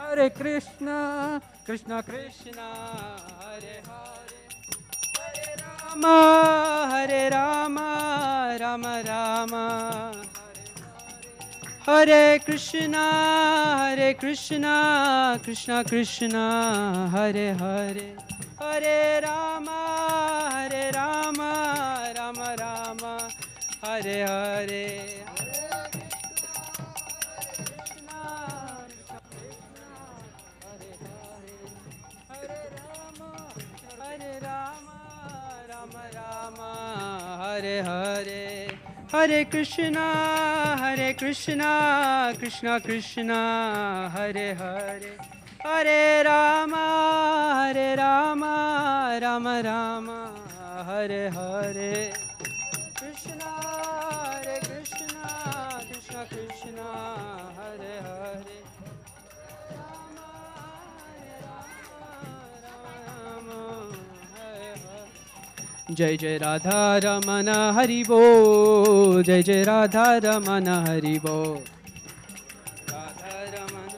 Hare Krishna, Krishna Krishna, Hare Hare, Hare Rama, Hare Rama, Rama Rama, Hare Krishna, Hare Krishna, Krishna Krishna, Hare Hare, Hare Rama, Hare Rama, Rama Rama, Hare Hare. Hare Rama, Rama Rama, Hare Hare, Hare Krishna, Krishna Krishna, Hare Hare, Hare Rama, Rama Rama, Hare Hare, Krishna, Hare Krishna, Krishna Krishna, Hare Hare. जय जय राधा रमन हरि बोल, जय जय राधा रमन हरि बोल, राधा रमन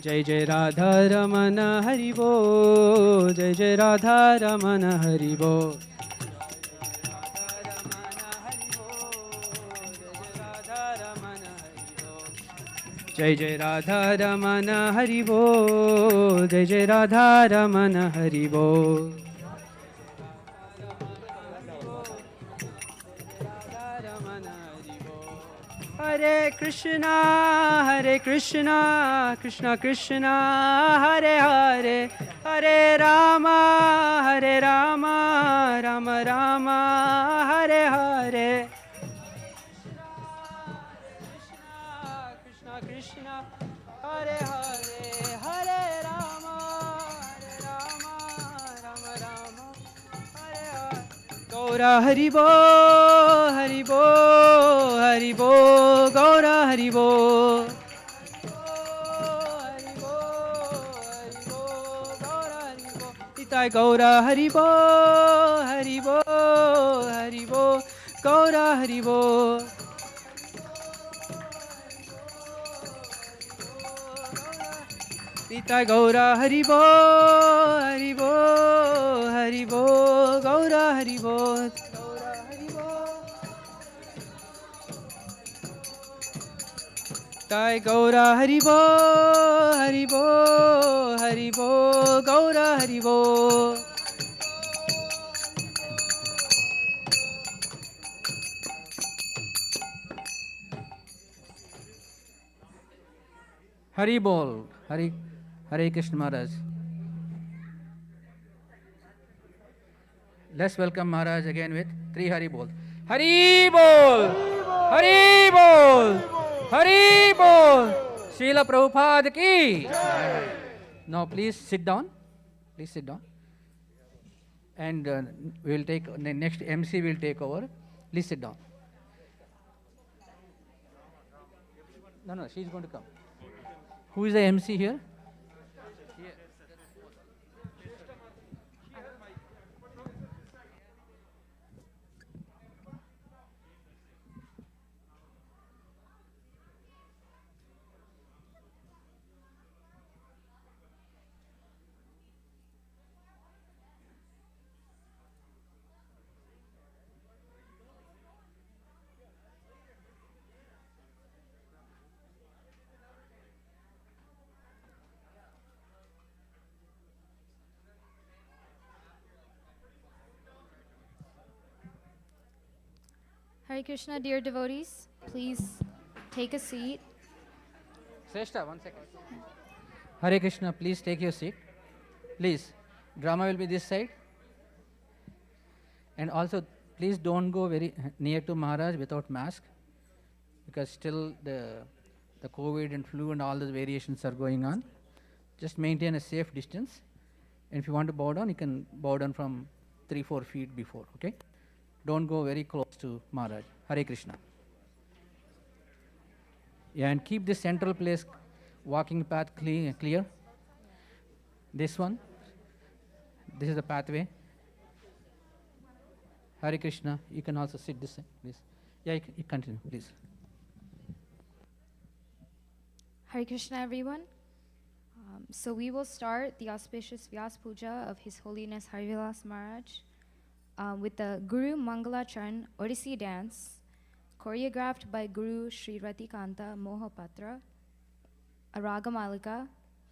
जय जय राधा रमन हरि बोल, जय जय राधा रमन हरि बोल, जय जय राधा रमन हरि बोल, जय जय राधा रमन हरि बोल, Hare Krishna, Krishna Krishna, Hare Hare, Hare Rama, Rama Rama, Hare Hare. Krishna Krishna, Hare Hare, Hare Rama, Rama Rama, Hare Hare. Gaura Hari Bo, Hari Bo, Hari Bo, Gaura Hari Bo. Nitai Gaura Hari Bo, Hari Bo, Hari Bo, Gaura Hari Bo. Nitai Gaura Hari Bo, Hari Bo, Hari Bo, Gaura Hari Bo. Nitai Gaura Hari Bo, Hari Bo, Hari Bo, Gaura Hari Bo. Hari Bol, Hare Krishna Maharaj. Let's welcome Maharaj again with 3 Hari Bol. Hari Bol, Hari Bol, Hari Bol. Srila Prabhupada ki. Now please sit down. Please sit down. And we will take, the next MC will take over. Please sit down. No, she is going to come. Who is the MC here? Hare Krishna, dear devotees, please take a seat. Shrestha, 1 second. Hare Krishna, please take your seat. Please, drama will be this side. And also, please don't go very near to Maharaj without mask, because still the COVID and flu and all those variations are going on. Just maintain a safe distance. And if you want to bow down, you can bow down from 3-4 feet before, okay? Don't go very close to Maharaj. Hare Krishna. Yeah, and keep this central place, walking path clear. This one, this is the pathway. Hare Krishna. You can also sit this side, please. Yeah, you continue, please. Hare Krishna, everyone. So we will start the auspicious Vyas Puja of His Holiness Vilas Maharaj with the Guru Mangala Charan Odissi dance, choreographed by Guru Sri Ratikanta Mohapatra, a Raga Malika,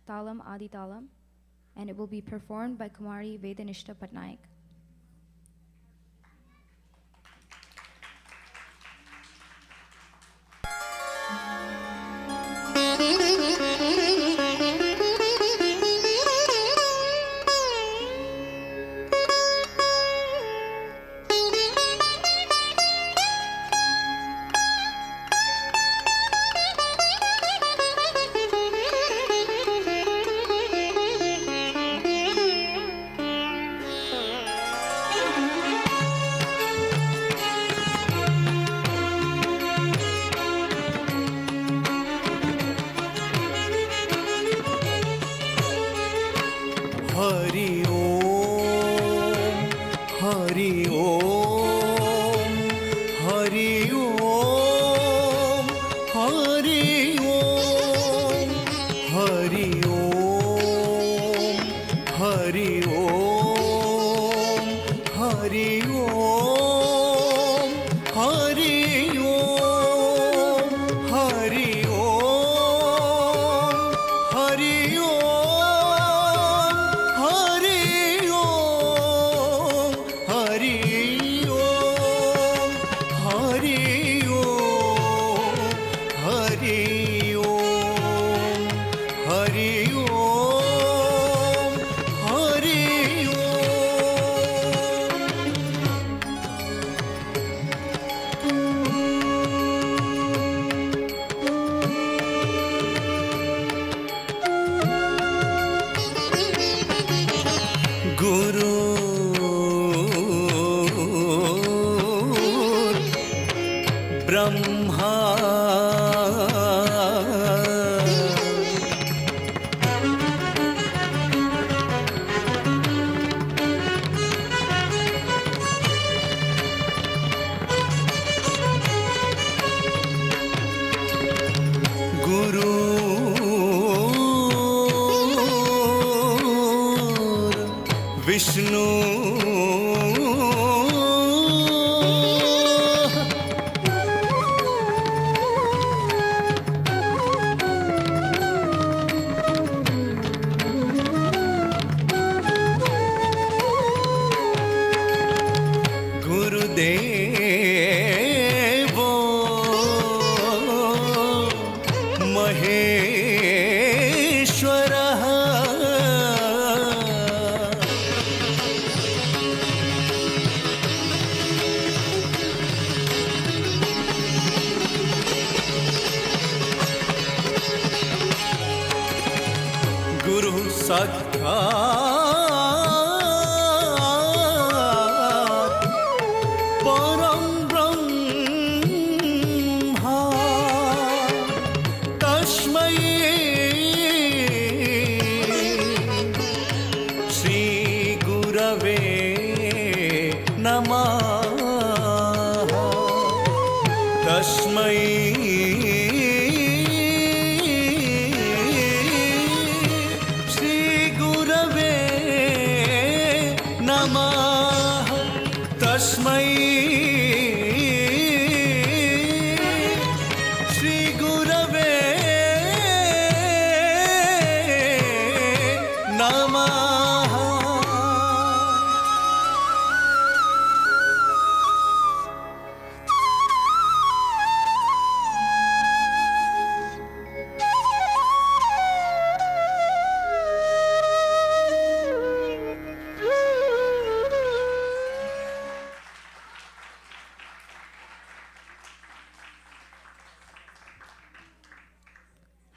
Talam Adi Talam, and it will be performed by Kumari Vedanishta Patnaik.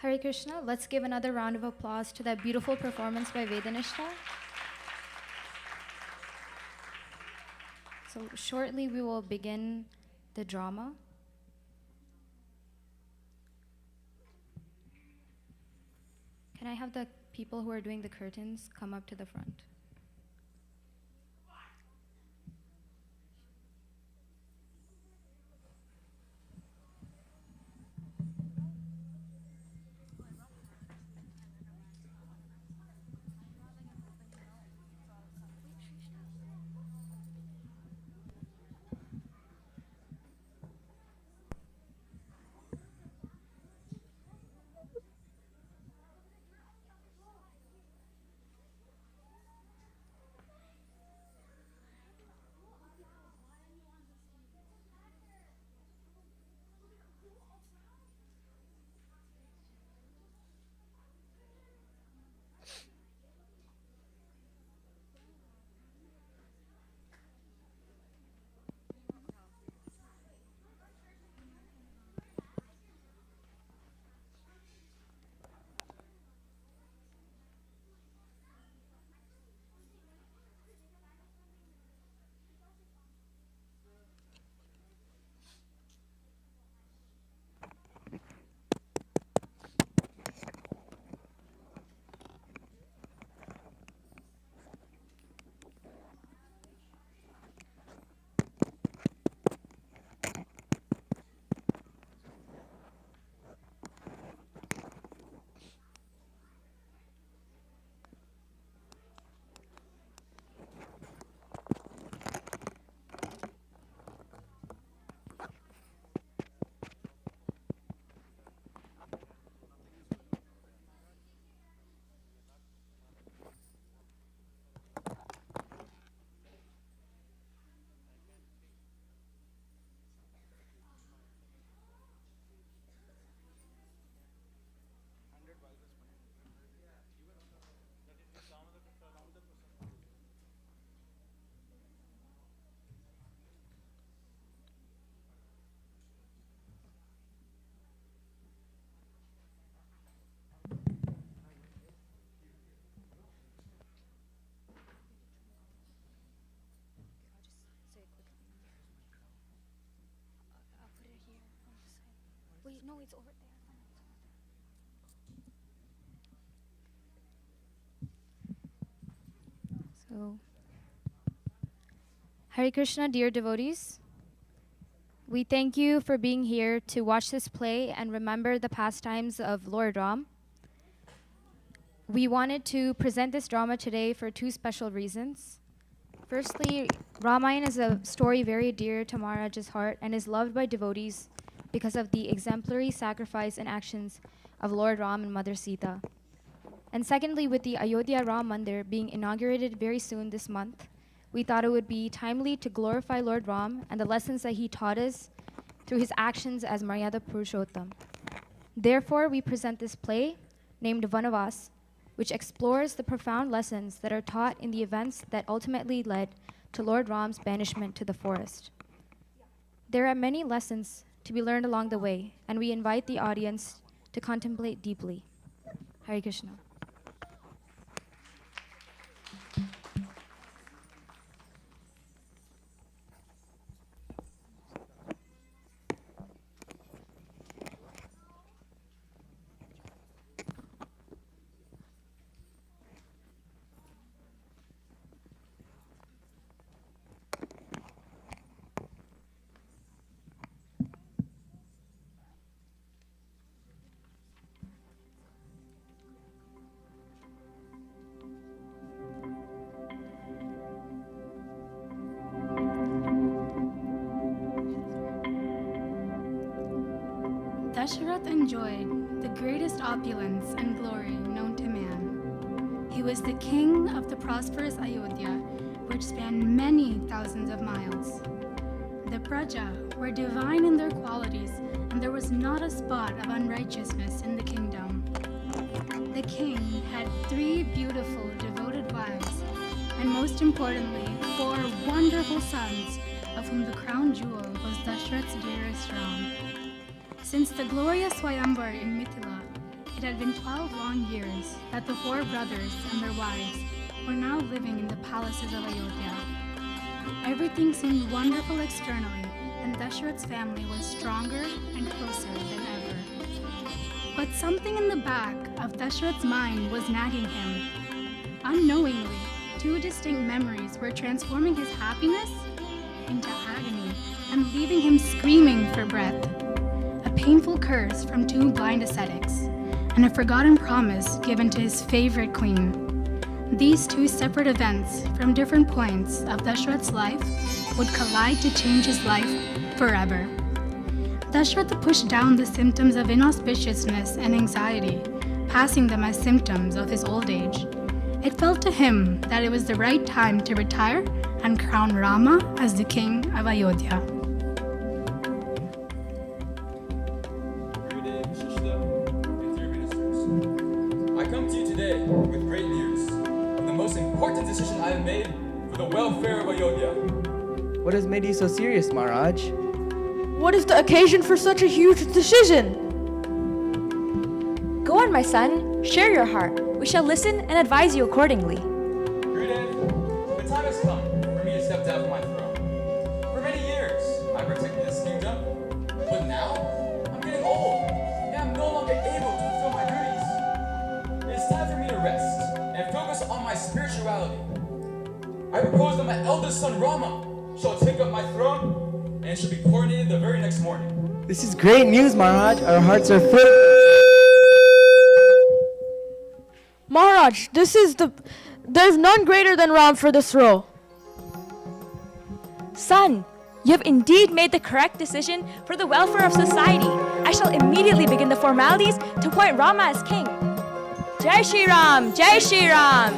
Hare Krishna, let's give another round of applause to that beautiful performance by Vedanishta. So shortly we will begin the drama. Can I have the people who are doing the curtains come up to the front? it's over there. So, Hare Krishna, dear devotees. We thank you for being here to watch this play and remember the pastimes of Lord Ram. We wanted to present this drama today for two special reasons. Firstly, Ramayana is a story very dear to Maharaj's heart and is loved by devotees because of the exemplary sacrifice and actions of Lord Ram and Mother Sita. And secondly, with the Ayodhya Ram Mandir being inaugurated very soon this month, we thought it would be timely to glorify Lord Ram and the lessons that he taught us through his actions as Maryada Purushottam. Therefore, we present this play named Vanavas, which explores the profound lessons that are taught in the events that ultimately led to Lord Ram's banishment to the forest. There are many lessons to be learned along the way, and we invite the audience to contemplate deeply. Hare Krishna. Dasharath enjoyed the greatest opulence and glory known to man. He was the king of the prosperous Ayodhya, which spanned many thousands of miles. The Praja were divine in their qualities, and there was not a spot of unrighteousness in the kingdom. The king had 3 beautiful, devoted wives, and most importantly, 4 wonderful sons, of whom the crown jewel was Dasharath's dearest Ram. Since the glorious Swayamvar in Mithila, it had been 12 long years that the 4 brothers and their wives were now living in the palaces of Ayodhya. Everything seemed wonderful externally, and Dasharath's family was stronger and closer than ever. But something in the back of Dasharath's mind was nagging him. Unknowingly, 2 distinct memories were transforming his happiness into agony and leaving him screaming for breath. A painful curse from 2 blind ascetics, and a forgotten promise given to his favorite queen. These 2 separate events from different points of Dasharath's life would collide to change his life forever. Dasharath pushed down the symptoms of inauspiciousness and anxiety, passing them as symptoms of his old age. It felt to him that it was the right time to retire and crown Rama as the king of Ayodhya. With great news of the most important decision I have made for the welfare of Ayodhya. What has made you so serious, Maharaj? What is the occasion for such a huge decision? Go on, my son. Share your heart. We shall listen and advise you accordingly. Gurudev, the time has come for me to step down from my throne. For many years, I protected this kingdom, but now I'm getting old, and I'm no longer able to fulfill my duties. It's time for me to rest and focus on my spirituality. I propose that my eldest son Rama shall take up my throne and shall be coronated the very next morning. This is great news, Maharaj. Our hearts are filled. Maharaj, there's none greater than Ram for this role. Son, you have indeed made the correct decision for the welfare of society. I shall immediately begin the formalities to appoint Rama as king. Jai Shri Ram! Jai Shri Ram!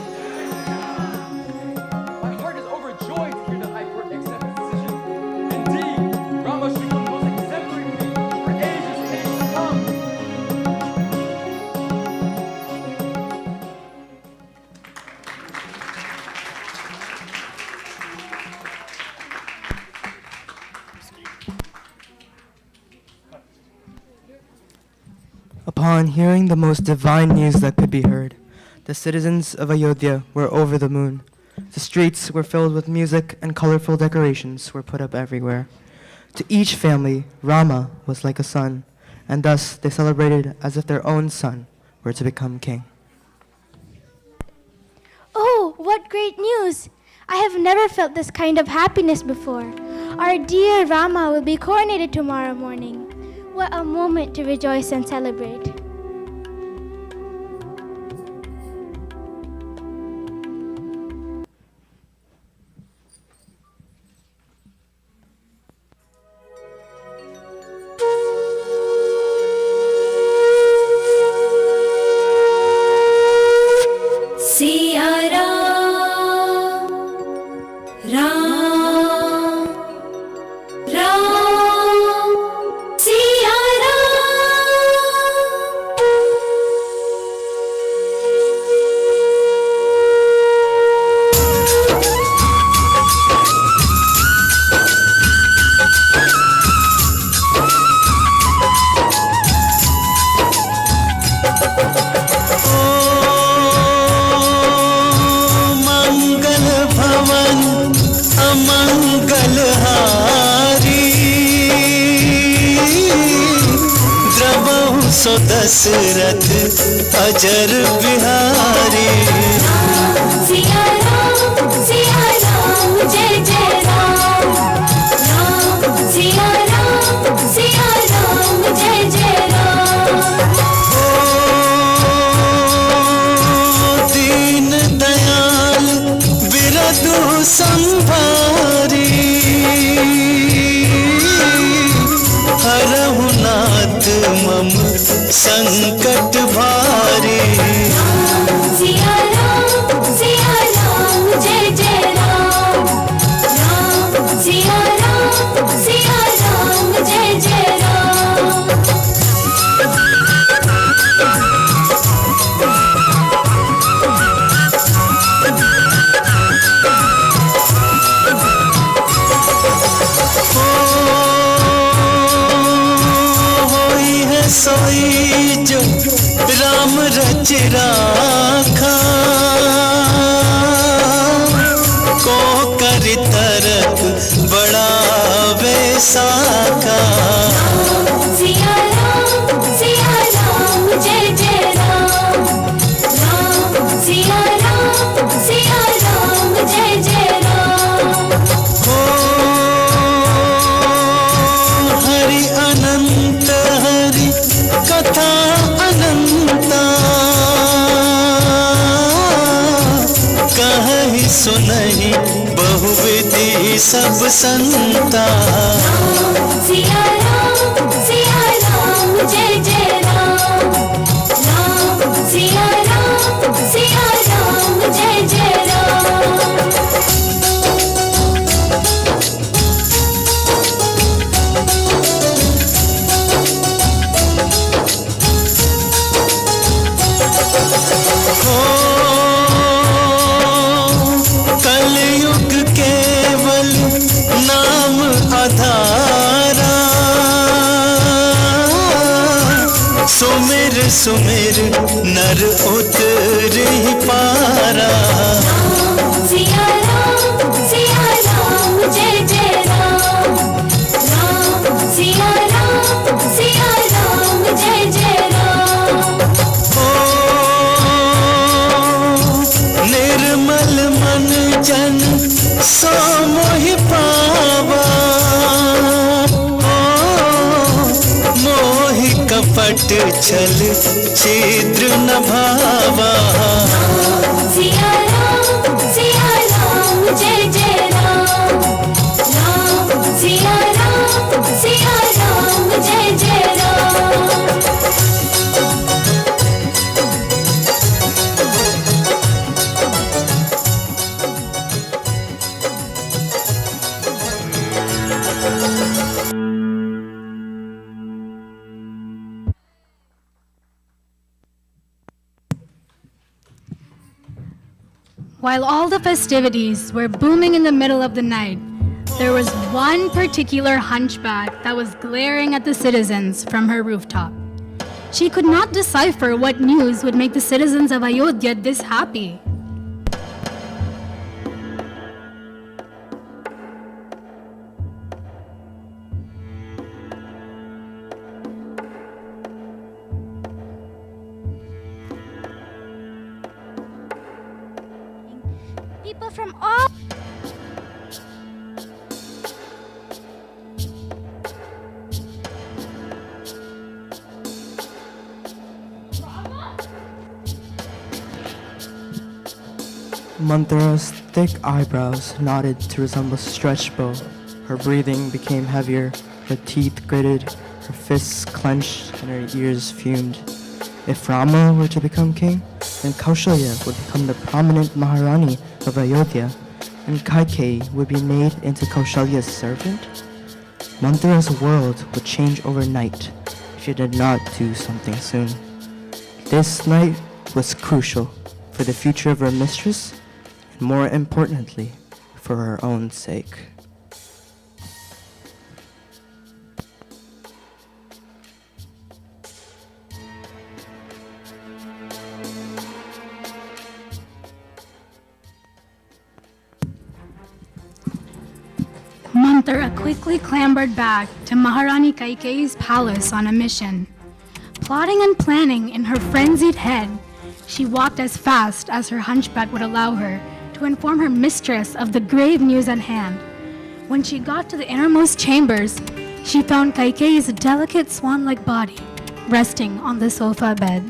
My heart is overjoyed to hear the High Court accept this decision. Indeed, Rama should become the most exemplary king for ages and ages to come. Upon hearing the most divine news that could be heard, the citizens of Ayodhya were over the moon. The streets were filled with music and colorful decorations were put up everywhere. To each family, Rama was like a son, and thus they celebrated as if their own son were to become king. Oh, what great news! I have never felt this kind of happiness before. Our dear Rama will be coronated tomorrow morning. What a moment to rejoice and celebrate. Siya Ram Ram Ram Siya मंगल भवन अमंगल हारी द्रवहु सो दशरथ अजर बिहारी सिया राम जय जय राम राम सिया राम जय जय राम दीन दयाल बिरदु संभारी हरहु नाथ मम संकट भारी सिया राम जय जय राम राम सिया राम जय जय राम होई है सोई जो राम रच राखा को कर तरक बड़ा वैसाखा सिया राम जय जय राम राम सिया राम जय जय राम हरि अनंत हरि कथा अनंता कहि सुनहि बहुविधि सब संता सिया राम जय जय राम राम सिया राम जय जय राम कलयुग केवल नाम आधारा सुमिर सुमिर नर उतरि पारा सिया राम जय जय राम राम सिया राम जय जय राम निर्मल मन जन सो मोहि पावा मोहि कपट छल छिद्र न भावा सिया राम जय जय राम राम सिया राम जय जय Ram While all the festivities were booming in the middle of the night, there was one particular hunchback that was glaring at the citizens from her rooftop. She could not decipher what news would make the citizens of Ayodhya this happy. people from all Manthara's thick eyebrows nodded to resemble a stretched bow. Her breathing became heavier, her teeth gritted, her fists clenched, and her ears fumed. If Rama were to become king, then Kaushalya would become the prominent Maharani of Ayodhya, and Kaikeyi would be made into Kaushalya's servant. Manthara's world would change overnight if she did not do something soon. This night was crucial for the future of her mistress, and more importantly, for her own sake. Manthara quickly clambered back to Maharani Kaikeyi's palace on a mission. Plotting and planning in her frenzied head, she walked as fast as her hunchback would allow her to inform her mistress of the grave news at hand. When she got to the innermost chambers, she found Kaikeyi's delicate swan-like body resting on the sofa bed.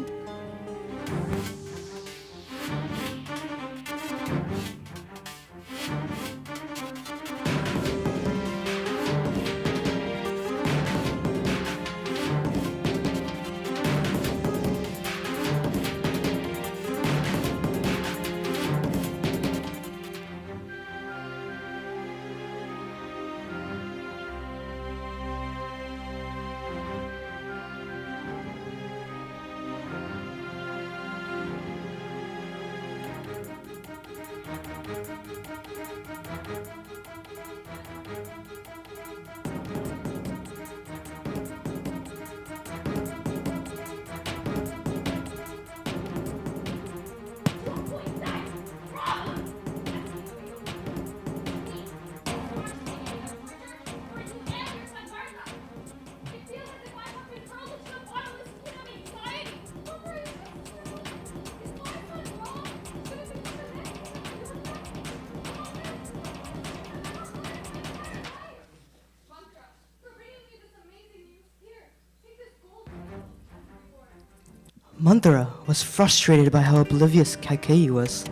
Manthara was frustrated by how oblivious Kaikeyi was.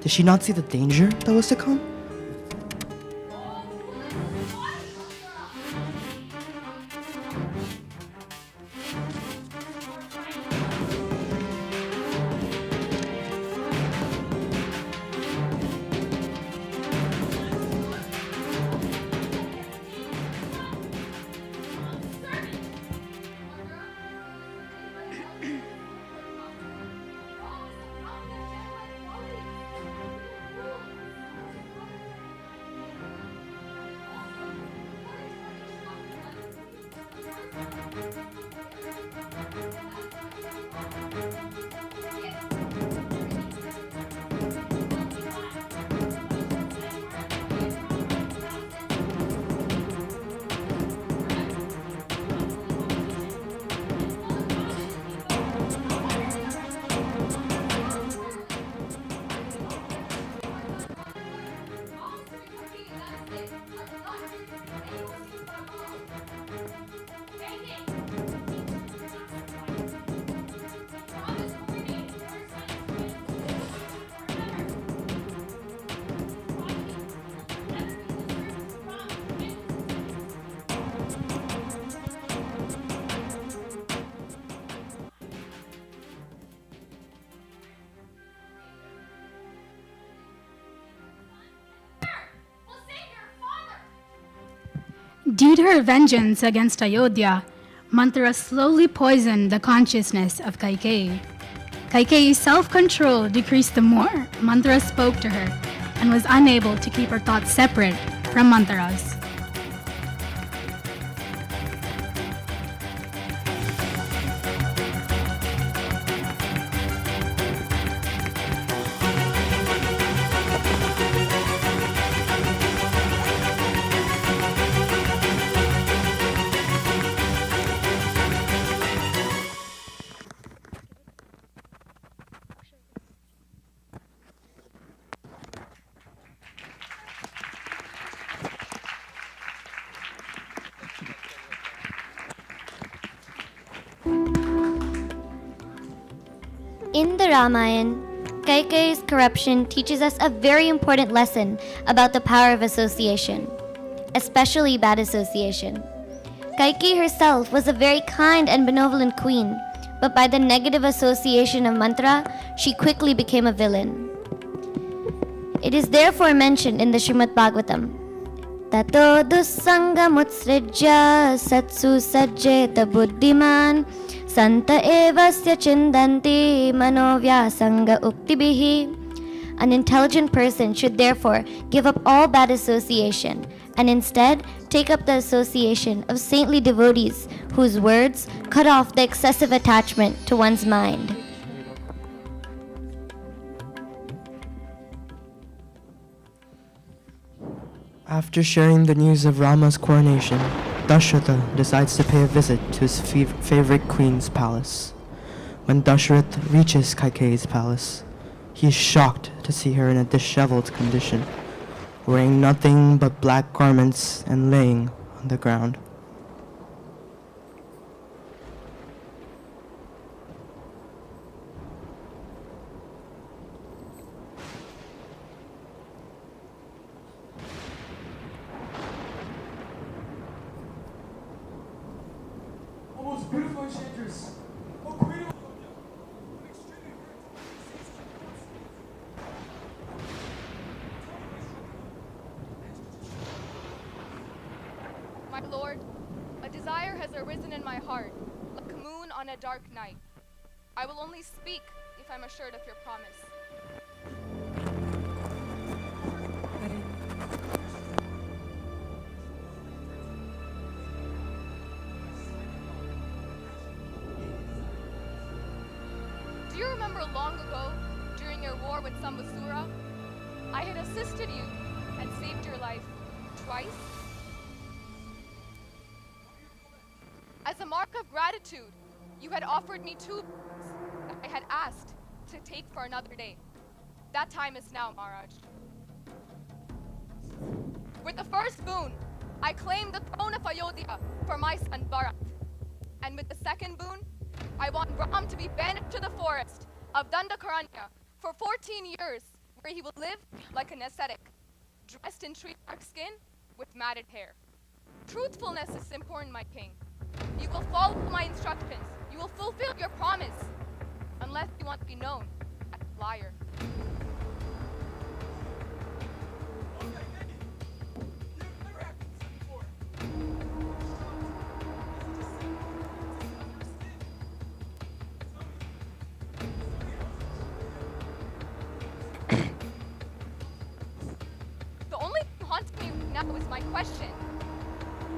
Did she not see the danger that was to come? Due to her vengeance against Ayodhya, Manthara slowly poisoned the consciousness of Kaikeyi. Kaikeyi's self-control decreased the more Manthara spoke to her and was unable to keep her thoughts separate from Manthara's. In the Ramayana, Kaikeyi's corruption teaches us a very important lesson about the power of association, especially bad association. Kaikeyi herself was a very kind and benevolent queen, but by the negative association of mantra, she quickly became a villain. It is therefore mentioned in the Srimad Bhagavatam, Tato dussanga mutsrijya satsu sajjeta buddhiman Santa evasya chindanti manovyasanga uktibihi. An intelligent person should therefore give up all bad association and instead take up the association of saintly devotees whose words cut off the excessive attachment to one's mind. After sharing the news of Rama's coronation, Dasharatha decides to pay a visit to his favorite queen's palace. When Dasharatha reaches Kaikeyi's palace, he is shocked to see her in a disheveled condition, wearing nothing but black garments and laying on the ground. Most beautiful enchanters. Oh, queen of My lord, a desire has arisen in my heart, like a moon on a dark night. I will only speak if I'm assured of your promise. Do you remember long ago, during your war with Sambasura, I had assisted you and saved your life twice? As a mark of gratitude, you had offered me 2 books that I had asked to take for another day. That time is now, Maharaj. With the first boon, I claimed the throne of Ayodhya for my son Bharat. And with the second boon, I want Ram to be banished to the forest of Dandakaranya for 14 years, where he will live like an ascetic, dressed in tree bark skin with matted hair. Truthfulness is important, my king. You will follow my instructions. You will fulfill your promise, unless you want to be known as a liar. The only thing haunting me now is my question.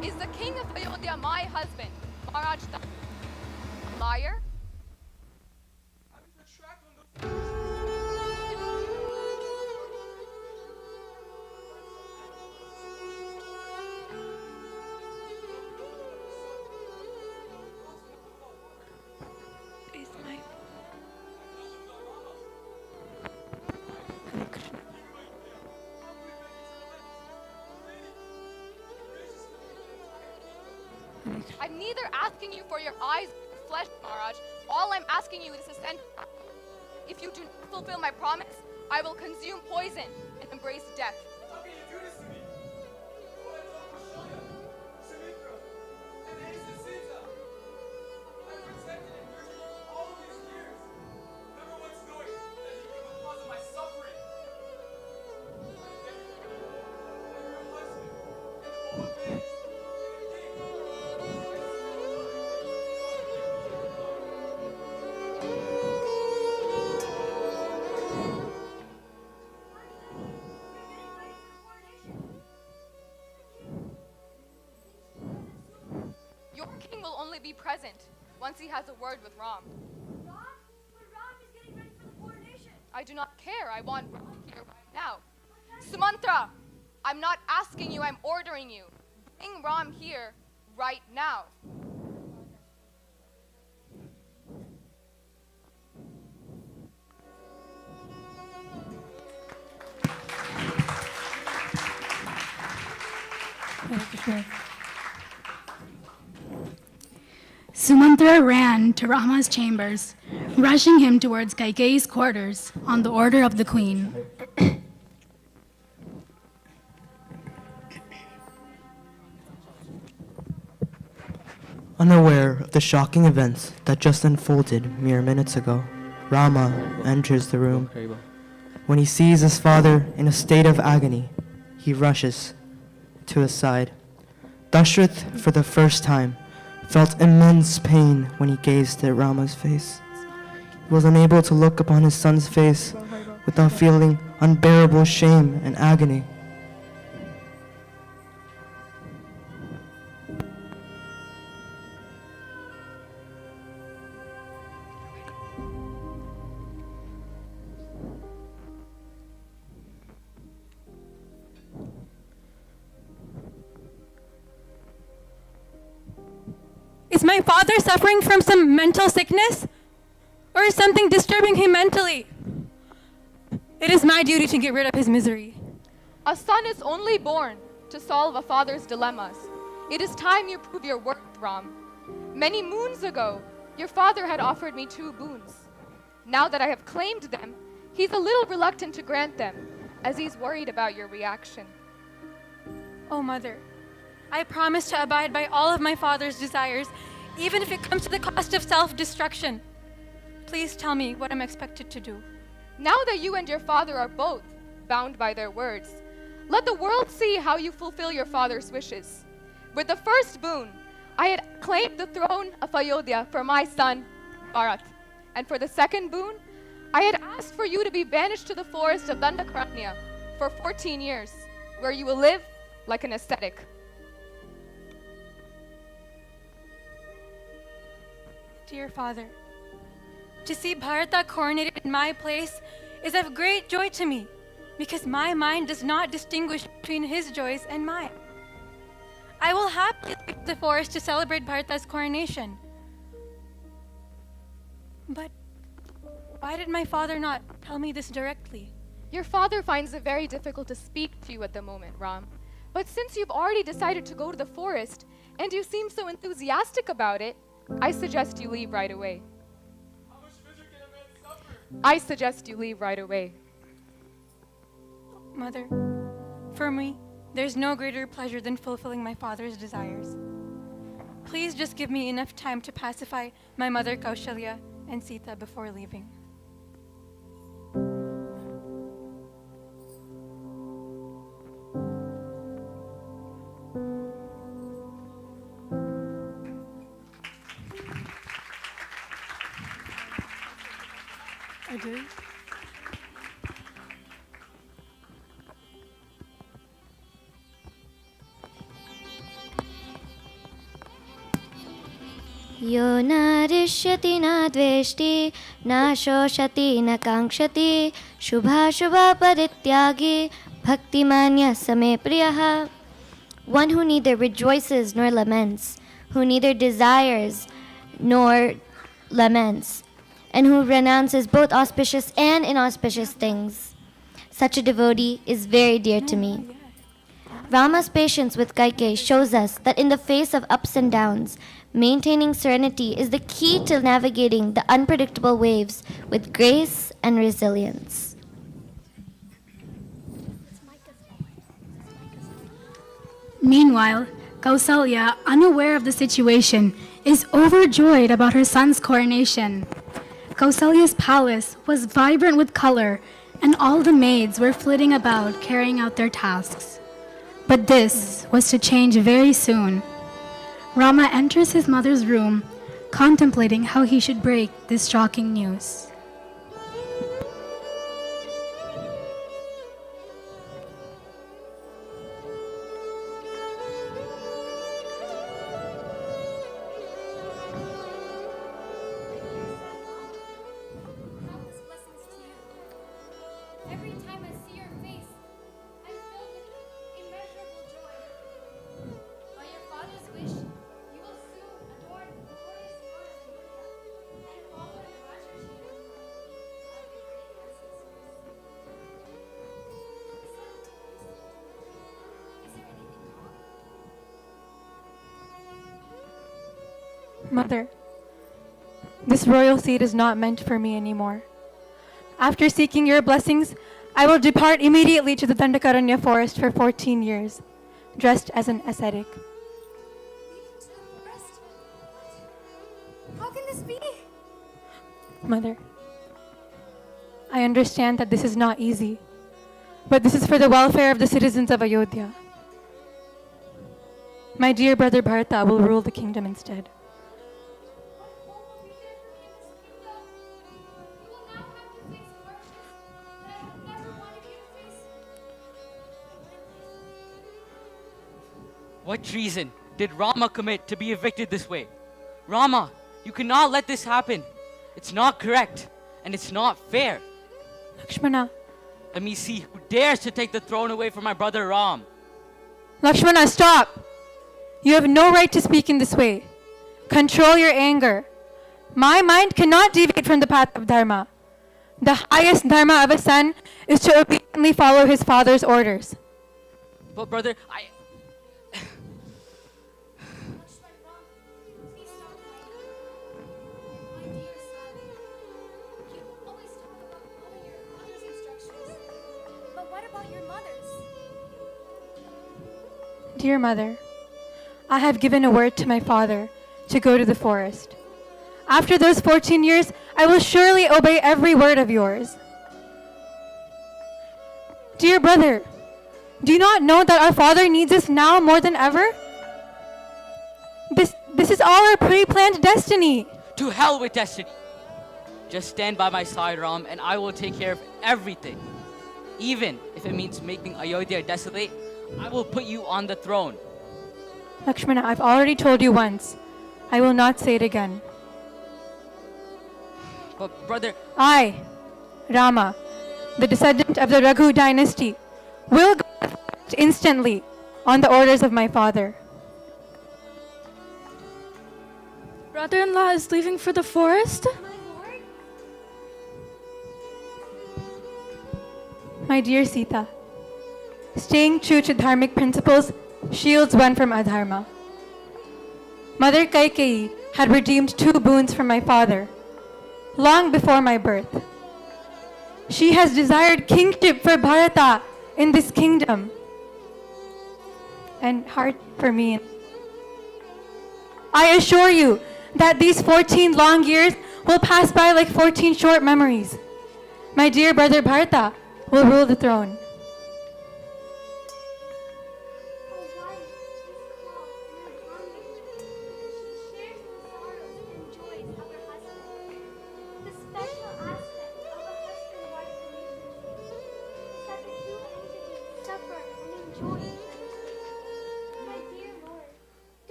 Is the king of Ayodhya my husband, Maharaj the liar? I'm neither asking you for your eyes or flesh, Maharaj. All I'm asking you is to send. If you do not fulfill my promise, I will consume poison and embrace death. How can you do this to me? What I told Kausalya, Sumitra, and Ace and Sita. I protected and nurtured you for all of these years, never once knowing that you were the cause of my suffering. I thank you that you're a husband, an old man, and a king. Your king will only be present once he has a word with Ram. Ram? But Ram is getting ready for the coronation. I do not care. I want Ram here right now. Sumantra, I'm not asking you, I'm ordering you. Bring Ram here right now. Sumantra ran to Rama's chambers, rushing him towards Kaikeyi's quarters on the order of the queen. Unaware of the shocking events that just unfolded mere minutes ago, Rama enters the room. When he sees his father in a state of agony, he rushes to his side. Dashrath, for the first time, felt immense pain when he gazed at Rama's face. He was unable to look upon his son's face without feeling unbearable shame and agony. Is my father suffering from some mental sickness? Or is something disturbing him mentally? It is my duty to get rid of his misery. A son is only born to solve a father's dilemmas. It is time you prove your worth, Ram. Many moons ago, your father had offered me 2 boons. Now that I have claimed them, he's a little reluctant to grant them, as he's worried about your reaction. Oh, Mother, I promise to abide by all of my father's desires, even if it comes to the cost of self-destruction. Please tell me what I'm expected to do. Now that you and your father are both bound by their words, let the world see how you fulfill your father's wishes. With the first boon, I had claimed the throne of Ayodhya for my son, Bharat. And for the second boon, I had asked for you to be banished to the forest of Dandakaranya for 14 years, where you will live like an ascetic. Dear Father, to see Bharata coronated in my place is of great joy to me, because my mind does not distinguish between his joys and mine. I will happily leave the forest to celebrate Bharata's coronation. But why did my father not tell me this directly? Your father finds it very difficult to speak to you at the moment, Ram. But since you've already decided to go to the forest, and you seem so enthusiastic about it, I suggest you leave right away. I suggest you leave right away. Mother, for me, there's no greater pleasure than fulfilling my father's desires. Please just give me enough time to pacify my mother Kaushalya and Sita before leaving. I do. यो न रिष्यति न द्वेष्टि न शोषति न काङ्क्षति शुभाशुभा परित्यागी bhaktimanya same priyaha. One who neither rejoices nor laments, who neither desires nor laments, and who renounces both auspicious and inauspicious things. Such a devotee is very dear to me. Rama's patience with Kaikeyi shows us that in the face of ups and downs, maintaining serenity is the key to navigating the unpredictable waves with grace and resilience. Meanwhile, Kausalya, unaware of the situation, is overjoyed about her son's coronation. Kausalya's palace was vibrant with color, and all the maids were flitting about carrying out their tasks. But this was to change very soon. Rama enters his mother's room, contemplating how he should break this shocking news. This royal seat is not meant for me anymore. After seeking your blessings, I will depart immediately to the Dandakaranya forest for 14 years, dressed as an ascetic. How can this be? Mother, I understand that this is not easy, but this is for the welfare of the citizens of Ayodhya. My dear brother Bharata will rule the kingdom instead. What treason did Rama commit to be evicted this way? Rama, you cannot let this happen. It's not correct, and it's not fair. Lakshmana. Let me see who dares to take the throne away from my brother Ram. Lakshmana, stop! You have no right to speak in this way. Control your anger. My mind cannot deviate from the path of dharma. The highest dharma of a son is to obediently follow his father's orders. But brother, Dear mother, I have given a word to my father to go to the forest. After those 14 years, I will surely obey every word of yours. Dear brother, do you not know that our father needs us now more than ever? This is all our pre-planned destiny. to hell with destiny. Just stand by my side, Ram, and I will take care of everything. Even if it means making Ayodhya desolate, I will put you on the throne. Lakshmana, I've already told you once. I will not say it again. But brother, I, Rama, the descendant of the Raghu dynasty, will go instantly on the orders of my father. Brother-in-law is leaving for the forest? My dear Sita, staying true to dharmic principles shields one from adharma. Mother Kaikeyi had redeemed 2 boons from my father, long before my birth. She has desired kingship for Bharata in this kingdom, and heart for me. I assure you that these 14 long years will pass by like 14 short memories. My dear brother Bharata will rule the throne.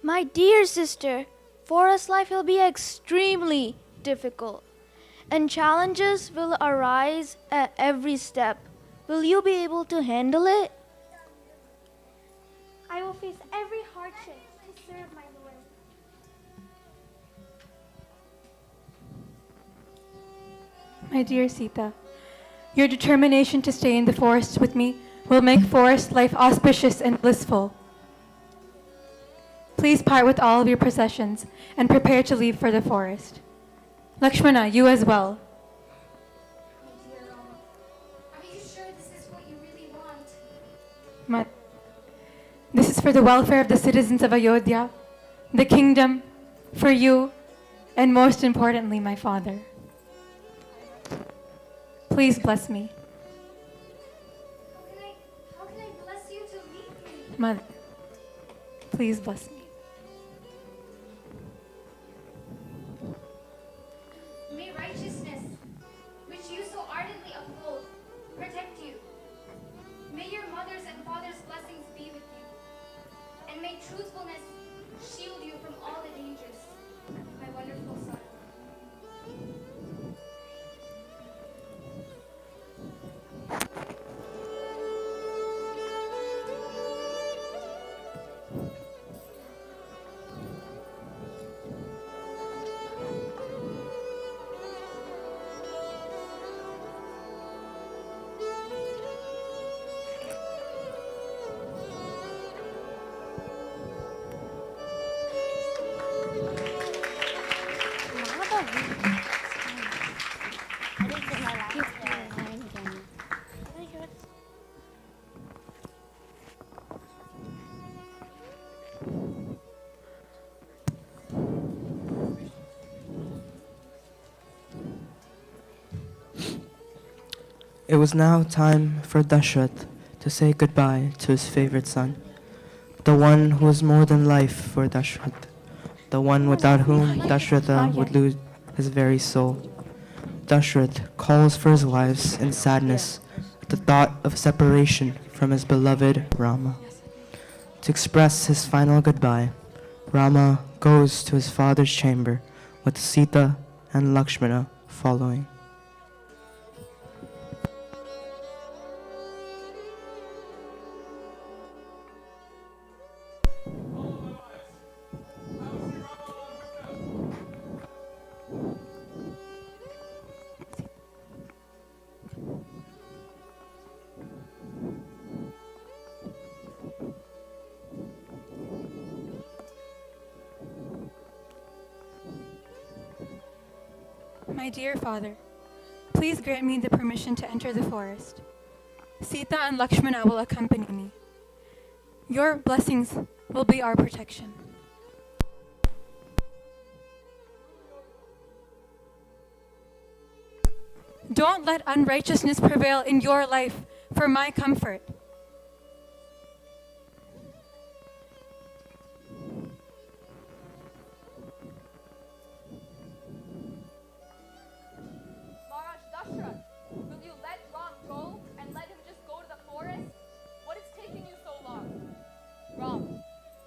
My dear sister, forest life will be extremely difficult, and challenges will arise at every step. Will you be able to handle it? I will face every hardship to serve my Lord. My dear Sita, your determination to stay in the forest with me will make forest life auspicious and blissful. Please part with all of your possessions and prepare to leave for the forest. Lakshmana, you as well. My dear Rama, are you sure this is what you really want? This is for the welfare of the citizens of Ayodhya, the kingdom, for you, and most importantly, my father. Please bless me. How can I bless you to leave me? Mother, please bless me. May righteousness, which you so ardently uphold, protect you. May your mother's and father's blessings be with you. And may truthfulness shield you from all the dangers, my wonderful son. It was now time for Dashrath to say goodbye to his favorite son, the one who was more than life for Dashrath, the one without whom Dashratha would lose his very soul. Dashrath calls for his wives in sadness at the thought of separation from his beloved Rama. To express his final goodbye, Rama goes to his father's chamber with Sita and Lakshmana following. My dear father, please grant me the permission to enter the forest. Sita and Lakshmana will accompany me. Your blessings will be our protection. Don't let unrighteousness prevail in your life for my comfort. Maharaj Dashrath, will you let Ram go and let him just go to the forest? What is taking you so long? Ram,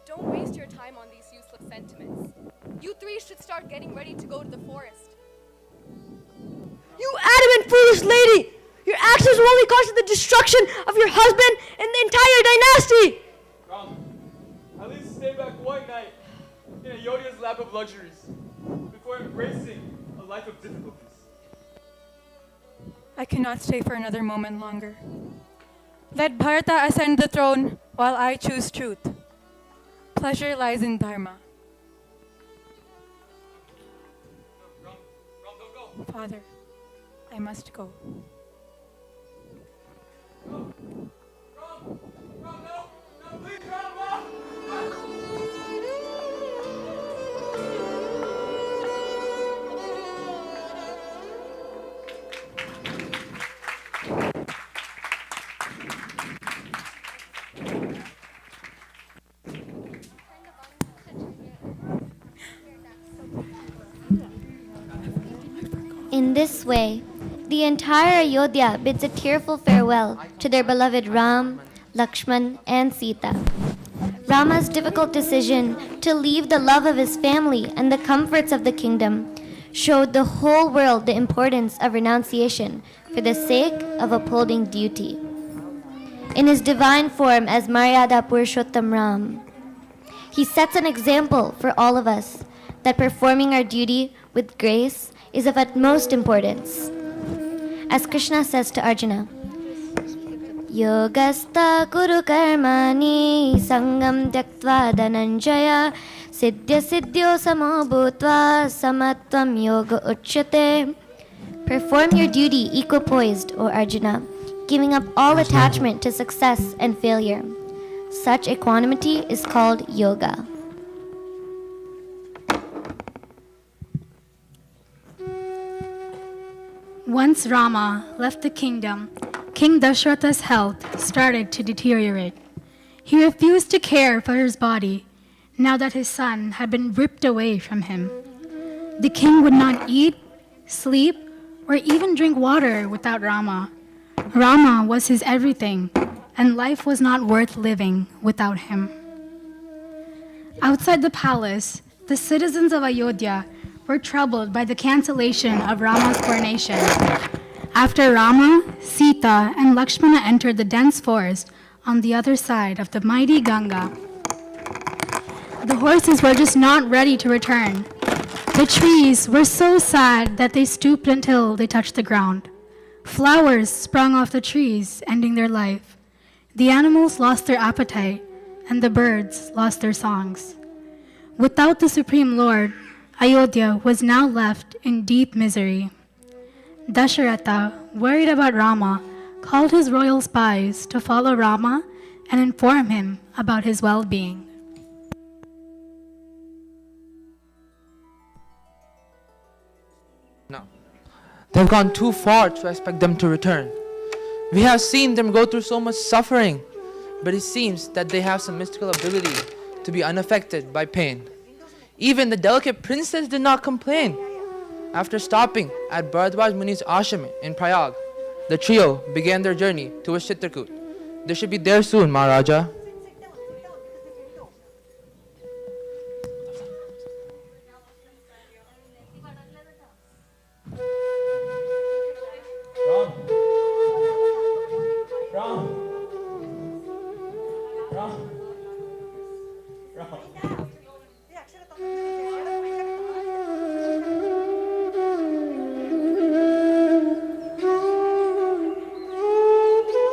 don't waste your time on these useless sentiments. You three should start getting ready to go to the forest. You adamant foolish lady! Your actions will only cause the destruction of your husband and the entire dynasty! Ram, at least stay back one night in Ayodhya's lap of luxuries before embracing a life of difficulties. I cannot stay for another moment longer. Let Bharata ascend the throne while I choose truth. Pleasure lies in Dharma. Ram, don't go. Father, I must go. Ram, no, please, Ram. In this way, the entire Ayodhya bids a tearful farewell to their beloved Ram, Lakshman, and Sita. Rama's difficult decision to leave the love of his family and the comforts of the kingdom showed the whole world the importance of renunciation for the sake of upholding duty. In his divine form as Maryada Purushottam Ram, he sets an example for all of us that performing our duty with grace is of utmost importance. As Krishna says to Arjuna, Yogastha kuru karmani sangam tyaktva dhananjaya siddhya siddhyo samo bhutva samatvam yoga uchyate. Perform your duty equipoised, O Arjuna, giving up all attachment to success and failure. Such equanimity is called yoga. Once Rama left the kingdom, King Dashratha's health started to deteriorate. He refused to care for his body now that his son had been ripped away from him. The king would not eat, sleep, or even drink water without Rama. Rama was his everything, and life was not worth living without him. Outside the palace, the citizens of Ayodhya were troubled by the cancellation of Rama's coronation. After Rama, Sita, and Lakshmana entered the dense forest on the other side of the mighty Ganga, the horses were just not ready to return. The trees were so sad that they stooped until they touched the ground. Flowers sprung off the trees, ending their life. The animals lost their appetite, and the birds lost their songs. Without the Supreme Lord, Ayodhya was now left in deep misery. Dasharatha, worried about Rama, called his royal spies to follow Rama and inform him about his well-being. No. They've gone too far to expect them to return. We have seen them go through so much suffering, but it seems that they have some mystical ability to be unaffected by pain. Even the delicate princess did not complain. After stopping at Bharadwaj Muni's ashram in Prayag, the trio began their journey towards Chitrakoot. They should be there soon, Maharaja.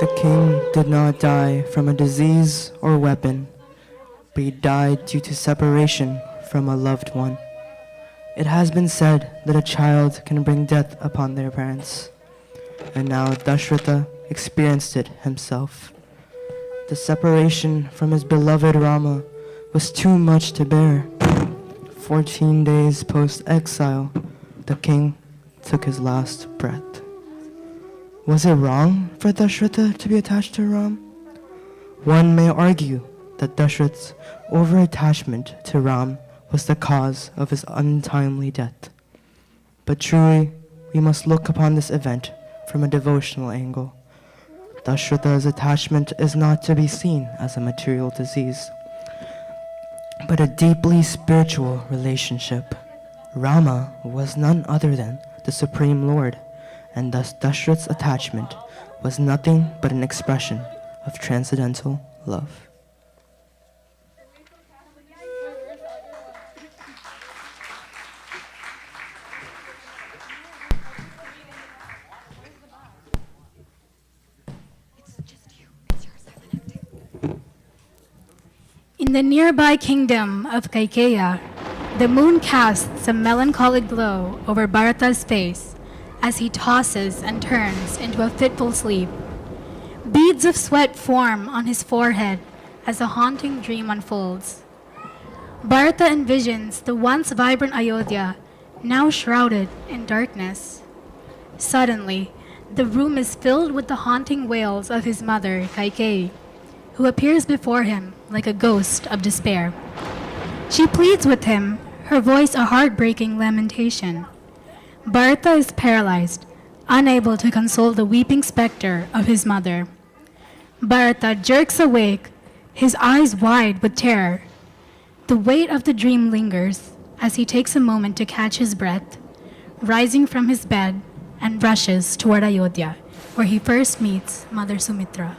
The king did not die from a disease or weapon, but he died due to separation from a loved one. It has been said that a child can bring death upon their parents, and now Dashratha experienced it himself. The separation from his beloved Rama was too much to bear. 14 days post-exile, the king took his last breath. Was it wrong for Dashratha to be attached to Ram? One may argue that Dashrath's over-attachment to Ram was the cause of his untimely death. But truly, we must look upon this event from a devotional angle. Dashratha's attachment is not to be seen as a material disease, but a deeply spiritual relationship. Rama was none other than the Supreme Lord, and thus Dashrath's attachment was nothing but an expression of transcendental love. In the nearby kingdom of Kaikeya, the moon casts a melancholy glow over Bharata's face as he tosses and turns into a fitful sleep. Beads of sweat form on his forehead as a haunting dream unfolds. Bharata envisions the once vibrant Ayodhya, now shrouded in darkness. Suddenly, the room is filled with the haunting wails of his mother, Kaikeyi, who appears before him like a ghost of despair. She pleads with him, her voice a heartbreaking lamentation. Bharata is paralyzed, unable to console the weeping specter of his mother. Bharata jerks awake, his eyes wide with terror. The weight of the dream lingers as he takes a moment to catch his breath, rising from his bed and rushes toward Ayodhya, where he first meets Mother Sumitra.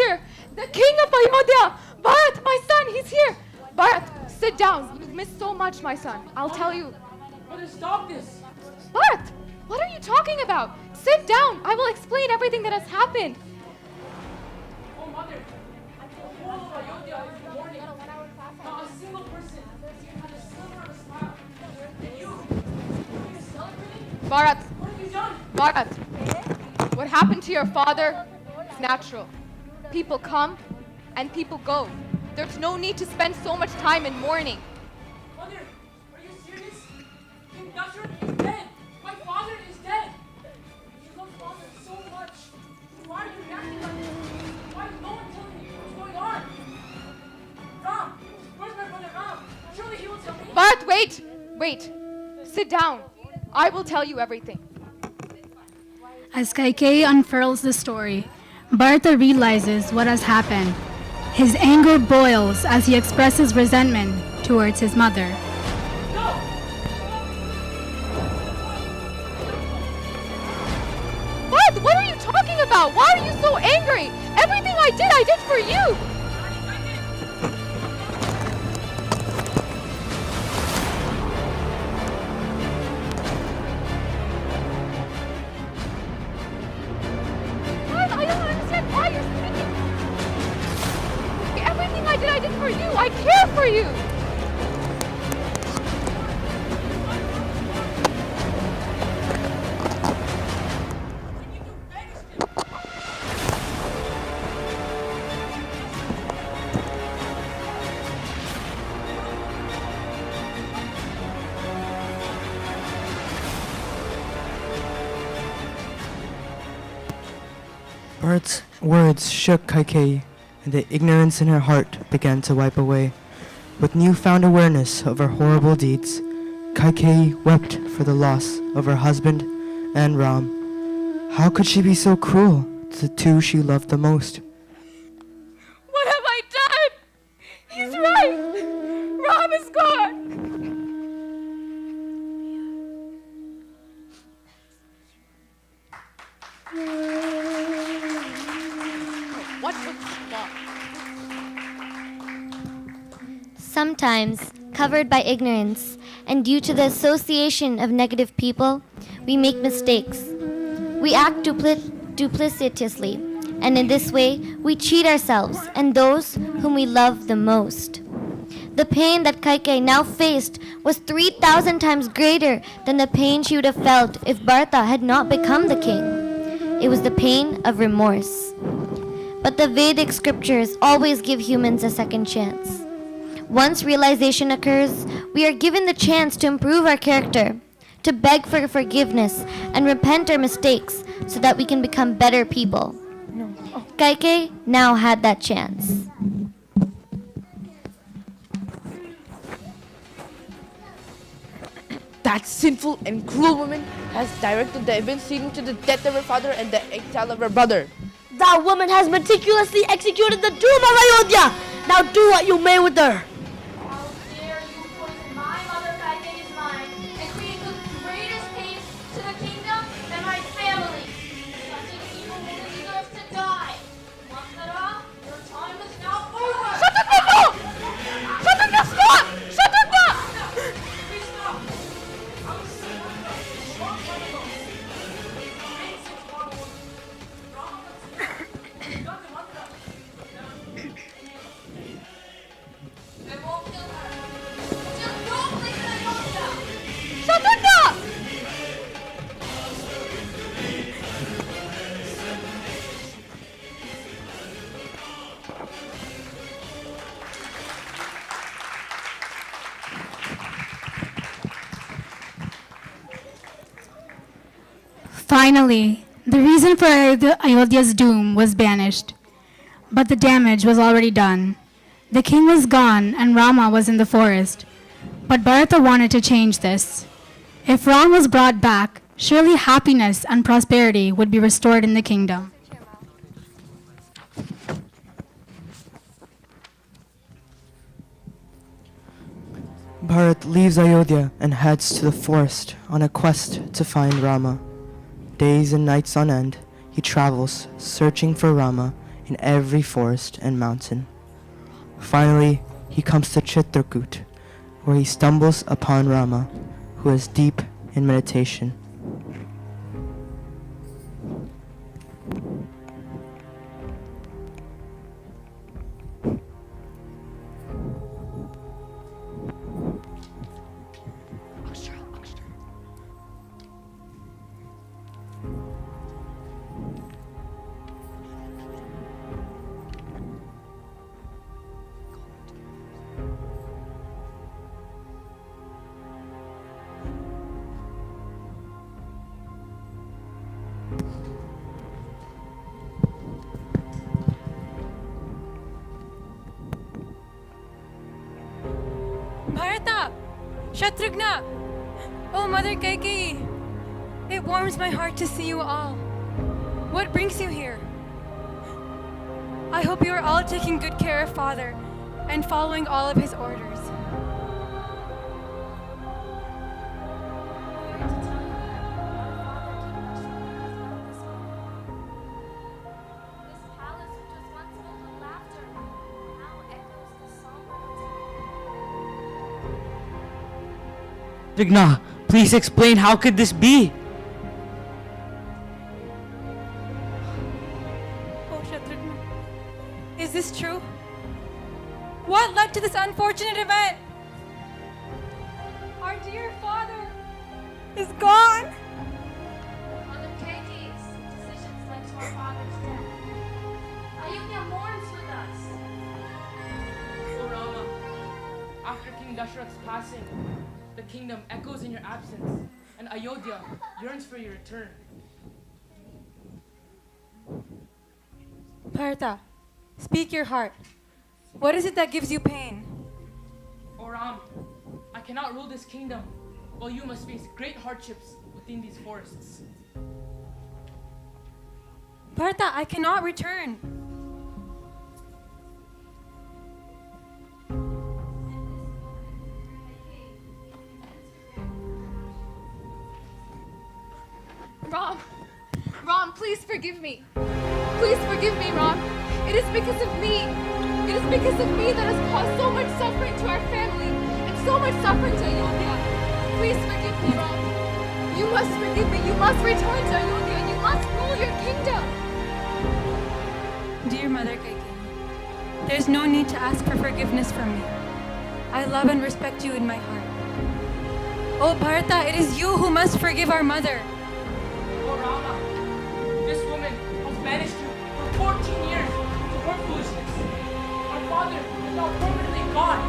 here! The king of Ayodhya! Bharat, my son, he's here! Bharat, sit down. You've missed so much, my son. I'll tell you. Mother, stop this! Bharat, what are you talking about? Sit down. I will explain everything that has happened. Oh, Mother, the whole of Ayodhya is mourning. Not a single person had a sliver of a smile. And you celebrating? Bharat, What have you done? Bharat, what happened to your father is natural. People come and people go. There's no need to spend so much time in mourning. Mother, are you serious? King Dashrath is dead. My father is dead. You love father so much. Why are you reacting like this? Why is no one telling me what's going on? Ram, where's my brother Ram? Surely he will tell me. Bharat, wait. Sit down. I will tell you everything. As Kaikeyi unfurls the story, Bharata realizes what has happened. His anger boils as he expresses resentment towards his mother. Bharat, what are you talking about? Why are you so angry? Everything I did for you. Bharat, I don't understand why you're speaking. Everything I did for you. I care for you. Bharat's words shook Kaikeyi, and the ignorance in her heart began to wipe away. With newfound awareness of her horrible deeds, Kaikeyi wept for the loss of her husband and Ram. How could she be so cruel to the two she loved the most? What have I done? He's right. Ram is gone. What took so long? Sometimes, covered by ignorance and due to the association of negative people, we make mistakes. We act duplicitously, and in this way, we cheat ourselves and those whom we love the most. The pain that Kaikeyi now faced was 3,000 times greater than the pain she would have felt if Bharata had not become the king. It was the pain of remorse. But the Vedic scriptures always give humans a second chance. Once realization occurs, we are given the chance to improve our character, to beg for forgiveness and repent our mistakes so that we can become better people. Kaikeyi now had that chance. That sinful and cruel woman has directed the events leading to the death of her father and the exile of her brother. That woman has meticulously executed the doom of Ayodhya. Now do what you may with her. How dare you poison my mother Kaikeyi's mind and create the greatest pain to the kingdom and my family. Such an evil woman deserves to die. Mantara, your time is now over. Shatakya, stop! Shatakya! Please stop. I was saying a short time ago. Ancient Marvel. Rama got the mantra. I won't kill her. Just don't place it on Ayodhya. Shatakya! Finally, the reason for Ayodhya's doom was banished, but the damage was already done. The king was gone and Rama was in the forest, but Bharata wanted to change this. If Ram was brought back, surely happiness and prosperity would be restored in the kingdom. Bharat leaves Ayodhya and heads to the forest on a quest to find Rama. Days and nights on end, he travels, searching for Rama in every forest and mountain. Finally, he comes to Chitrakoot, where he stumbles upon Rama, who is deep in meditation. Bharata! Shatrughna! Oh, Mother Kaikeyi! It warms my heart to see you all. What brings you here? I hope you are all taking good care of Father and following all of his orders. Vigna, please explain, how could this be? Oh, Shatrughna, is this true? What led to this unfortunate event? Our dear father is gone. Mother Kaikeyi's decisions led to our father's death. Ayodhya mourns with us. O Rama, after King Dasharath's passing, the kingdom echoes in your absence, and Ayodhya yearns for your return. Bharata, speak your heart. What is it that gives you pain? O Ram, I cannot rule this kingdom, while you must face great hardships within these forests. Bharata, I cannot return. Ram, please forgive me. Please forgive me, Ram. It is because of me. It is because of me that has caused so much suffering to our family and so much suffering to Ayodhya. Please forgive me, Ram. You must forgive me. You must return to Ayodhya. You must rule your kingdom. Dear Mother Kaikeyi, there's no need to ask for forgiveness from me. I love and respect you in my heart. Oh, Bharata, it is you who must forgive our mother. O Rama, this woman has banished you for 14 years to her foolishness. Our father is now permanently gone.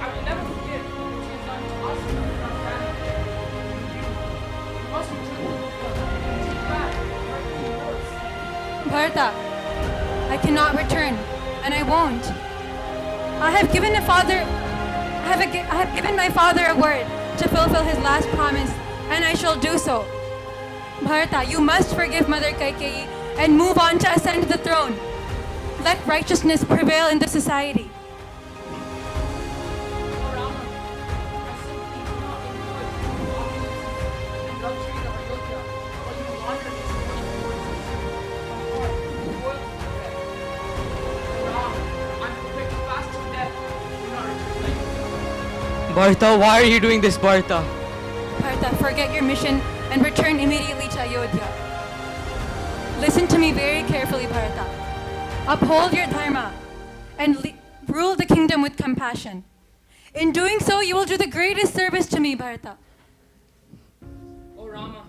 I will never forgive what she has done to us and our family. You must return to Ayodhya and take back our evil words. Bharata, I cannot return, and I won't. I have given my father a word to fulfill his last promise, and I shall do so. Bharata, you must forgive Mother Kaikeyi and move on to ascend the throne. Let righteousness prevail in the society. O Rama, I simply cannot endure the opulences and luxuries of Ayodhya while you wander these 24 forests of bread. O Rama, I'm prepared to fast to death do not return to Ayodhya. Bharata, why are you doing this, Bharata? Bharata, forget your mission and return immediately to Ayodhya. Listen to me very carefully, Bharata. Uphold your dharma and rule the kingdom with compassion. In doing so, you will do the greatest service to me, Bharata. O Rama,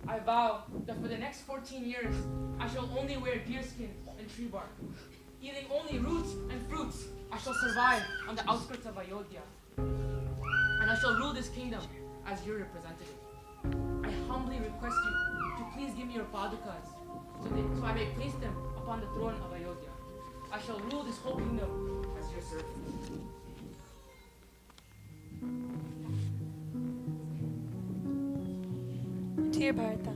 I vow that for the next 14 years, I shall only wear deerskin and tree bark. Eating only roots and fruits, I shall survive on the outskirts of Ayodhya. And I shall rule this kingdom as your representative. I humbly request you to please give me your padukas so I may place them upon the throne of Ayodhya. I shall rule this whole kingdom as your servant. Dear Bharata,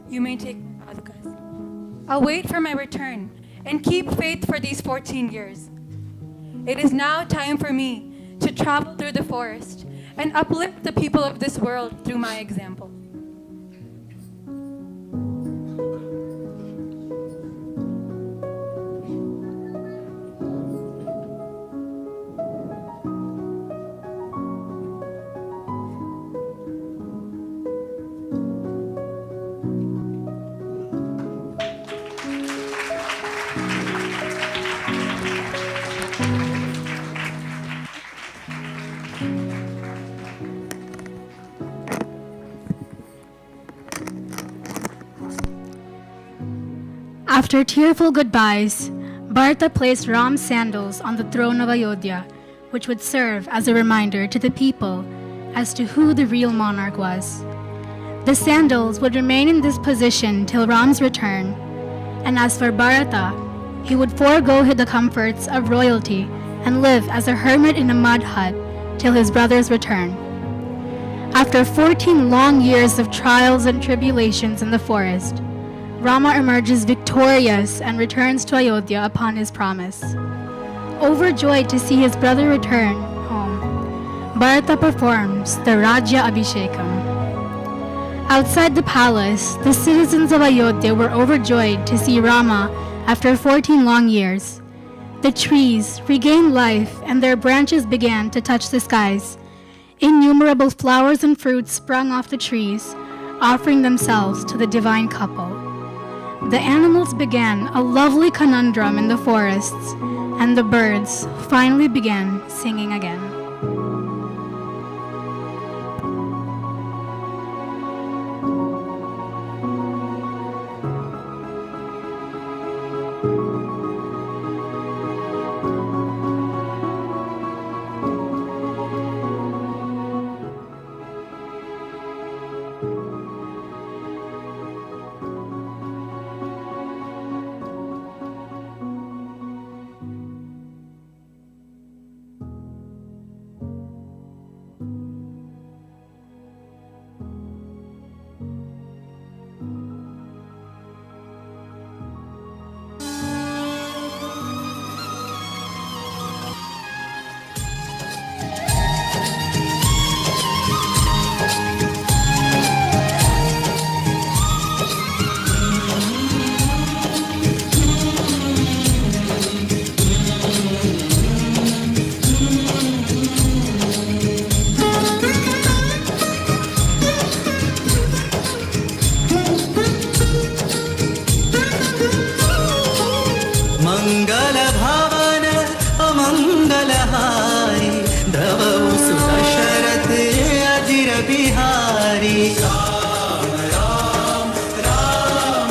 you may take my padukas. I'll wait for my return and keep faith for these 14 years. It is now time for me to travel through the forest and uplift the people of this world through my example. After tearful goodbyes, Bharata placed Ram's sandals on the throne of Ayodhya, which would serve as a reminder to the people as to who the real monarch was. The sandals would remain in this position till Ram's return, and as for Bharata, he would forego the comforts of royalty and live as a hermit in a mud hut till his brother's return. After 14 long years of trials and tribulations in the forest, Rama emerges victorious and returns to Ayodhya upon his promise. Overjoyed to see his brother return home, Bharata performs the Rajya Abhishekam. Outside the palace, the citizens of Ayodhya were overjoyed to see Rama after 14 long years. The trees regained life and their branches began to touch the skies. Innumerable flowers and fruits sprung off the trees, offering themselves to the divine couple. The animals began a lovely conundrum in the forests, and the birds finally began singing again. मंगल भवन अमंगलहारी द्रवौ सुदशरथ अजिर बिहारी राम राम राम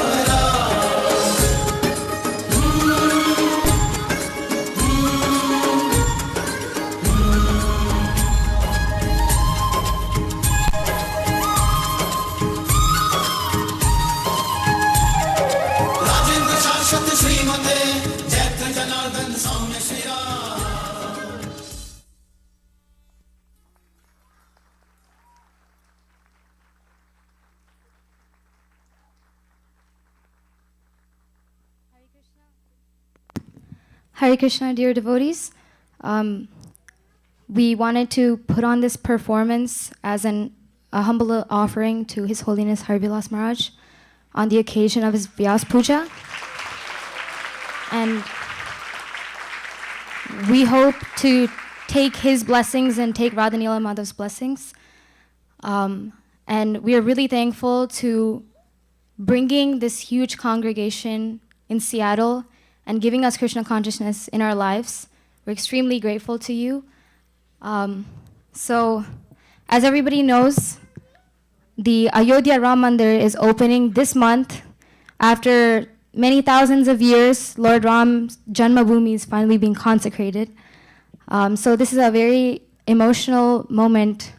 राजेंद्र शाश्वत श्रीमते जय जनार्दन सौम्य Shri Ram. Hare Krishna, dear devotees. We wanted to put on this performance as a humble offering to His Holiness Vilas Maharaj on the occasion of his Vyas Puja. And we hope to take his blessings and take Radhanila Madhav's blessings. And we are really thankful to bringing this huge congregation in Seattle and giving us Krishna consciousness in our lives. We're extremely grateful to you. So, as everybody knows, the Ayodhya Ram Mandir is opening this month. After many thousands of years, Lord Ram's Janmabhoomi is finally being consecrated. So this is a very emotional moment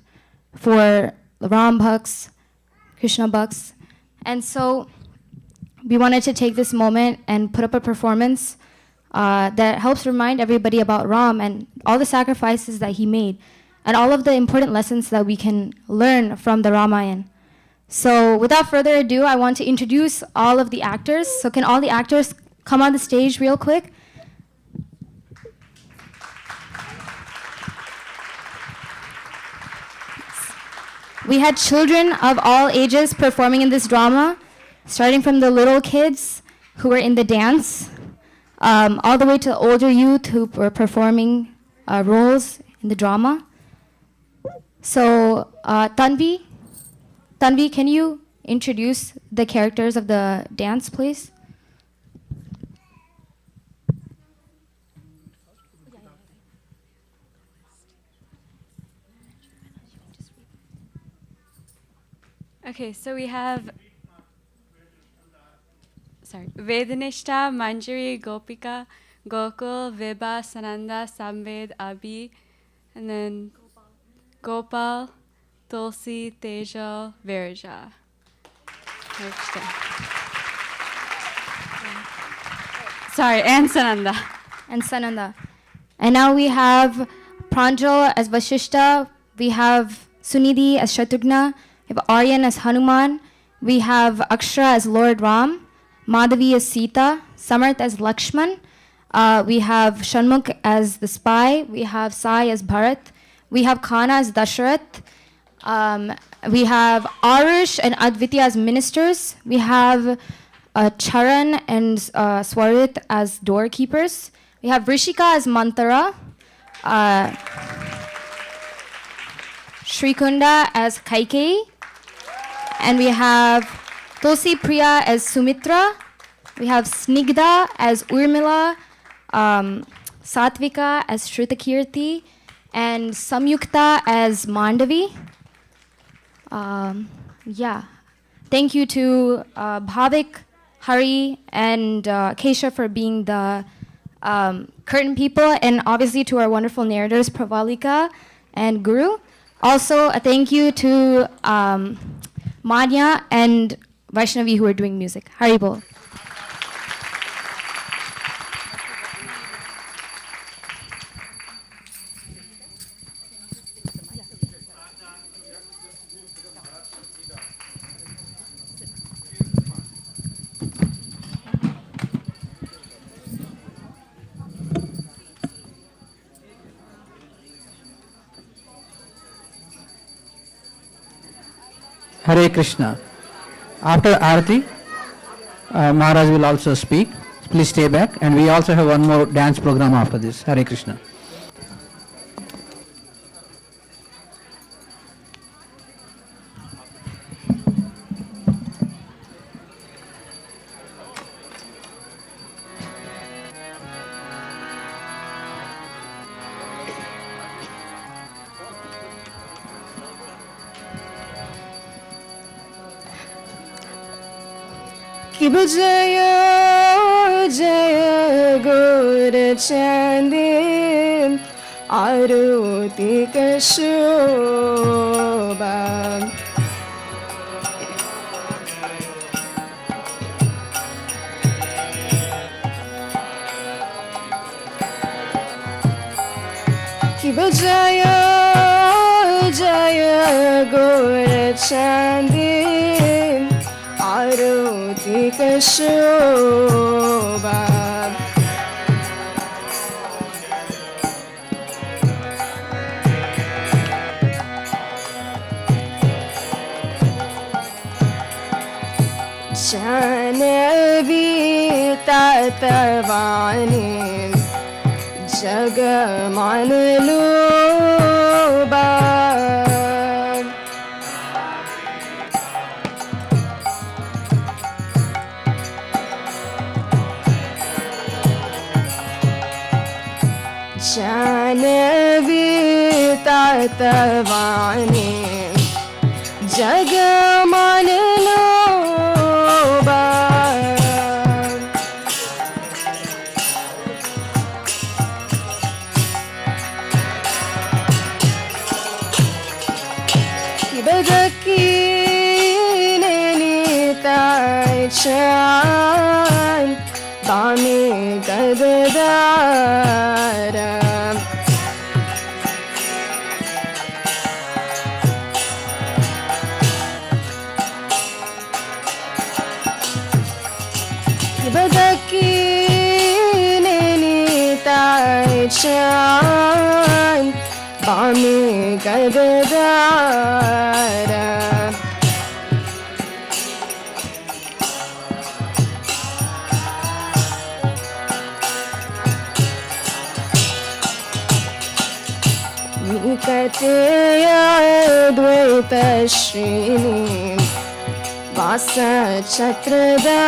for Ram Bhaks, Krishna Bhaks. And so we wanted to take this moment and put up a performance that helps remind everybody about Ram and all the sacrifices that he made and all of the important lessons that we can learn from the Ramayana. So without further ado, I want to introduce all of the actors. So can all the actors come on the stage real quick? We had children of all ages performing in this drama, starting from the little kids who were in the dance, all the way to the older youth who were performing roles in the drama. So Tanvi, can you introduce the characters of the dance, please? Okay, so we have, sorry. Vedanishta, Manjari, Gopika, Gokul, Vibha, Sananda, Samved, Abhi, and then Gopal, Tulsi, Tejal, Viraja. Sorry, and Sananda. And Sananda. And now we have Pranjal as Vashishta. We have Sunidhi as Shatrughna. We have Aryan as Hanuman. We have Akshara as Lord Ram. Madhavi as Sita. Samarth as Lakshman. We have Shanmukh as the spy. We have Sai as Bharat. We have Khana as Dasharath. We have Arush and Advitya as ministers. We have Charan and Swarit as doorkeepers. We have Rishika as Mantara. Shrikunda as Kaikeyi. And we have Tulsi Priya as Sumitra. We have Snigdha as Urmila. Satvika as Shrutakirti. And Samyukta as Mandavi. Yeah. Thank you to Bhavik, Hari, and Kesha for being the curtain people, and obviously to our wonderful narrators, Pravalika and Guru. Also, a thank you to Manya and Vaishnavi who are doing music. Haribol. Hare Krishna. After Aarti, Maharaj will also speak. Please stay back. And we also have one more dance program after this. Hare Krishna. Ki Jaya Jaya Gur Chandi Aruti Kashoba Ki Jaya Jaya Gur Chandi Aruti Kashoba Janavi Tatavani Jagamanluba Janavi Tatavani Jagamanluba Kibadaki Nenitai Chan Bami Gadadara Kibadaki Nenitai Chan Bami Gadadara Nikateya Dvaita Shrini Vasa Chakradara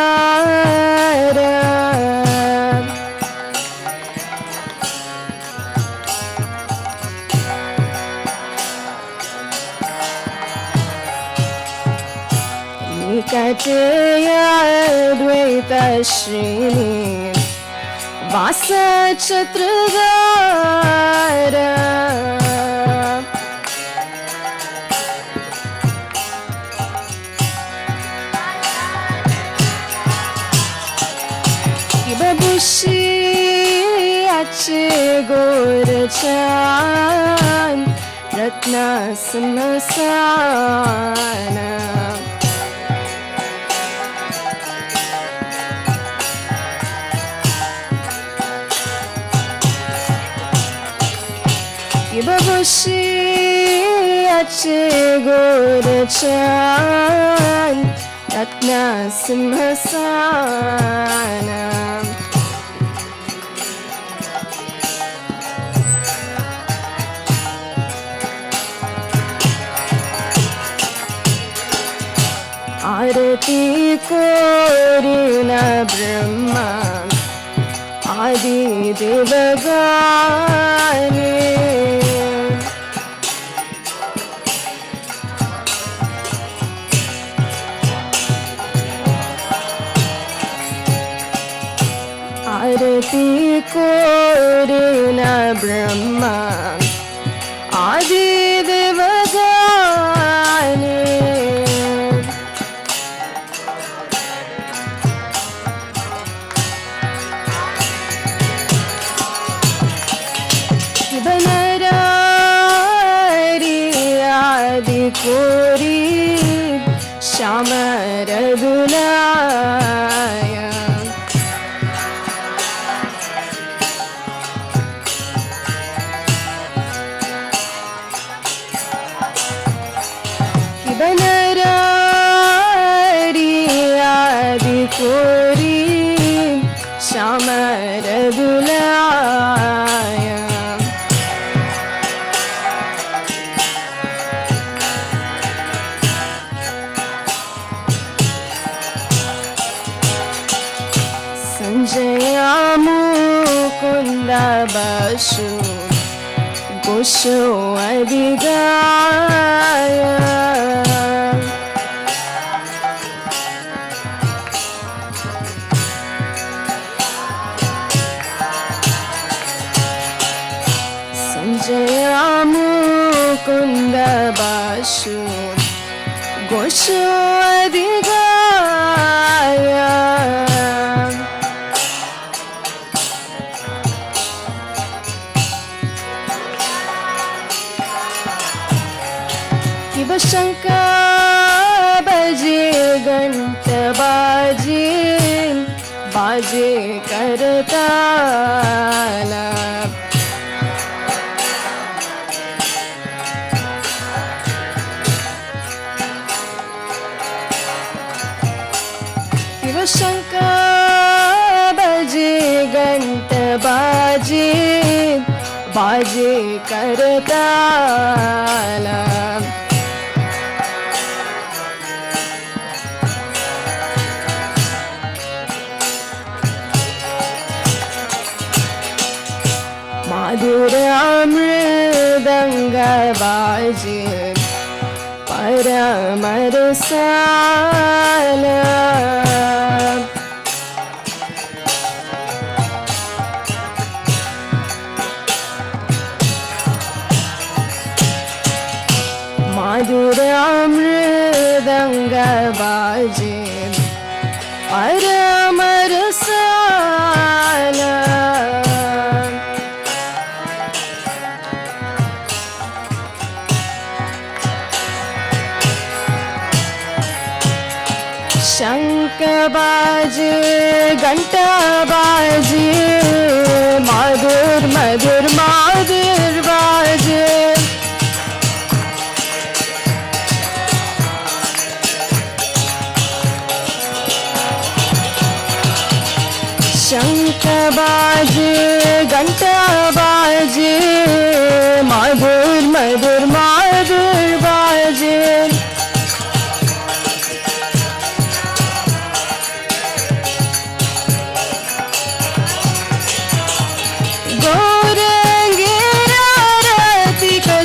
Nikateya Dvaita Srini वासछत्रधार बबुशी अच्छे गोरचान रत्ना सिंहासना बबुशी अच्छे गोरचान रत्ना सिंहासना आरती Corina Brahma आदि देवगाने आरती Corina Brahma आदि देवगाने कोरी श्याम रघुनाय बनरारी आदि कोरी श्याम रघुनाय मुकुंद बसु गोशो अधिगाय संजय मुकुंद बसु गोशो अधिगाय शंकर बजे घंट बाजे बाजे करताला शिव शंकर बजे घंट बाजे बाजे करताला मधुर मृदंग बाजे परम रसाला मधुर मृदंग बाजे परम रसाला शंख बाजे घंटा बाजे मधुर मधुर मधुर बाजे शंख बाजे घंटा बाजे मधुर मधुर मधुर बाजे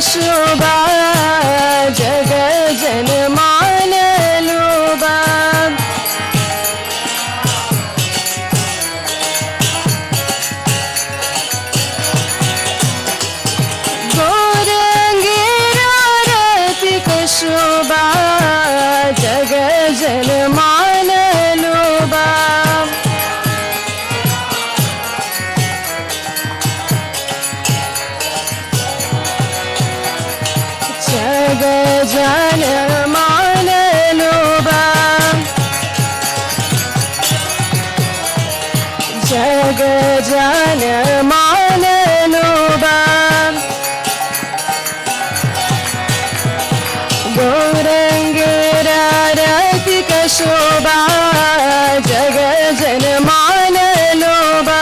शोभा जग जन मान लोबा जन मान लोबा गौरंगेरारतिक शोभा जग जन मान लोबा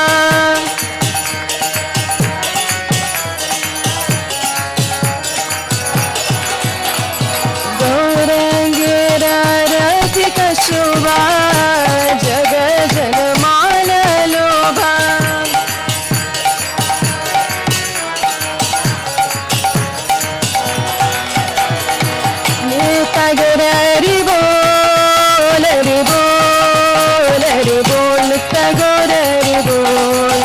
गौरंगेरारतिक शोभा जग जन मान लोभा तगोरी बोल रे बोल रे बोल तगोरी बोल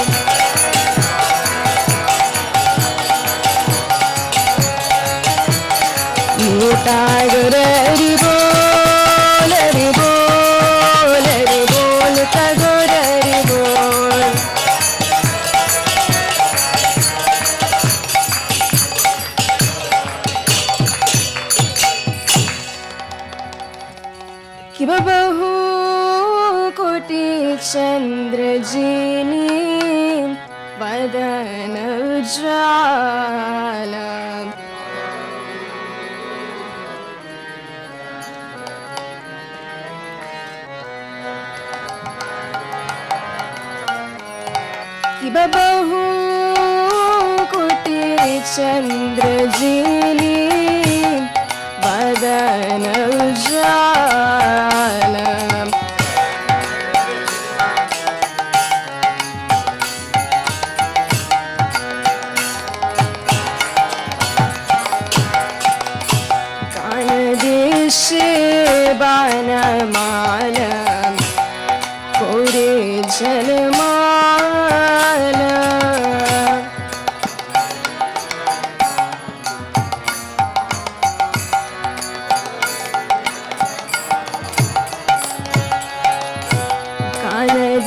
तगोरी बोल रे बोल रे बोल तगोरी बोल कि बहु कोटि चंद्र जीनी वदन उज्ज्वल कि बहु कोटि चंद्र जीनी वदन उज्ज्वल कान देश बानमाल कोरे जनमाल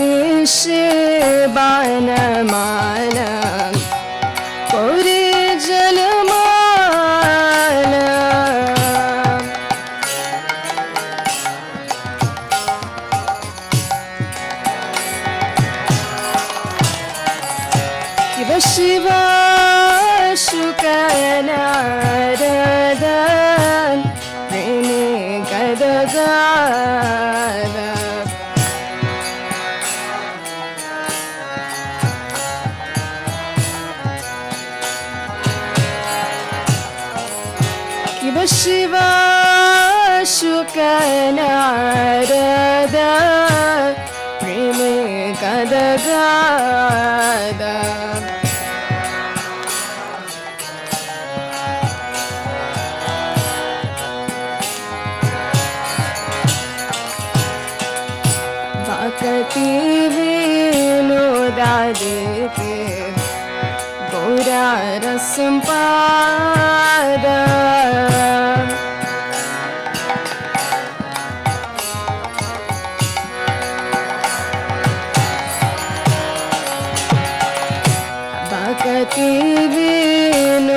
देश बानमाल कोरे जलमाल शिव शिव शुकनारदन प्रेमे गदगाद शिव शुकनारद प्रेमे गदगाद भक्ति विनोदादिके गौरा रसंपाद भक्ति विनोदादिके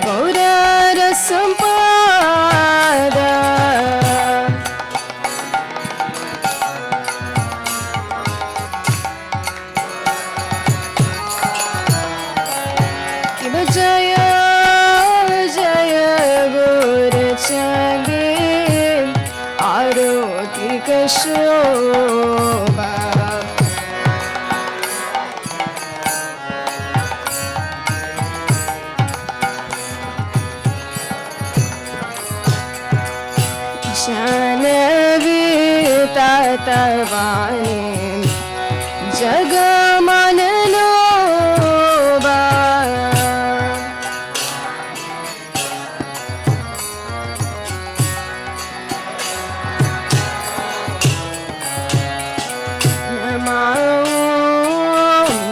गौरा रसंपाद जय जय गुर चंगे आरोतिक शोभा जानवी तत्वानी जग मन लोबा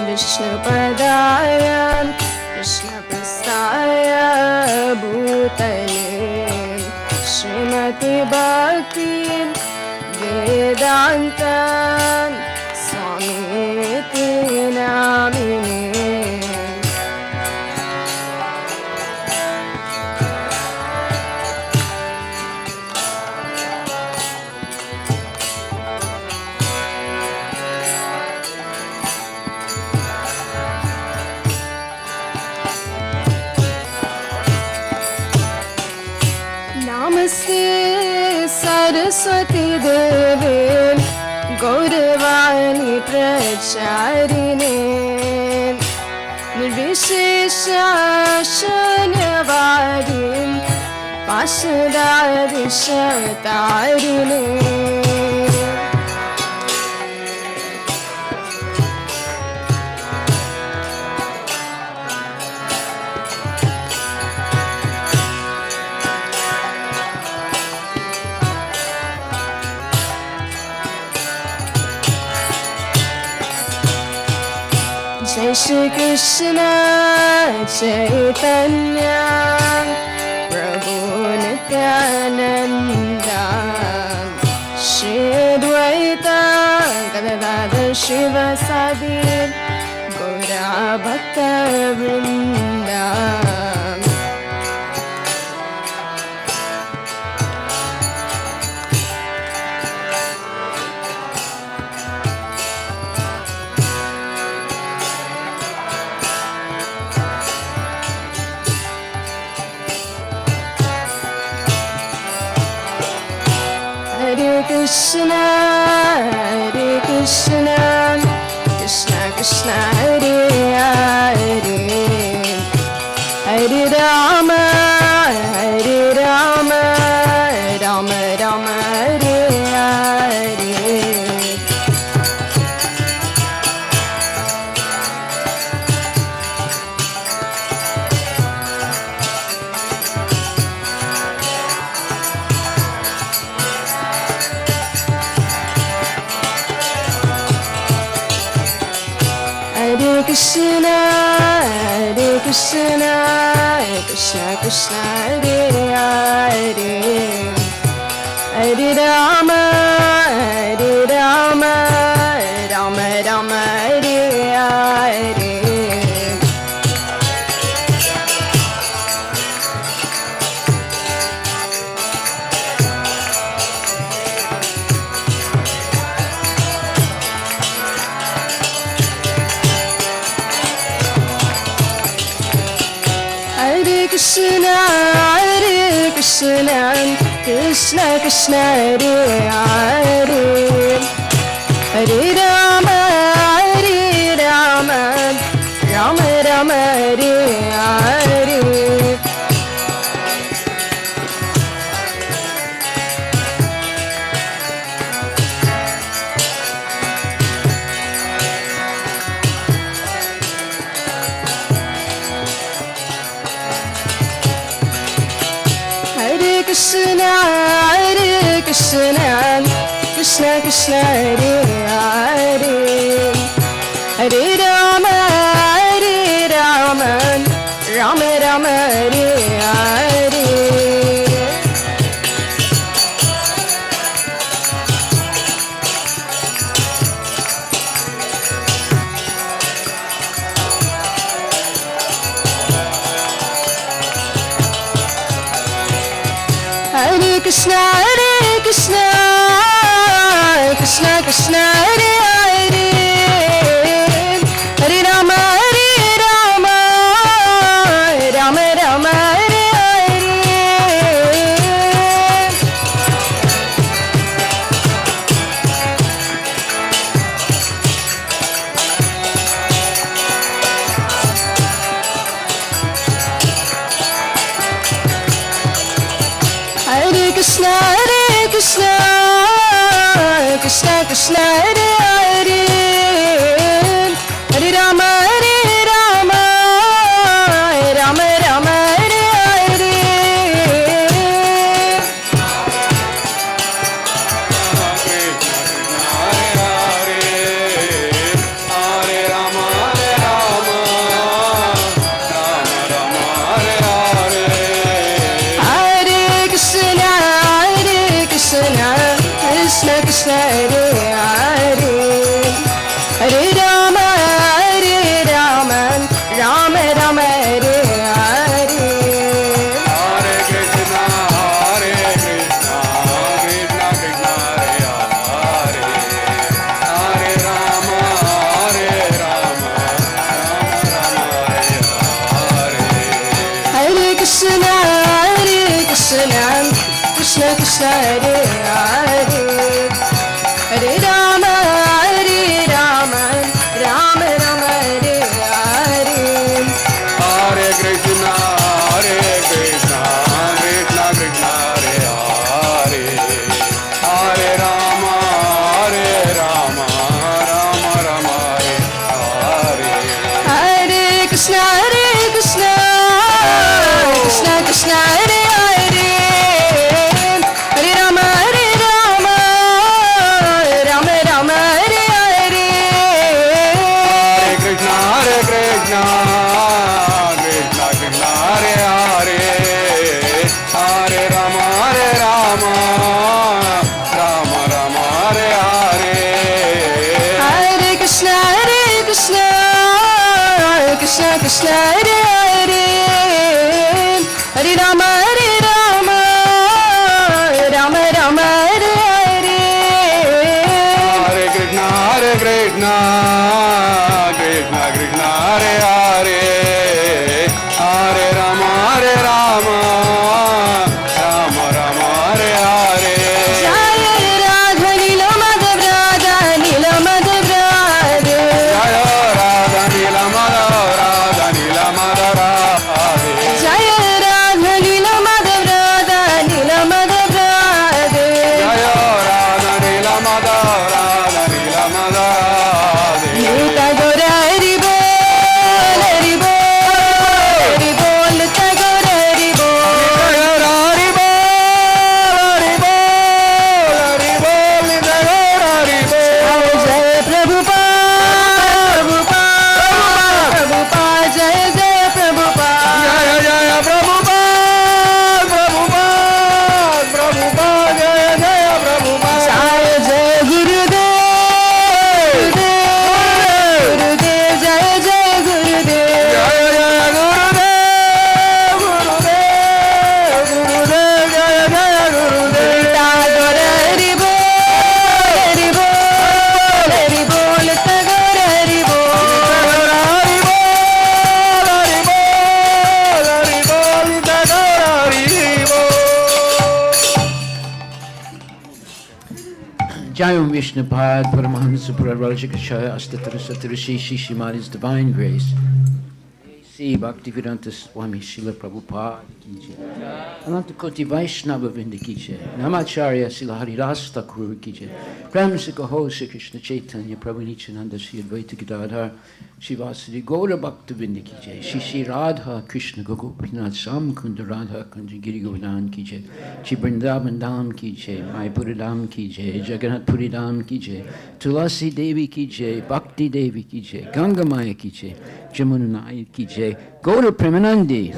विष्णुपदाय कृष्णप्रस्थाय भूतले श्रीमति भक्ति वेदांत स्वामी नामिने सरस्वती देवी गौरवाणी प्रचारिणे निर्विशेष शून्यवादी पाशदारिशतारिणे जय श्री कृष्ण चैतन्य प्रभु नित्यानंद श्री अद्वैत गदाधर शिवासादि गौरा भक्त वृंद Krishna, Hare Krishna, Krishna Krishna, Hare Hare, Hare Rama, Hare Rama, Rama Rama, Hare Hare. Hare Krishna, Hare Krishna, Krishna Krishna, Hare Hare, Hare Rama, Hare Rama, Rama Rama, Hare Hare. Hare Krishna, Hare Krishna, Krishna Krishna, Hare Hare, Hare Rama, Hare Rama, Rama Rama, Hare Hare. Hare Krishna, Hare Krishna, Krishna Krishna, Hare Hare, Hare Rama, Hare Rama, Rama Rama, Hare Hare. Hare Krishna, Hare Krishna, Krishna Krishna, Hare Hare, Hare Rama, Hare Rama, Rama Rama, Hare Hare. Hare Krishna, Hare Krishna, Krishna Krishna, Hare Hare, Hare Rama, Hare Rama, Rama Rama, Hare Hare. Hare Krishna, Hare Krishna, Krishna Krishna, Hare Hare, Krishna Krishna Hare Hare Hare Rama Rama Rama Hare Hare Hare Krishna Krishna Krishna Hare Hare Hare Rama Rama Rama Rama Hare Hare Jaya Radha Nila Madhav Radha Nila Madhav Radha Jaya Radha Nila Madhav Radha Nila Madhav Radha Jaya Radha Nila Madhav Radha Nila Madhav Radha Jaya Radha Nila Madhav Radha Nila Madhav Nita Gora Hari Bol Hari Bol Nita Gora Hari Bol Hari Bol Hari Bol Hari Bol Nita Gora Hari Bol Jai Prabhupada Prabhupada Jai Jai Prabhupada Jaya Jaya Prabhupada Prabhupada Prabhupada Jaya Jaya Prabhupada Jai Jai Gurudev Gurudev Jai Jai Gurudev Jaya Jaya Gurudev Gurudev Gurudev Jaya Jaya Gurudev Nita Gora Hari Bol Hari Bol Nita Gora Hari Bol Hari Bol Hari Bol Hari Bol Nita Gora Hari Bol Jayam Vishnupad Paramahamsa Purarajikashaya Astatara Satarashi Shishimali's Divine Grace. See Bhaktivedanta Swami Srila Prabhupada ki jai. Ananta Koti Vaishnava Vrinda ki jai. Namacharya Srila Haridas Thakur ki jai. Prem se Kaho Sri Krishna Chaitanya Prabhu Nityananda Sri Advaita Gadadhar Shivasari Gaura Bhakta Vrinda ki jai. Shri Shri Radha Krishna Gopinath Sam Kunda Radha Kunda Giri Govardhan ki jai. Shri Vrindavan Dham ki jai. Mayapura Dham ki jai. Jagannath Puri Dham ki jai. Tulasi Devi ki jai. Bhakti Devi ki jai. Ganga Maya ki jai. Jamunai ki jai. Gaura Premanandi.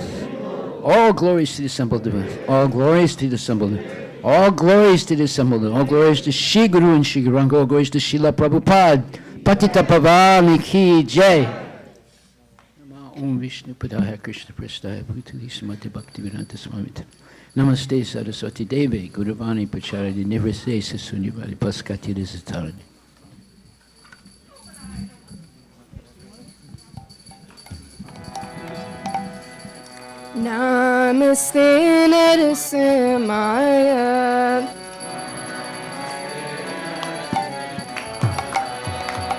All glories to the assembled divine. All glories to the assembled divine. All glories to the assembled. All glories to Shri Guru and Shri Guranga. All glories to Srila Prabhupada. Patita Pavani ki jai. Om Vishnu Padaya Krishna Prastaya Bhutali Sumati Bhaktivedanta Swamita. Namaste Saraswati Devi Guruvani Pacharadi Nivrase Sasunyavadi Paskati Rizatarani. Namaste Narasimhaya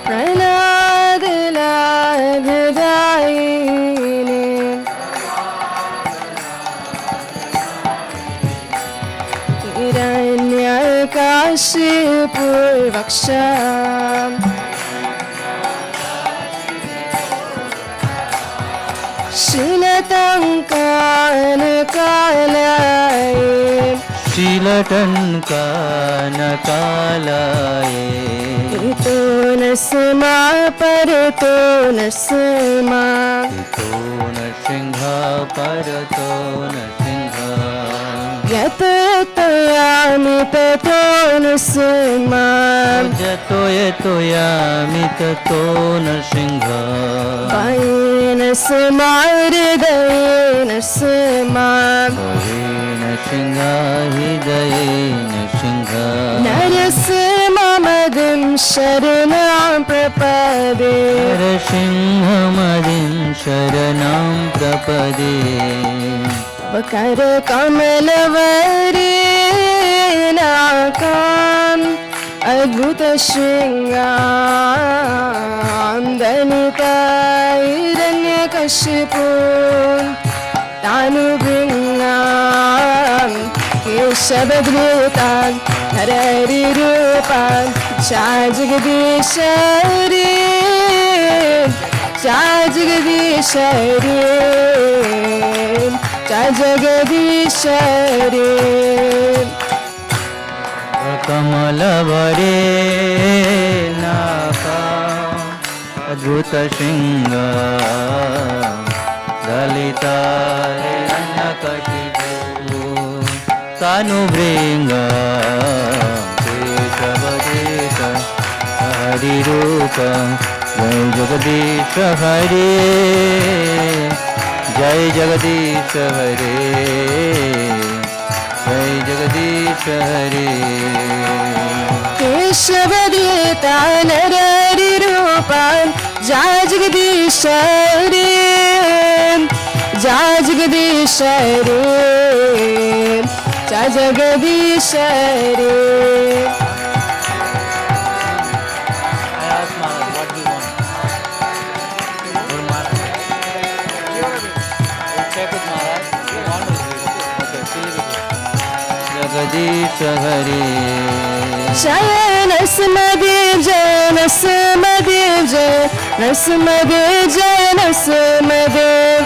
Pranadaladhadayini Hiranyakashipurvaksham Shilatankanakalaye Shilatankanakalaye Ito Narsima Parato Narsima Ito Narsingha Parato Narsingha Yato Yami Tato Narsima Yato Yami Tato Narsingha Vaye Narsima Hridaye Narsima Vaye Narsingha Hridaye Narsingha Narsima Madim Sharanam Prapade Narsimha Madim Sharanam Prapade Vakar Kamalavari Nakam Adbhuta Shringam Danita Hiranyakashipun Tanubringam Keshabadrutan Harari Rupan Chajagadishari Chajagadishari Chajagadishari Kamalavare Naka Adbhuta Shringa Dalita Hiranyakashipu Tanubringa Keshavadita Hari Rupa Jai Jagadish Hare, Jai Jagadish Hare, Jai Jagadish Hare. केशवदेता नरहरिरूपान् जय जगदीश रे, जय जगदीश रे, जय जगदीश रे. Jagadish Hare. Jai Nrsimhadev, Jai Nrsimhadev, Jai Nrsimhadev, Jai Nrsimhadev.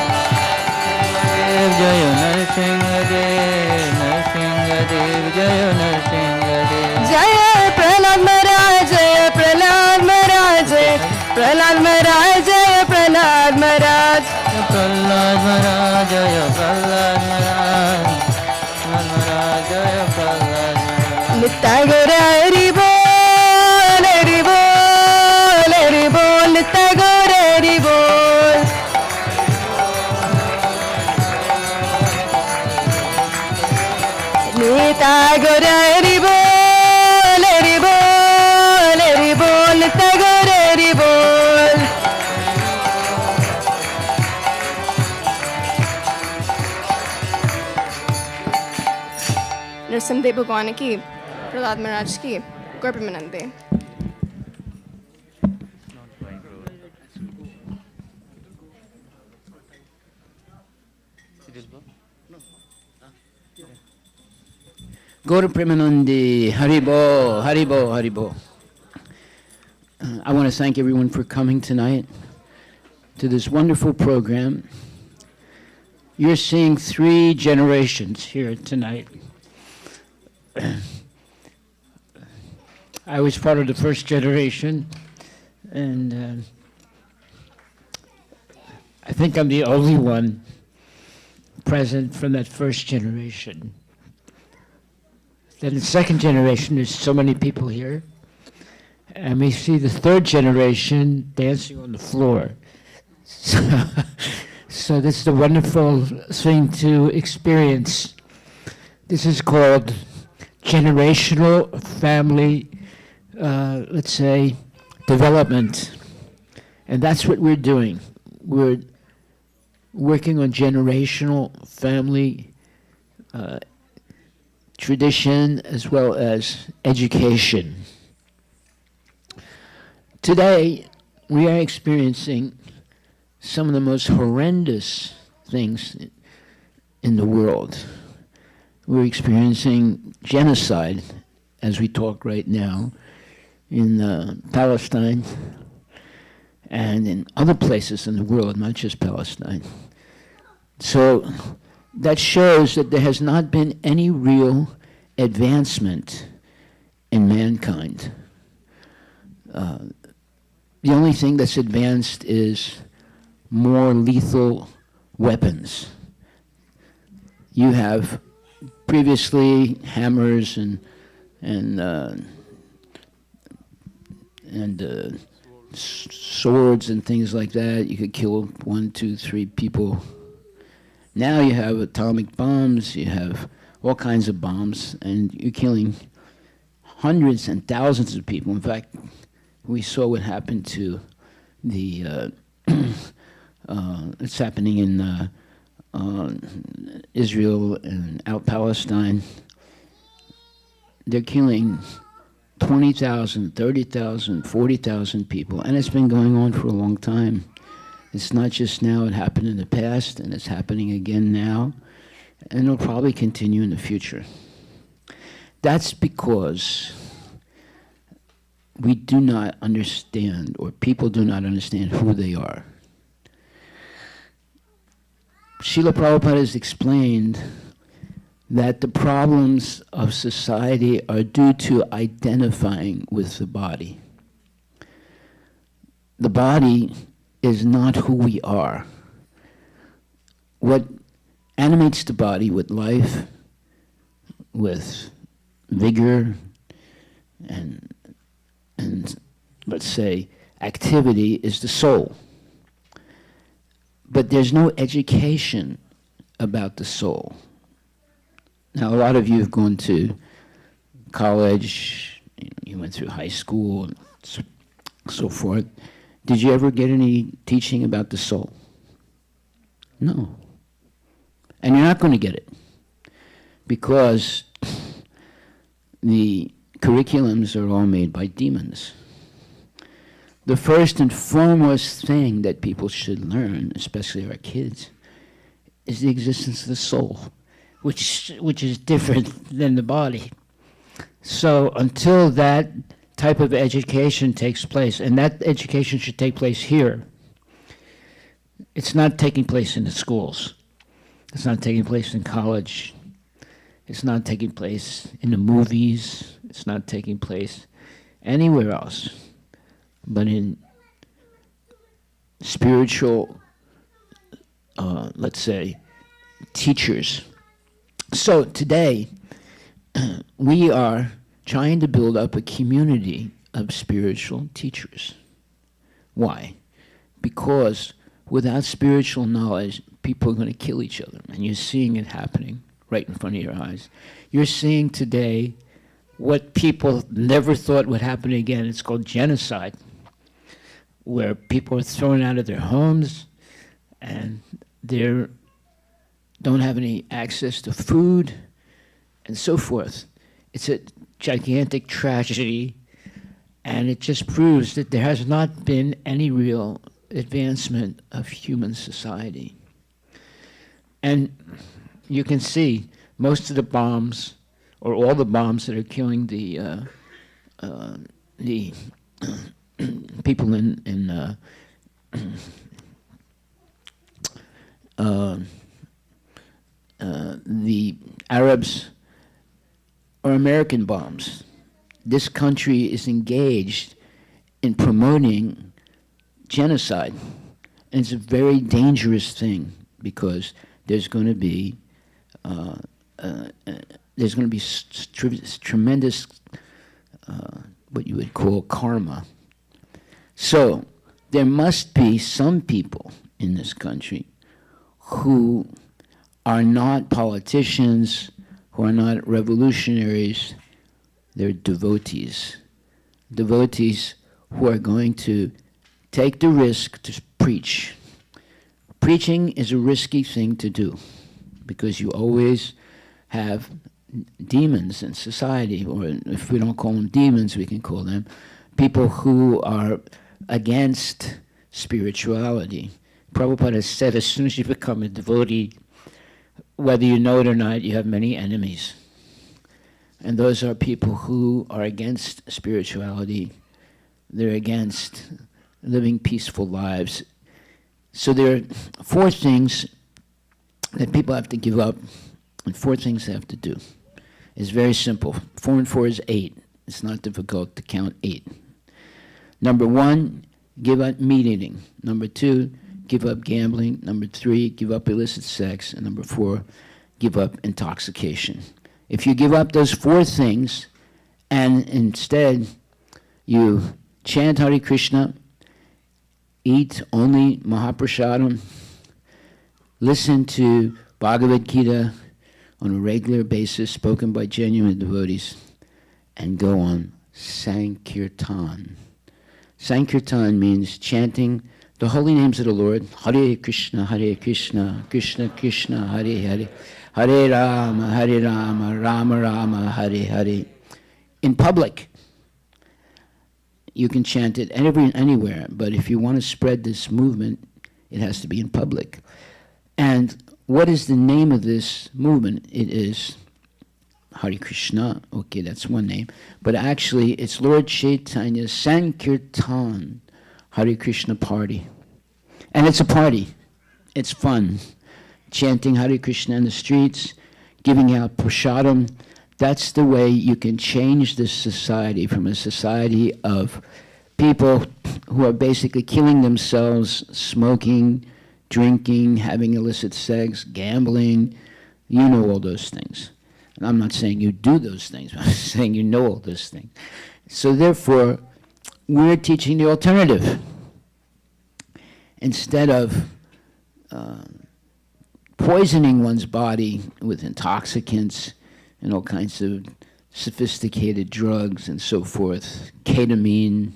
Jai Nrsimhadev, Nrsimhadev, Jai Nrsimhadev. Jai Prahlad Maharaj, Jai Prahlad Maharaj, Jai Prahlad Maharaj, Jai Prahlad Maharaj. Prahlad Maharaj, Jai Prahlad Maharaj, Jai Prahlad Maharaj. Nittagara Hari Bol, Hari Bol, Hari Bol, Nittagara Hari Bol. Nittagara Hari Bol, Hari Bol, Hari Bol, Nittagara Hari Bol. Narasimhadeva भगवान की, प्रहलाद महाराज की, गौर प्रेमानंदे. Gaura Premanandi, Haribo, Haribo, Haribo. I want to thank everyone for coming tonight to this wonderful program. You're seeing 3 generations here tonight. I was part of the first generation, and I think I'm the only one present from that first generation. Then the second generation, there's so many people here, and we see the third generation dancing on the floor. So this is a wonderful thing to experience. This is called generational family, let's say, development. And that's what we're doing. We're working on generational family tradition as well as education. Today, we are experiencing some of the most horrendous things in the world. We're experiencing genocide as we talk right now in Palestine and in other places in the world, not just Palestine. So that shows that there has not been any real advancement in mankind. The only thing that's advanced is more lethal weapons. You have previously hammers and swords and things like that. You could kill 1, 2, 3 people. Now you have atomic bombs, you have all kinds of bombs, and you're killing hundreds and thousands of people. In fact, we saw what happened to the, it's happening in Israel and out Palestine. They're killing 20,000, 30,000, 40,000 people, and it's been going on for a long time. It's not just now, it happened in the past, and it's happening again now, and it'll probably continue in the future. That's because we do not understand, or people do not understand who they are. Srila Prabhupada has explained that the problems of society are due to identifying with the body. The body is not who we are. What animates the body with life, with vigor, and let's say activity is the soul. But there's no education about the soul. Now, a lot of you have gone to college, you went through high school, and so forth. Did you ever get any teaching about the soul? No. And you're not going to get it, because the curriculums are all made by demons. The first and foremost thing that people should learn, especially our kids, is the existence of the soul, which is different than the body. So until that type of education takes place, and that education should take place here, it's not taking place in the schools. It's not taking place in college. It's not taking place in the movies. It's not taking place anywhere else but in spiritual, let's say, teachers. So today, we are trying to build up a community of spiritual teachers. Why? Because without spiritual knowledge, people are going to kill each other. And you're seeing it happening right in front of your eyes. You're seeing today what people never thought would happen again. It's called genocide, where people are thrown out of their homes and they don't have any access to food and so forth. It's a gigantic tragedy, and it just proves that there has not been any real advancement of human society. And you can see most of the bombs, or all the bombs that are killing the people in the Arabs are American bombs. This country is engaged in promoting genocide, and it's a very dangerous thing, because there's going to be tremendous what you would call karma. So there must be some people in this country who are not politicians, who are not revolutionaries. They're devotees. Devotees who are going to take the risk to preach. Preaching is a risky thing to do, because you always have demons in society, or if we don't call them demons, we can call them people who are against spirituality. Prabhupada said, as soon as you become a devotee, whether you know it or not, you have many enemies. And those are people who are against spirituality. They're against living peaceful lives. So there are 4 things that people have to give up, and 4 things they have to do. It's very simple. 4 and 4 is 8. It's not difficult to count 8. Number 1, give up meat eating. Number 2, give up gambling. Number 3, give up illicit sex. And number 4, give up intoxication. If you give up those 4 things, and instead you chant Hare Krishna, eat only Mahaprasadam, listen to Bhagavad Gita on a regular basis spoken by genuine devotees, and go on Sankirtan. Sankirtan means chanting the holy names of the Lord, Hare Krishna, Krishna Krishna, Hare Hare, Hare Rama, Rama Rama, Hare Hare, in public. You can chant it anywhere, but if you want to spread this movement, it has to be in public. And what is the name of this movement? It is Hare Krishna. Okay, that's one name. But actually, it's Lord Chaitanya's Sankirtan Hare Krishna party. And it's a party. It's fun. Chanting Hare Krishna in the streets, giving out prasadam. That's the way you can change this society from a society of people who are basically killing themselves, smoking, drinking, having illicit sex, gambling. You know all those things. And I'm not saying you do those things, I'm saying you know all those things. So therefore, we're teaching the alternative. Instead of poisoning one's body with intoxicants and all kinds of sophisticated drugs and so forth, ketamine.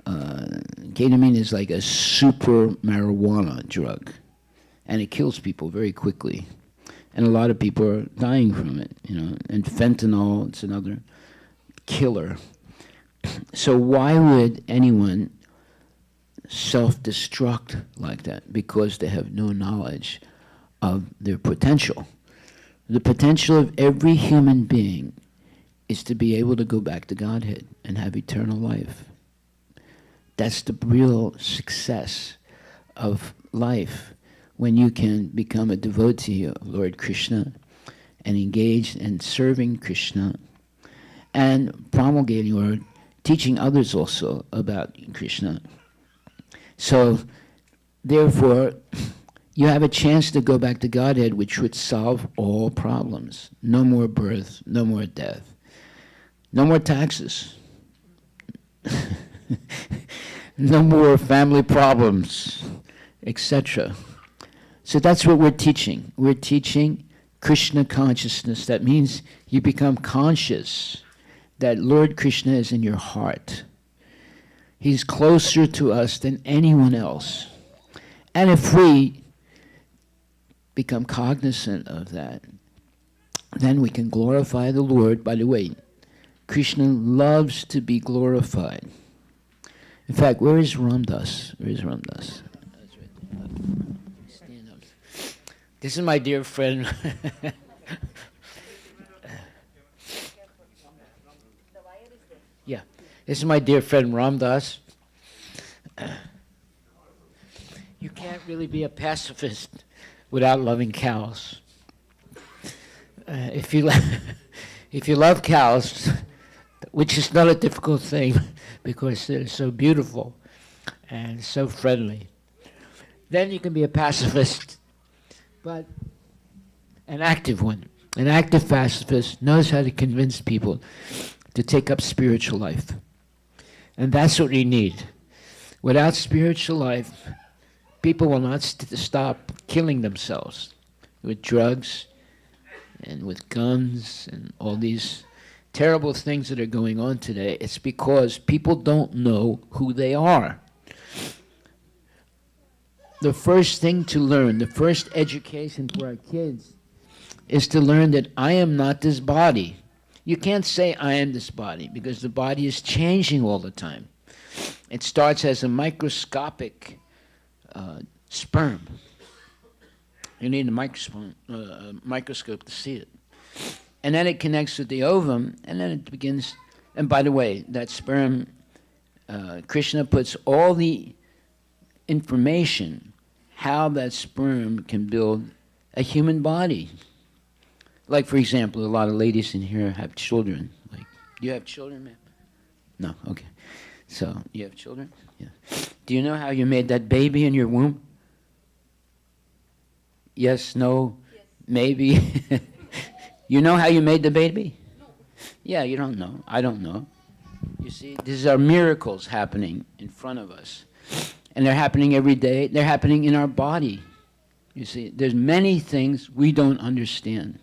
Ketamine is like a super marijuana drug, and it kills people very quickly. And a lot of people are dying from it, And fentanyl, it's another killer. So why would anyone self-destruct like that? Because they have no knowledge of their potential. The potential of every human being is to be able to go back to Godhead and have eternal life. That's the real success of life, when you can become a devotee of Lord Krishna and engage in serving Krishna and promulgating or teaching others also about Krishna. So, therefore, you have a chance to go back to Godhead, which would solve all problems. No more birth, no more death, no more taxes, no more family problems, etc. So that's what we're teaching. We're teaching Krishna consciousness. That means you become conscious that Lord Krishna is in your heart. He's closer to us than anyone else. And if we become cognizant of that, then we can glorify the Lord. By the way, Krishna loves to be glorified. In fact, where is Ramdas? Where is Ramdas? Stand up. This is my dear friend. Yeah, this is my dear friend Ramdas. You can't really be a pacifist without loving cows. If you love cows, which is not a difficult thing because they're so beautiful and so friendly, then you can be a pacifist, but an active one. An active pacifist knows how to convince people to take up spiritual life. And that's what we need. Without spiritual life, people will not stop killing themselves with drugs and with guns and all these terrible things that are going on today. It's because people don't know who they are. The first thing to learn, the first education for our kids, is to learn that I am not this body. You can't say I am this body because the body is changing all the time. It starts as a microscopic sperm. You need a microscope to see it. And then it connects with the ovum, and then it begins. And by the way, that sperm, Krishna puts all the information how that sperm can build a human body. Like, for example, a lot of ladies in here have children. Like, do you have children, ma'am? No, okay. So, you have children? Yeah. Do you know how you made that baby in your womb? Yes, no, yes. Maybe. You know how you made the baby? No. Yeah, you don't know. I don't know. You see, these are miracles happening in front of us. And they're happening every day. They're happening in our body. You see, there's many things we don't understand.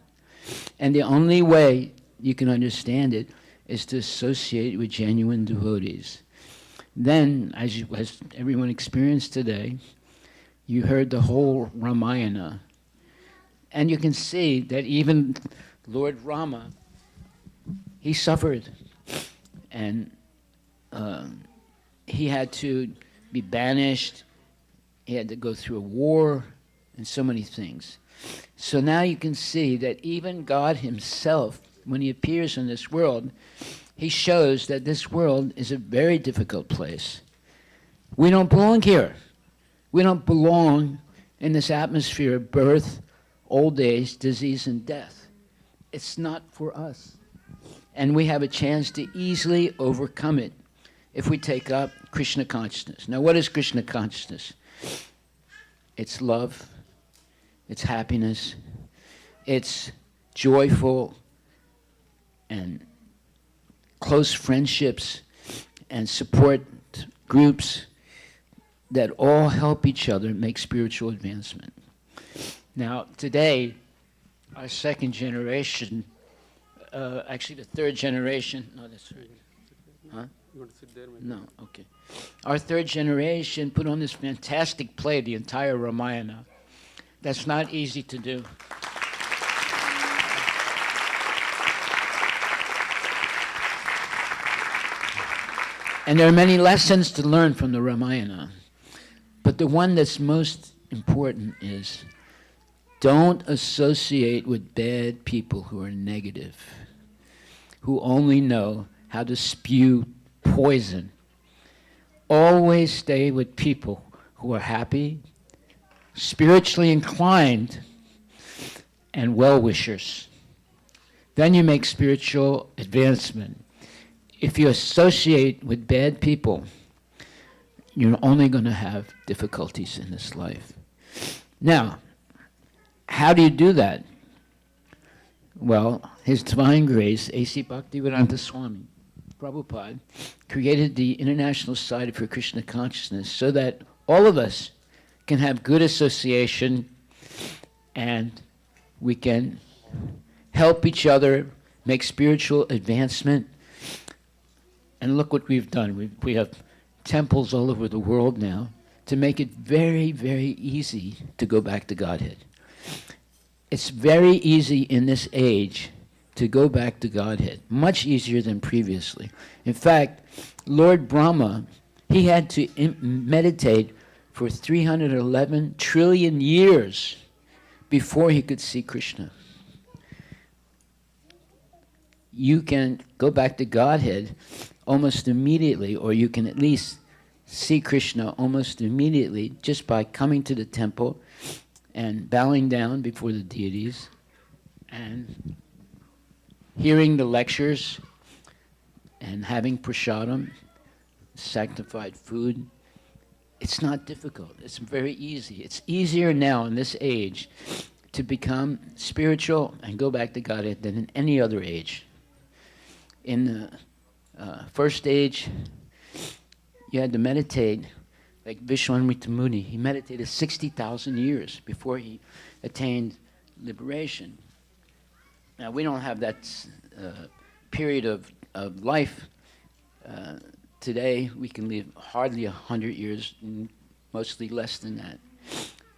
And the only way you can understand it is to associate with genuine devotees. Then, as everyone experienced today, you heard the whole Ramayana. And you can see that even Lord Rama, he suffered. And he had to be banished. He had to go through a war and so many things. So now you can see that even God himself, when he appears in this world, he shows that this world is a very difficult place. We don't belong here. We don't belong in this atmosphere of birth, old age, disease, and death. It's not for us. And we have a chance to easily overcome it if we take up Krishna consciousness. Now, what is Krishna consciousness? It's love. It's happiness. It's joyful and close friendships and support groups that all help each other make spiritual advancement. Now, today, our second generation, actually the third generation, no, that's right. Huh? You want to sit there? No, okay. Our third generation put on this fantastic play, the entire Ramayana. That's not easy to do. And there are many lessons to learn from the Ramayana. But the one that's most important is don't associate with bad people who are negative, who only know how to spew poison. Always stay with people who are happy, spiritually inclined, and well-wishers. Then you make spiritual advancement. If you associate with bad people, you're only going to have difficulties in this life. Now, how do you do that? Well, His Divine Grace, A.C. Bhaktivedanta Swami Prabhupada, created the International Society for Krishna Consciousness so that all of us can have good association and we can help each other make spiritual advancement. And look what we've done. We have temples all over the world now to make it very, very easy to go back to Godhead. It's very easy in this age to go back to Godhead, much easier than previously. In fact, Lord Brahma, he had to meditate for 311 trillion years before he could see Krishna. You can go back to Godhead almost immediately, or you can at least see Krishna almost immediately just by coming to the temple and bowing down before the deities and hearing the lectures and having prasadam, sanctified food. It's not difficult. It's very easy. It's easier now in this age to become spiritual and go back to Godhead than in any other age. In the first age, you had to meditate like Vishwamitra Muni. He meditated 60,000 years before he attained liberation. Now, we don't have that period of life. Today, we can live hardly 100 years, mostly less than that.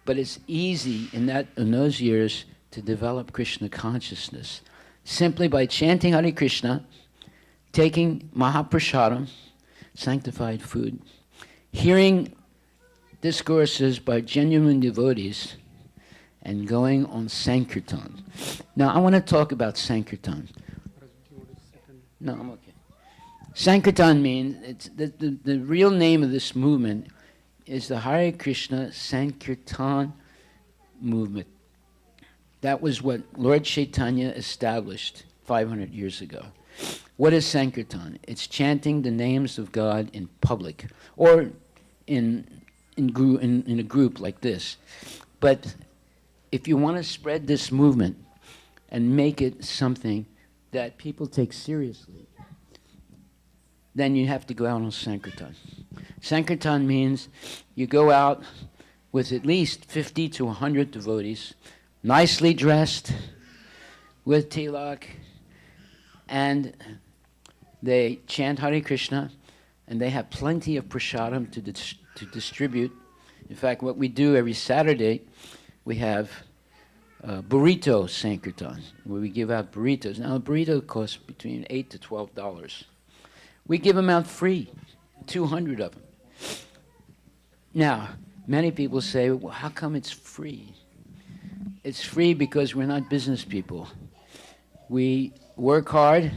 But it's easy in those years to develop Krishna consciousness simply by chanting Hare Krishna, taking Mahaprasadam, sanctified food, hearing discourses by genuine devotees, and going on Sankirtan. Now, I want to talk about Sankirtan. No, I'm okay. Sankirtan means, it's the real name of this movement is the Hare Krishna Sankirtan movement. That was what Lord Chaitanya established 500 years ago. What is Sankirtan? It's chanting the names of God in public, or in a group like this. But if you want to spread this movement and make it something that people take seriously, then you have to go out on Sankirtan. Sankirtan means you go out with at least 50 to 100 devotees, nicely dressed, with tilak, and they chant Hare Krishna, and they have plenty of prasadam to distribute. In fact, what we do every Saturday, we have burrito Sankirtan, where we give out burritos. Now, a burrito costs between $8 to $12. We give them out free, 200 of them. Now, many people say, well, how come it's free? It's free because we're not business people. We work hard,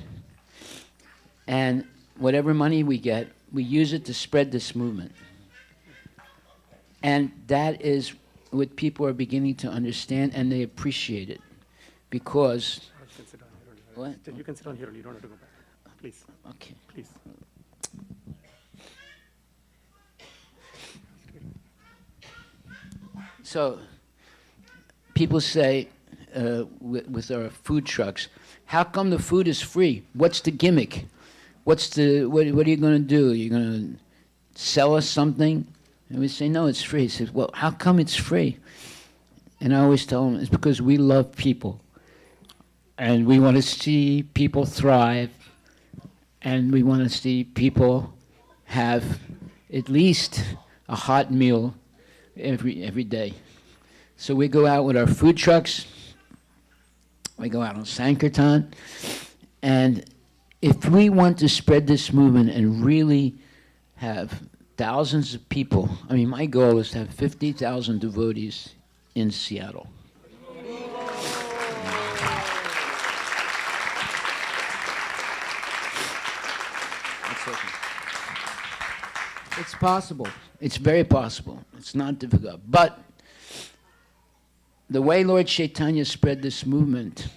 and whatever money we get, we use it to spread this movement. And that is what people are beginning to understand, and they appreciate it. Because... What? You can sit on here, you don't have to go back. Please. Okay. Please. So, people say, with our food trucks, how come the food is free? What's the gimmick? what are you going to do? You're going to sell us something? And we say, no, it's free. He says, well, how come it's free? And I always tell him, it's because we love people. And we want to see people thrive. And we want to see people have at least a hot meal every day. So we go out with our food trucks. We go out on Sankirtan. And if we want to spread this movement and really have thousands of people, I mean, my goal is to have 50,000 devotees in Seattle. It's possible. It's very possible. It's not difficult. But the way Lord Chaitanya spread this movement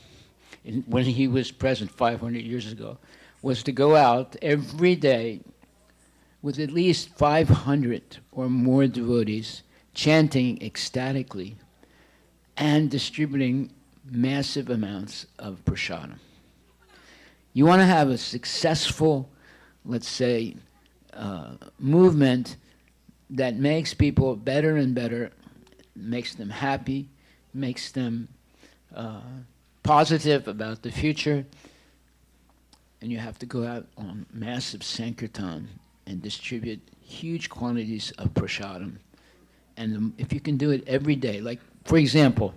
when he was present 500 years ago was to go out every day with at least 500 or more devotees chanting ecstatically and distributing massive amounts of prasadam. You want to have a successful, let's say, movement that makes people better and better, makes them happy, makes them positive about the future, and you have to go out on massive Sankirtan and distribute huge quantities of prasadam. And if you can do it every day, like, for example,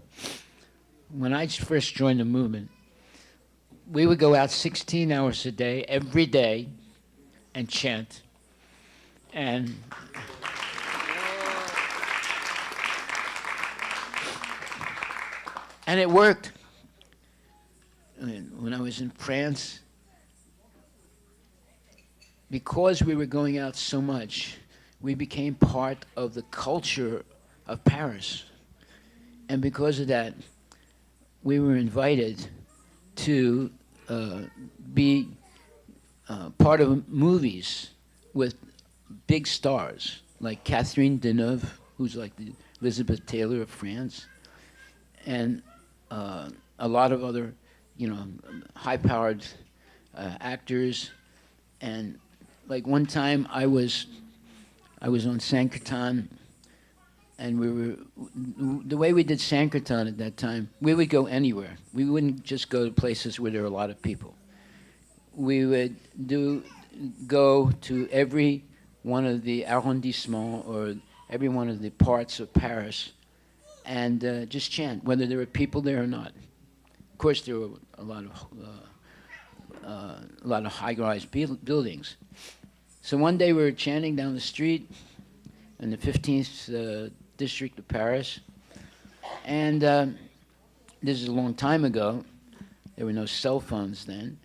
when I first joined the movement, we would go out 16 hours a day, every day, and chant. And it worked. I mean, when I was in France, because we were going out so much, we became part of the culture of Paris. And because of that, we were invited to be part of movies with big stars, like Catherine Deneuve, who's like the Elizabeth Taylor of France, and a lot of other, high-powered actors. And like one time I was on Sankirtan, and the way we did Sankirtan at that time, we would go anywhere. We wouldn't just go to places where there were a lot of people. We would go to every one of the arrondissements or every one of the parts of Paris and just chant, whether there were people there or not. Of course, there were a lot of high-rise buildings. So one day we were chanting down the street in the 15th district of Paris, and this is a long time ago. There were no cell phones then.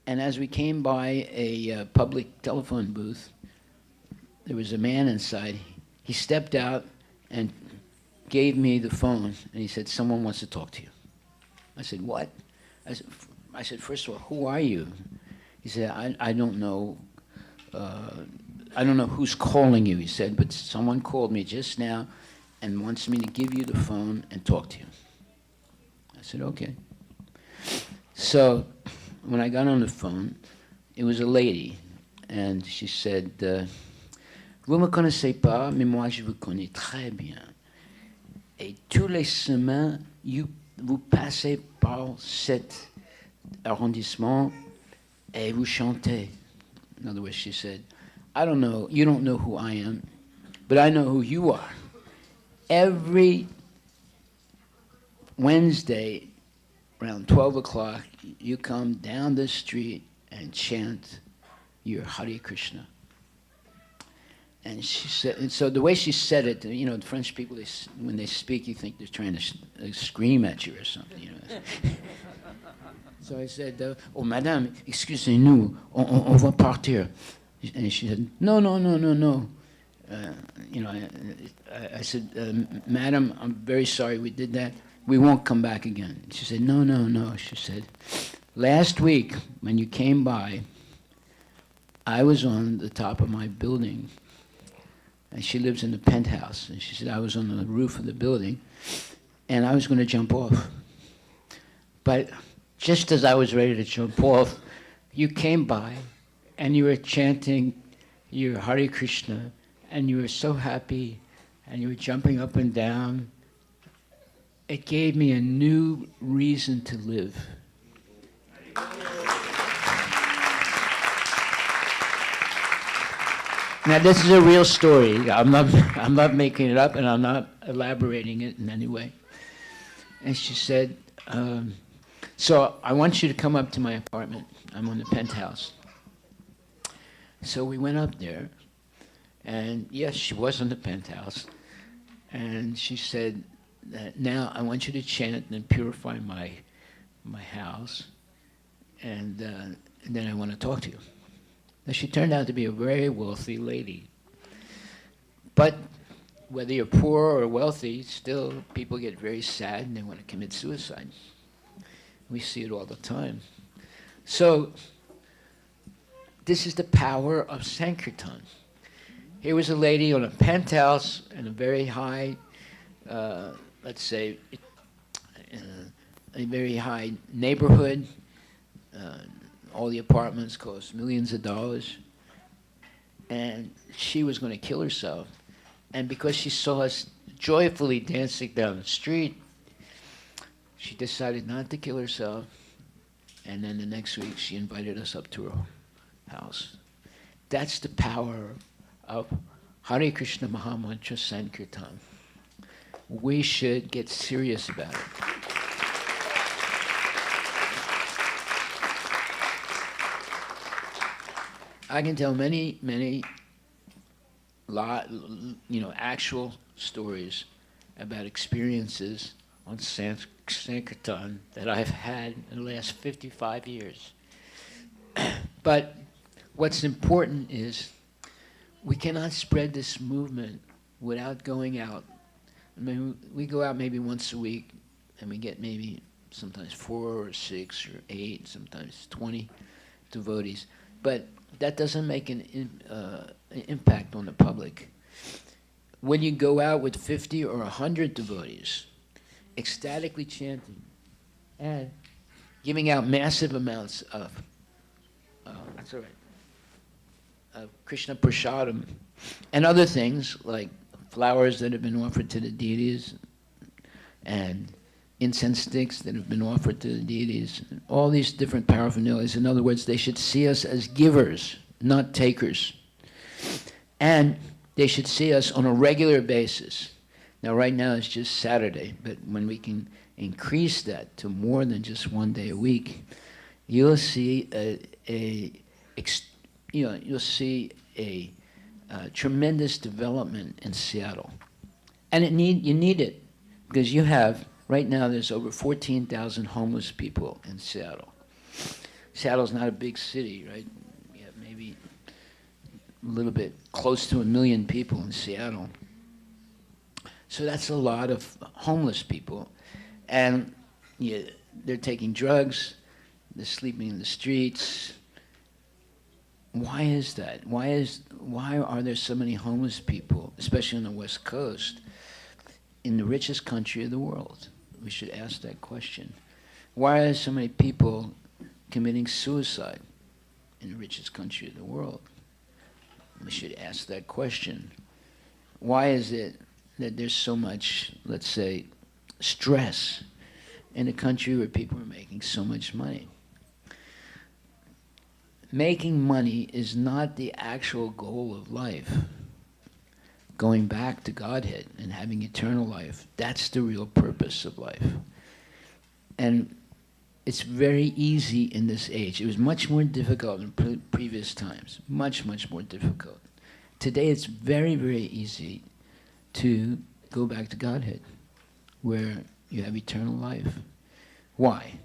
And as we came by a public telephone booth, there was a man inside. He stepped out and gave me the phone, and he said, "Someone wants to talk to you." I said, "What?" I said, "First of all, who are you?" He said, I don't know. I don't know who's calling you," he said, "but someone called me just now and wants me to give you the phone and talk to you." I said, "Okay." So when I got on the phone, it was a lady, and she said, "Vous me connaissez pas, mais moi je vous connais très bien. Et tous les semaines, vous passez par cet arrondissement et vous chantez." In other words, she said, "I don't know, you don't know who I am, but I know who you are. Every Wednesday around 12 o'clock, you come down the street and chant your Hare Krishna." And she said, and so the way she said it, the French people, when they speak, you think they're trying to scream at you or something, So I said, "Oh, madame, excusez-nous, on va partir." And she said, "No, no, no, no, no." I said, "Madam, I'm very sorry we did that. We won't come back again." She said, "No, no, no." She said, "Last week when you came by, I was on the top of my building." And she lives in the penthouse. And she said, "I was on the roof of the building, and I was going to jump off. But just as I was ready to jump off, you came by, and you were chanting your Hare Krishna, and you were so happy, and you were jumping up and down. It gave me a new reason to live. Now this is a real story. I'm not making it up, and I'm not elaborating it in any way. And she said, so I want you to come up to my apartment. I'm on the penthouse. So we went up there, and yes, she was on the penthouse. And she said that now I want you to chant and purify my house, and then I want to talk to you. Now she turned out to be a very wealthy lady. But whether you're poor or wealthy, still people get very sad and they want to commit suicide. We see it all the time. So this is the power of Sankirtan. Here was a lady on a penthouse in a very high, let's say, a very high neighborhood. All the apartments cost millions of dollars. And she was going to kill herself. And because she saw us joyfully dancing down the street, she decided not to kill herself. And then the next week, she invited us up to her house. That's the power of Hare Krishna Mahamantra Sankirtan. We should get serious about it. I can tell many actual stories about experiences on Sankirtan that I've had in the last 55 years. But what's important is we cannot spread this movement without going out. I mean, we go out maybe once a week, and we get maybe sometimes 4 or 6 or 8, sometimes 20 devotees. But that doesn't make an impact on the public. When you go out with 50 or 100 devotees, ecstatically chanting and giving out massive amounts of Krishna Prasadam and other things like flowers that have been offered to the deities and incense sticks that have been offered to the deities, and all these different paraphernalias. In other words, they should see us as givers, not takers. And they should see us on a regular basis. Now, right now it's just Saturday, but when we can increase that to more than just one day a week, you'll see a tremendous development in Seattle. And you need it, because you have, right now there's over 14,000 homeless people in Seattle. Seattle's not a big city, right? You have maybe a little bit close to 1 million people in Seattle. So that's a lot of homeless people. And they're taking drugs, they're sleeping in the streets. Why is that? Why are there so many homeless people, especially on the West Coast, in the richest country of the world? We should ask that question. Why are so many people committing suicide in the richest country of the world? We should ask that question. Why is it that there's so much, let's say, stress in a country where people are making so much money? Making money is not the actual goal of life. Going back to Godhead and having eternal life, that's the real purpose of life. And it's very easy in this age. It was much more difficult in previous times, much, much more difficult. Today it's very, very easy to go back to Godhead, where you have eternal life. Why?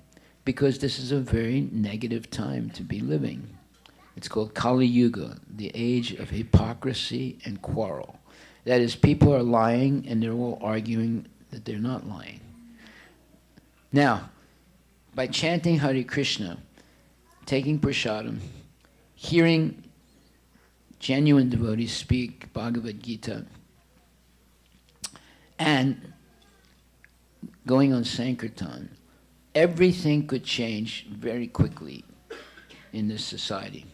Because this is a very negative time to be living. It's called Kali Yuga, the age of hypocrisy and quarrel. That is, people are lying and they're all arguing that they're not lying. Now, by chanting Hare Krishna, taking prasadam, hearing genuine devotees speak Bhagavad Gita, and going on Sankirtan, everything could change very quickly in this society.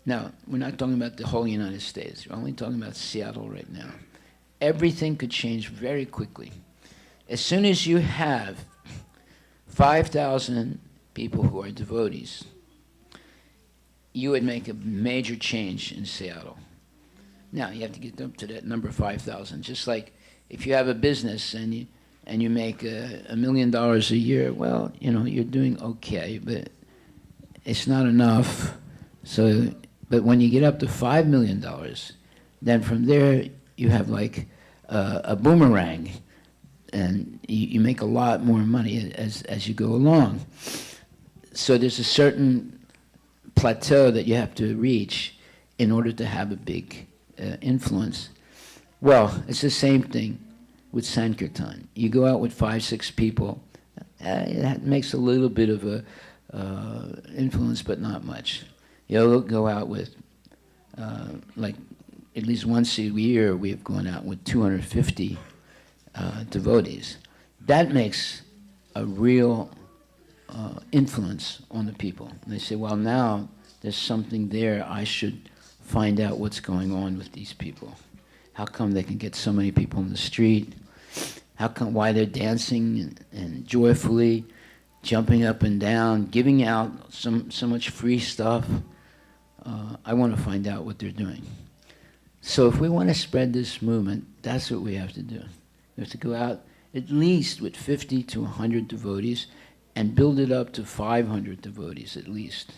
Now, we're not talking about the whole United States. We're only talking about Seattle right now. Everything could change very quickly. As soon as you have 5,000 people who are devotees, you would make a major change in Seattle. Now, you have to get up to that number 5,000. Just like if you have a business and you make $1 million a year, well, you're doing okay, but it's not enough. So, but when you get up to $5 million, then from there you have like a boomerang, and you make a lot more money as you go along. So there's a certain plateau that you have to reach in order to have a big influence. Well, it's the same thing with Sankirtan. You go out with 5, 6 people, it makes a little bit of a influence, but not much. You'll go out with, like, at least once a year, we've gone out with 250 devotees. That makes a real influence on the people. And they say, well, now there's something there. I should find out what's going on with these people. How come they can get so many people in the street? How come, why they're dancing and joyfully jumping up and down, giving out so much free stuff? I want to find out what they're doing. So if we want to spread this movement, that's what we have to do. We have to go out at least with 50 to 100 devotees and build it up to 500 devotees at least.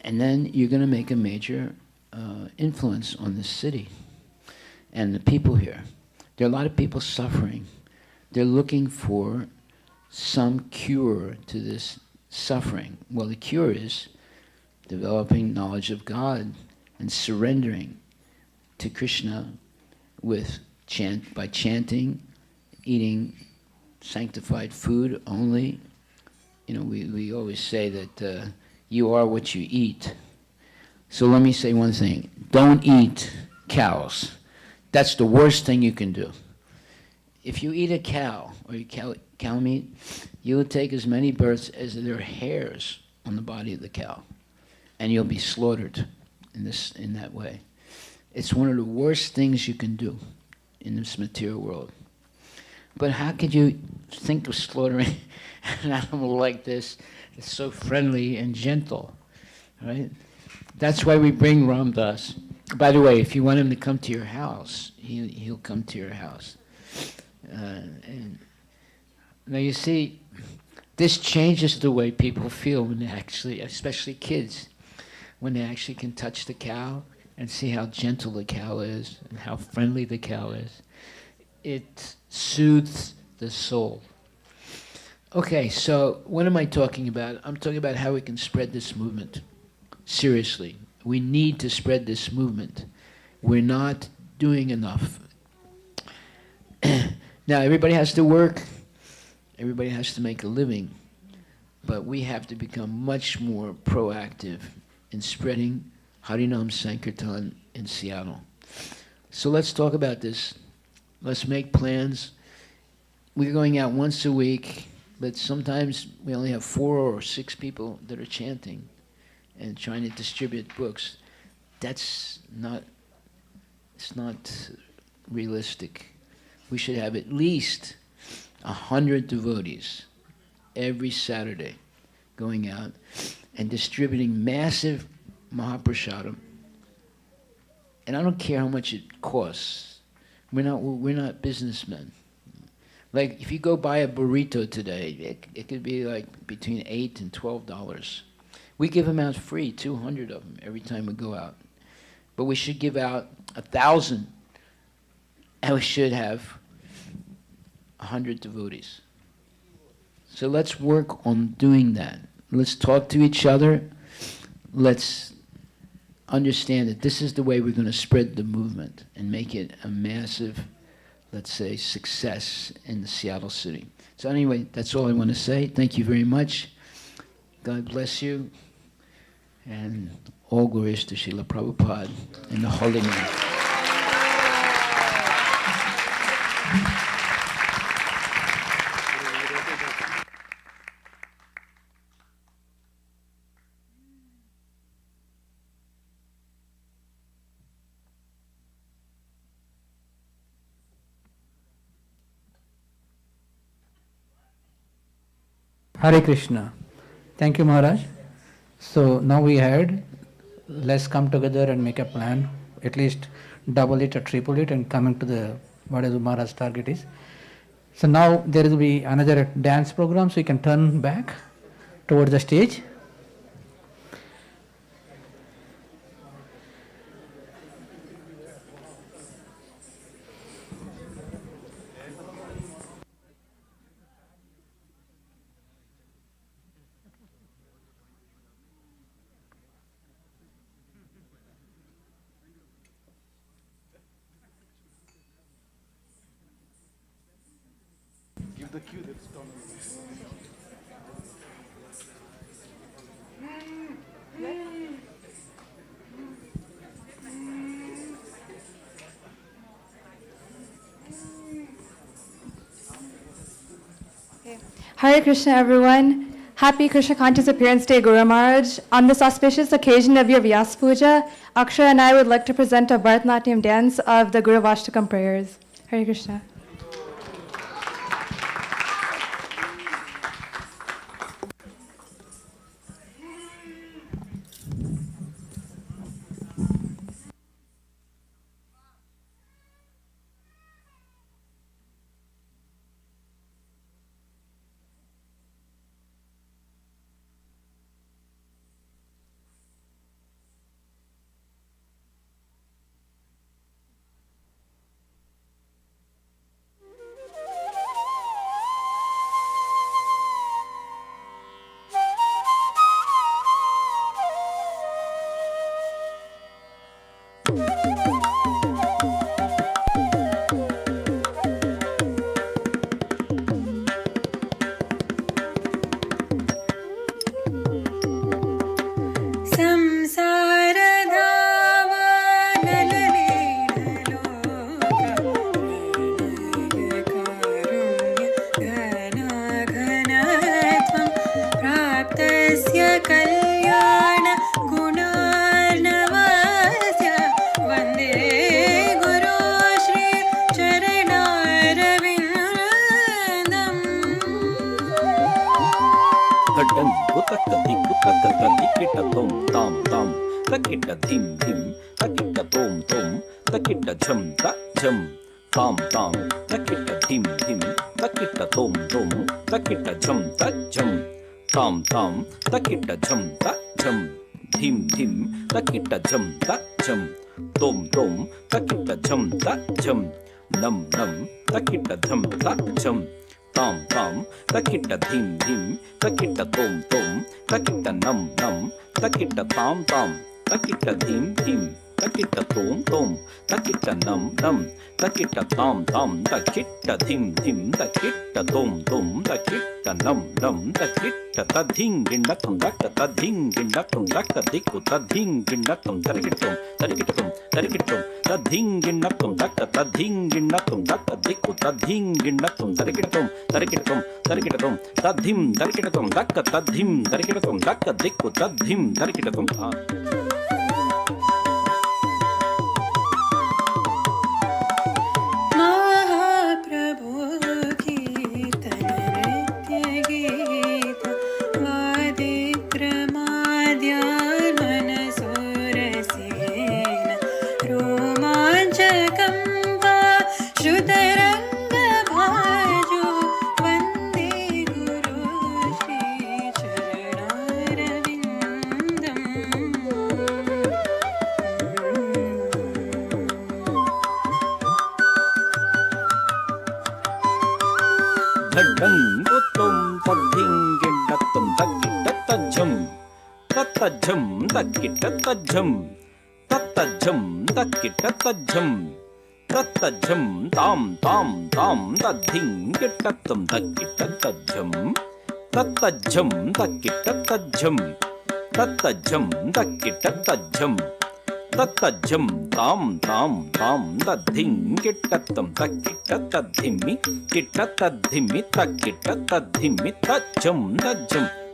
And then you're going to make a major influence on this city and the people here. There are a lot of people suffering. They're looking for some cure to this suffering. Well, the cure is developing knowledge of God and surrendering to Krishna by chanting, eating sanctified food only. We always say that you are what you eat. So let me say one thing. Don't eat cows. That's the worst thing you can do. If you eat a cow or you cow meat, you will take as many births as there are hairs on the body of the cow, and you'll be slaughtered in that way. It's one of the worst things you can do in this material world. But how could you think of slaughtering an animal like this? It's so friendly and gentle, right? That's why we bring Ram Das. By the way, if you want him to come to your house, he'll come to your house. And now you see, this changes the way people feel when they actually, especially kids, when they actually can touch the cow and see how gentle the cow is and how friendly the cow is. It soothes the soul. Okay, so what am I talking about? I'm talking about how we can spread this movement. Seriously, we need to spread this movement. We're not doing enough. Now, everybody has to work. Everybody has to make a living. But we have to become much more proactive in spreading Harinam Sankirtan in Seattle. So let's talk about this. Let's make plans. We're going out once a week, but sometimes we only have 4 or 6 people that are chanting and trying to distribute books. It's not realistic. We should have at least 100 devotees every Saturday going out and distributing massive Mahaprasadam. And I don't care how much it costs. We're not businessmen. Like if you go buy a burrito today, it could be like between $8 and $12. We give them out free, 200 of them every time we go out. But we should give out 1,000, and we should have 100 devotees. So let's work on doing that. Let's talk to each other. Let's understand that this is the way we're going to spread the movement and make it a massive, let's say, success in the Seattle city. So anyway, that's all I want to say. Thank you very much. God bless you. And all glories to Srila Prabhupada in the holy name. Hare Krishna. Thank you, Maharaj. So now we had, let's come together and make a plan, at least double it or triple it and coming to the, whatever Maharaj's target is. So now there will be another dance program, so you can turn back towards the stage. Give the cue that's done. Hare Krishna, everyone. Happy Krishna Conscious Appearance Day, Guru Maharaj. On this auspicious occasion of your Vyas Puja, Akshay and I would like to present a Bharatanatyam dance of the Guru Vashtakam prayers. Hare Krishna.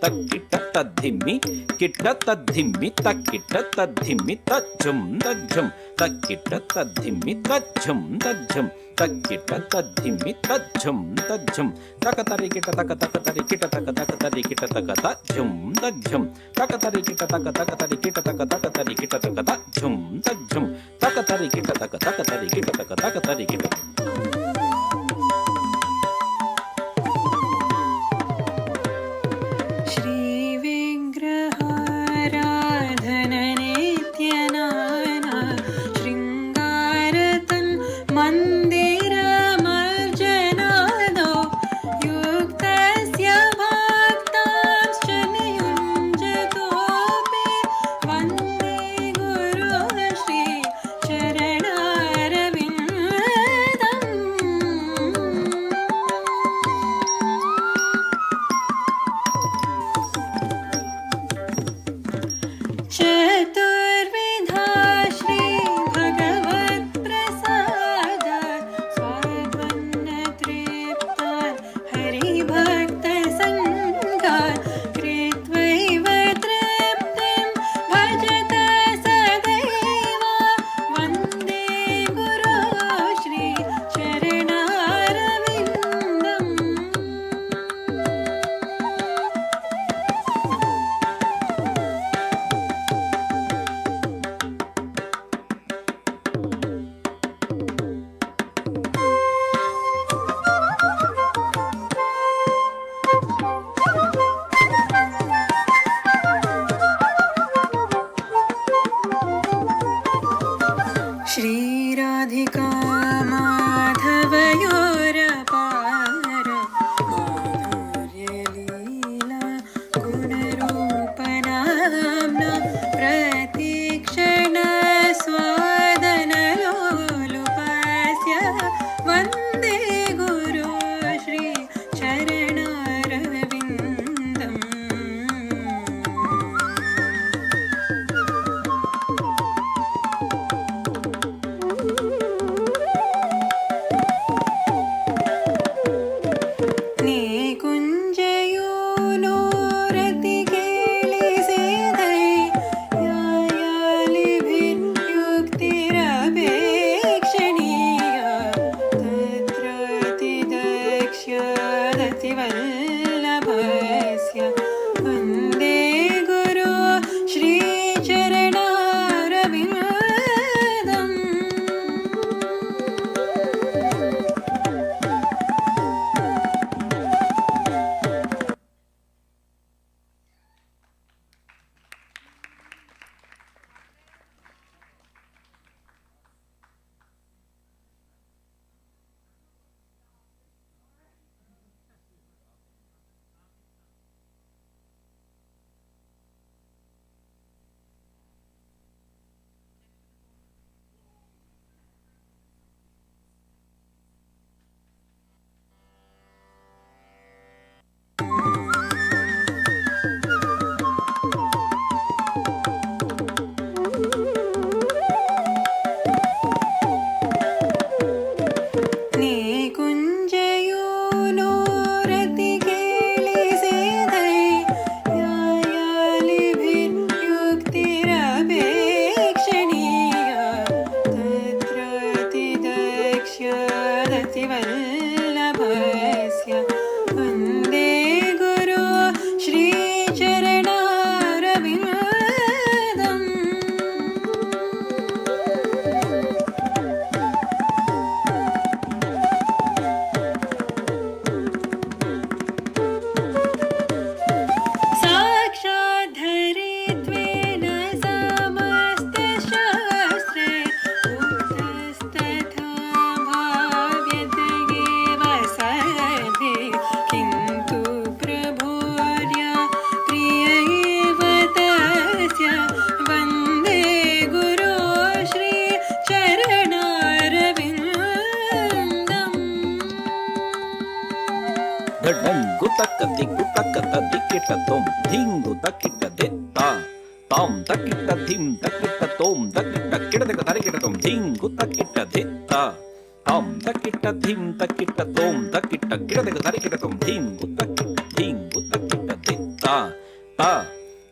ತಕ್ಕಿಟ್ಟ ತದ್ಧಿಮ್ಮಿ Kitta ತದ್ಧಿಮ್ಮಿ ತಕ್ಕಿಟ್ಟ ತದ್ಧಿಮ್ಮಿ ತಜ್ಜಂ ತಜ್ಜಂ ತಕ್ಕಿಟ್ಟ ತದ್ಧಿಮ್ಮಿ ತಜ್ಜಂ ತಜ್ಜಂ ತಕ್ಕಿಟ್ಟ ತದ್ಧಿಮ್ಮಿ ತಜ್ಜಂ ತಜ್ಜಂ ತಕ ತರಿ ಕಿಟ ತಕ ತಕ ತರಿ ಕಿಟ ತಕ ತಕ ತರಿ ಕಿಟ ತಕ ತಜ್ಜಂ ತಜ್ಜಂ ತಕ ತರಿ ಕಿಟ ತಕ ತಕ ತರಿ ಕಿಟ ತಕ ತಕ ತರಿ ಕಿಟ ತಕ ತಜ್ಜಂ ತಜ್ಜಂ ತಕ ತರಿ ಕಿಟ ತಕ ತಕ ತರಿ ಕಿಟ ತಕ ತಕ ತರಿ ಕಿಟ ದಂಗು ತಕ್ಕ ದಿಗ್ಗು ತಕ್ಕ ದಿಕ್ಕಿಟ್ಟ ತೊಂ ಧಿಂಗು ತಕ್ಕಿಟ್ಟ ದೆತ್ತ ತಾಂ ತಕ್ಕಿಟ್ಟ ಧಿಂ ತಕ್ಕಿಟ್ಟ ತೋಂ ತಕ್ಕಿಟ್ಟ ಕಿಡದಕ ತರಿಕಿಟ್ಟ ತೊಂ ಧಿಂಗು ತಕ್ಕಿಟ್ಟ ದೆತ್ತ ತಾಂ ತಕ್ಕಿಟ್ಟ ಧಿಂ ತಕ್ಕಿಟ್ಟ ತೋಂ ತಕ್ಕಿಟ್ಟ ಕಿಡದಕ ತರಿಕಿಟ್ಟ ತೊಂ ಧಿಂಗು ತಕ್ಕಿಟ್ಟ ದೆತ್ತ ta ta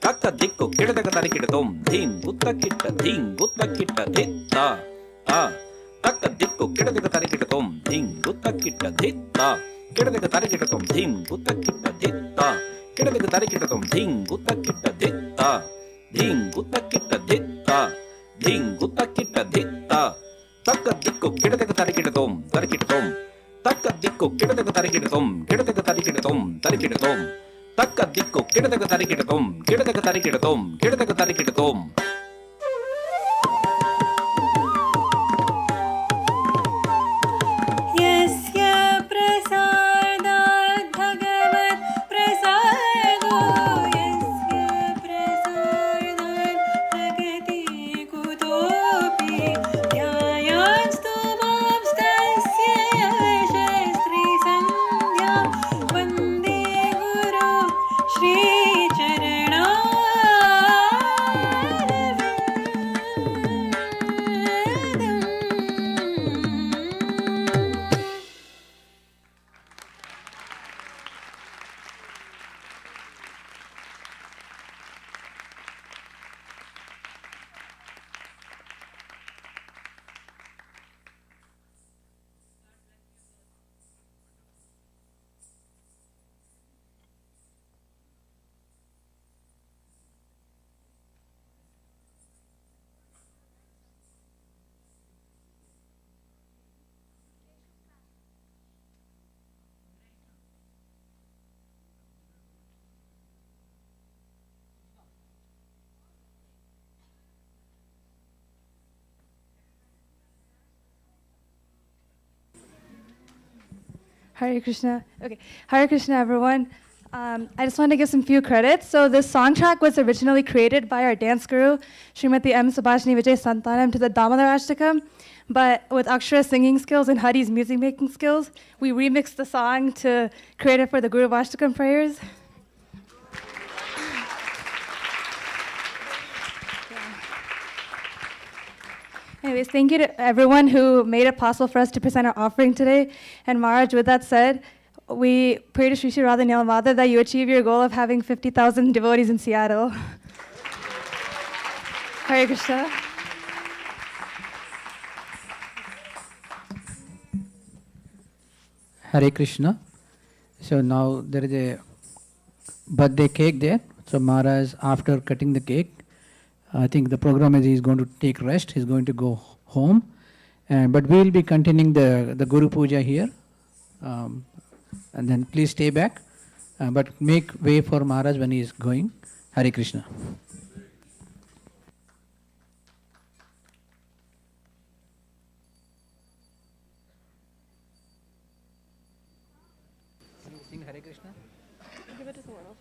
taka dikku kidadaga tarikidatom dhing gutta kitta dhing gutta kitta dhitta ta taka dikku kidadaga tarikidatom dhing gutta kitta dhitta kidadaga tarikidatom dhing gutta kitta dhitta kidadaga tarikidatom dhing gutta kitta dhitta dhing gutta kitta dhitta dhing gutta kitta dhitta taka dikku kidadaga tarikidatom tarikidatom taka dikku kidadaga tarikidatom tarikidatom taka dikku kidadaga tarikidatom tarikidatom यस्य प्रसादात् भगवत् प्रसादो यस्य प्रसादात् प्रगति कुतोऽपि ध्यायास्तु मांस्तस्य यशस्त्री सन्ध्या वन्दे गुरो श्रीचरणा Hare Krishna. Okay, Hare Krishna, everyone. I just want to give some few credits. So this song track was originally created by our dance guru, Srimati M. Subhashini Vijay Santanam, to the Damodar Ashtakam. But with Akshara's singing skills and Hari's music making skills, we remixed the song to create it for the Guru Ashtakam prayers. Anyways, thank you to everyone who made it possible for us to present our offering today. And Maharaj, with that said, we pray to Sri Sri Radha Nilamada that you achieve your goal of having 50,000 devotees in Seattle. Hare Krishna. Hare Krishna. So now there is a birthday cake there. So Maharaj, after cutting the cake, I think the program is he's going to take rest. He's going to go home. But we will be continuing the Guru Puja here. And then please stay back. But make way for Maharaj when he is going. Hare Krishna. Sing Hare Krishna. Give it to someone else.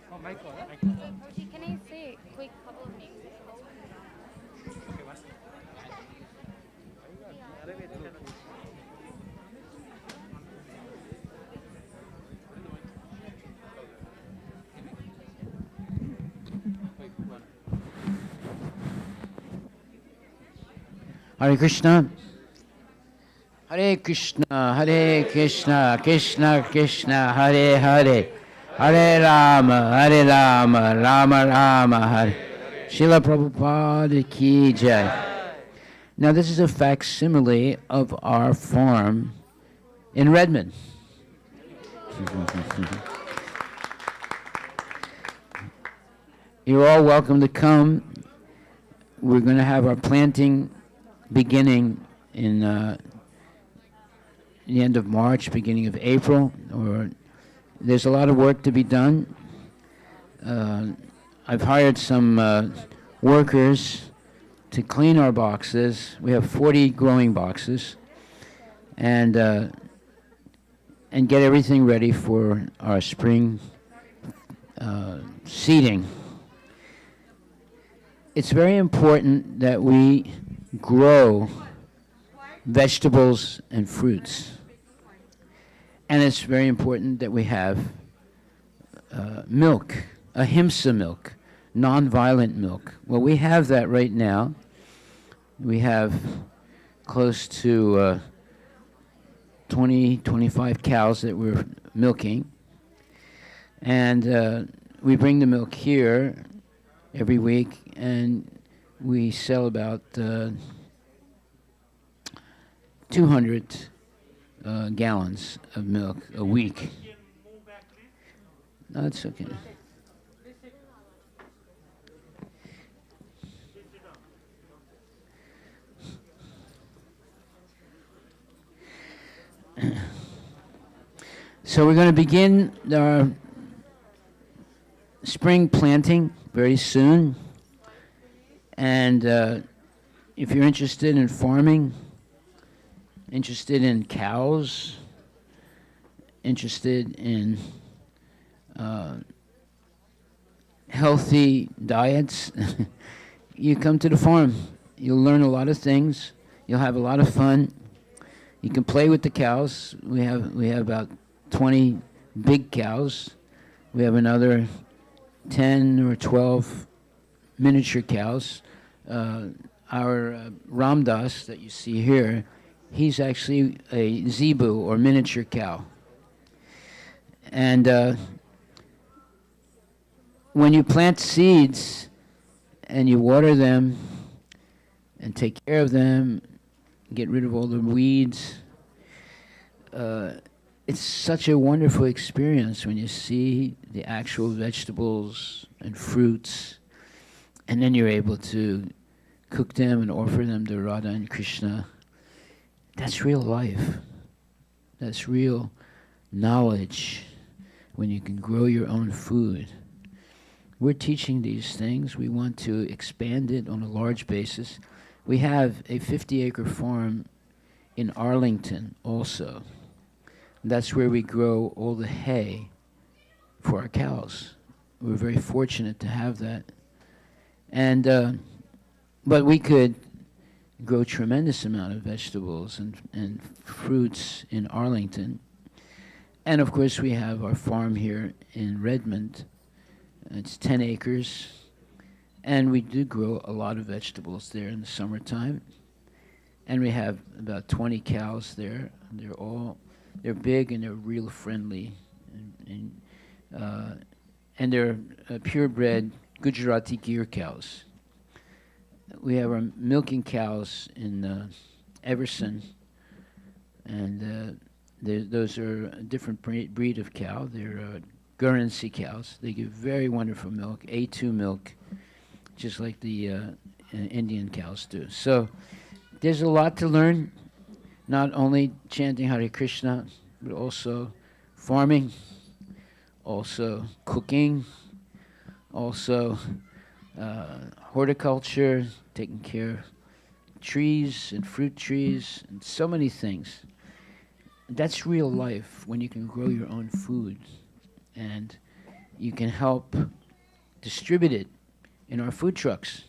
Oh, Mike. Can I say a quick couple of names? Hare Krishna. Hare Krishna, Hare Krishna, Krishna Krishna, Hare Hare, Hare Rama, Rama Rama, Hare. Srila Prabhupada Ki Jai. Now this is a facsimile of our farm in Redmond. You're all welcome to come. We're going to have our planting beginning in the end of March, beginning of April. Or there's a lot of work to be done. I've hired some workers to clean our boxes. We have 40 growing boxes, and get everything ready for our spring seeding. It's very important that we grow vegetables and fruits. And it's very important that we have milk ahimsa milk, non-violent milk. Well, we have that right now. We have close to 20, 25 cows that we're milking. And we bring the milk here every week, and we sell about 200 gallons of milk a week. No, it's okay. So we're going to begin our spring planting very soon. And if you're interested in farming, interested in cows, interested in healthy diets, you come to the farm. You'll learn a lot of things. You'll have a lot of fun. You can play with the cows. We have about 20 big cows. We have another 10 or 12 miniature cows. Our Ramdas that you see here, he's actually a zebu or miniature cow. And when you plant seeds and you water them and take care of them, get rid of all the weeds, it's such a wonderful experience when you see the actual vegetables and fruits, and then you're able to cook them and offer them to Radha and Krishna. That's real life. That's real knowledge when you can grow your own food. We're teaching these things. We want to expand it on a large basis. We have a 50-acre farm in Arlington also. That's where we grow all the hay for our cows. We're very fortunate to have that. And but we could grow tremendous amount of vegetables and fruits in Arlington. And of course we have our farm here in Redmond. It's 10 acres. And we do grow a lot of vegetables there in the summertime. And we have about 20 cows there. They're big and they're real friendly. And they're purebred Gujarati Gir cows. We have our milking cows in Everson. And those are a different breed of cow. They're Guernsey cows. They give very wonderful milk, A2 milk, just like the Indian cows do. So there's a lot to learn, not only chanting Hare Krishna, but also farming, also cooking, also horticulture, taking care of trees and fruit trees, and so many things. That's real life when you can grow your own food, and you can help distribute it in our food trucks.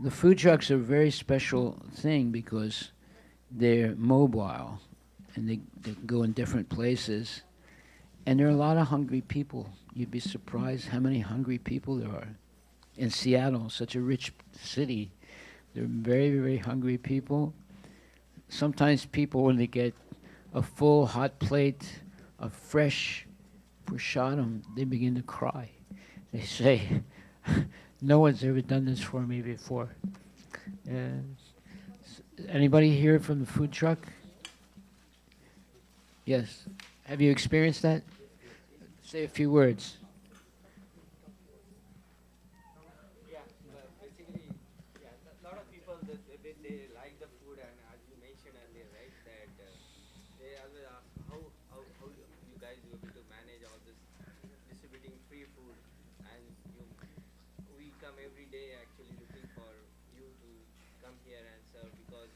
The food trucks are a very special thing because they're mobile and they go in different places. And there are a lot of hungry people. You'd be surprised how many hungry people there are. In Seattle, such a rich city, there are very, very hungry people. Sometimes people, when they get a full hot plate of fresh prasadam, they begin to cry. They say, no one's ever done this for me before. Anybody here from the food truck? Yes. Have you experienced that? Say a few words. Yeah, basically, yeah, a lot of people, they like the food, and as you mentioned earlier, right, that they always ask how you guys will be able to manage all this distributing free food, and we come every day actually looking for you to come here and serve, because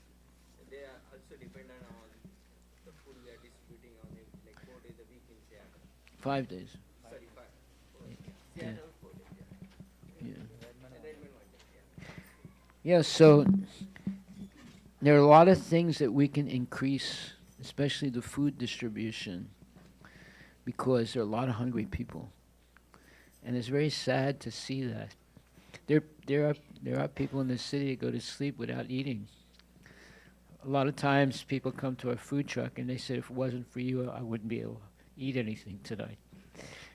they are also dependent on the food we are distributing on it, like 4 days a week in Seattle. 5 days. Sorry, 5. Seattle, 4 days, yeah. Yeah, so there are a lot of things that we can increase, especially the food distribution, because there are a lot of hungry people. And it's very sad to see that. There are people in the city that go to sleep without eating. A lot of times people come to our food truck and they say, if it wasn't for you, I wouldn't be able to eat anything tonight.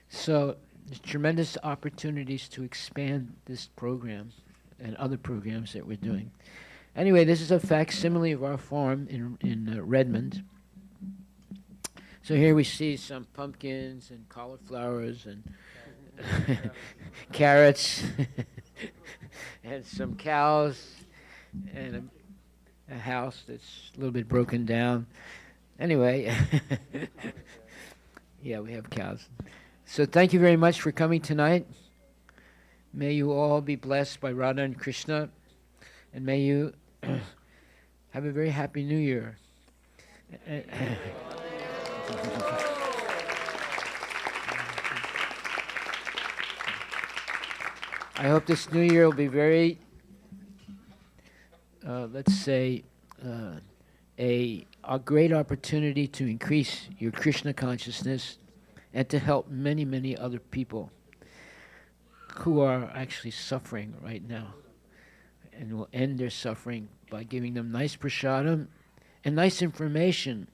So there's tremendous opportunities to expand this program and other programs that we're doing. Anyway, this is a facsimile of our farm in Redmond. So here we see some pumpkins and cauliflowers and carrots and some cows and a house that's a little bit broken down. Anyway, yeah, we have cows. So thank you very much for coming tonight. May you all be blessed by Radha and Krishna, and may you have a very happy New Year. I hope this New Year will be very, let's say, a great opportunity to increase your Krishna consciousness and to help many, many other people who are actually suffering right now, and will end their suffering by giving them nice prasadam and nice information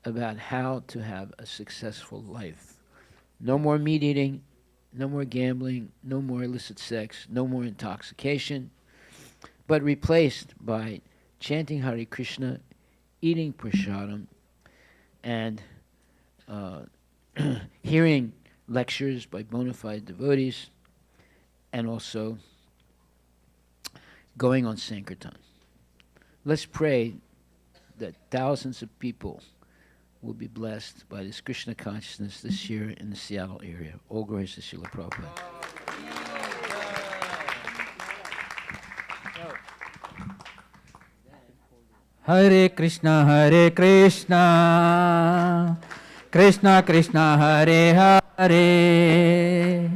about how to have a successful life. No more meat eating, no more gambling, no more illicit sex, no more intoxication, but replaced by chanting Hare Krishna, eating prasadam, and hearing lectures by bona fide devotees, and also going on Sankirtan. Let's pray that thousands of people will be blessed by this Krishna consciousness this year in the Seattle area. All glories to Srila Prabhupada. Hare Krishna, Hare Krishna, Krishna Krishna, Hare Hare,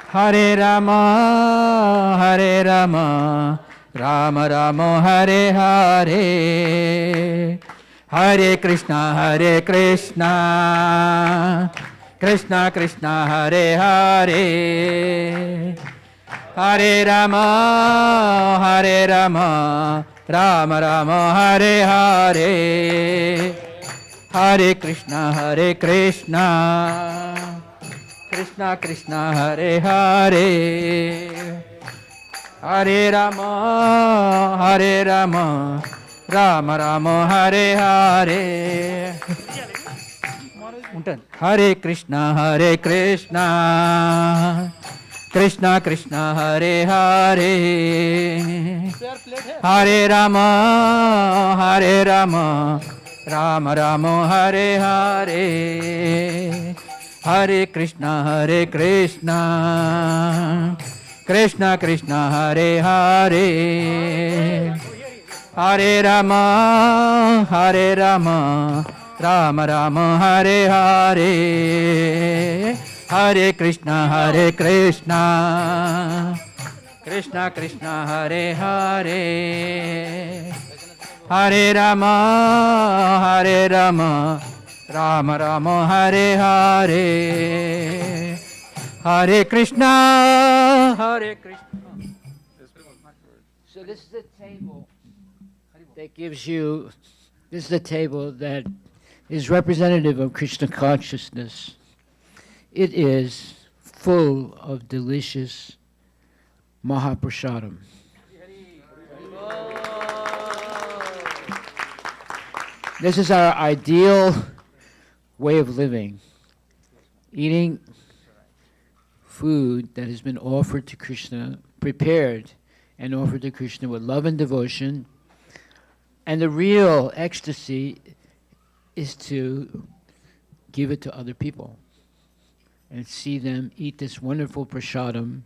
Hare Rama, Hare Rama, Rama Rama, Hare Hare. Hare Krishna, Hare Krishna, Krishna Krishna, Hare Hare, Hare Rama, Hare Rama, Rama Rama, Hare Hare. Hare Krishna, Hare Krishna, Krishna Krishna, Hare Hare, Hare Rama, Hare Rama, Rama Rama, Hare Hare. Hare Krishna, Hare Krishna, Krishna Krishna, Hare Hare, Hare Rama, Hare Rama, Rama Rama, Hare Hare. Hare Krishna, Hare Krishna, Krishna Krishna, Hare Hare, Hare Rama, Hare Rama, Rama Rama, Hare Hare. Hare Krishna, Hare Krishna, Krishna Krishna, Hare Hare, Hare Rama, Hare Rama, Rama Rama, Hare Hare. Hare Krishna, Hare Krishna. So this is the table that gives you, this is the table that is representative of Krishna consciousness. It is full of delicious Mahaprasadam. This is our ideal way of living, eating food that has been offered to Krishna, prepared and offered to Krishna with love and devotion. And the real ecstasy is to give it to other people and see them eat this wonderful prasadam.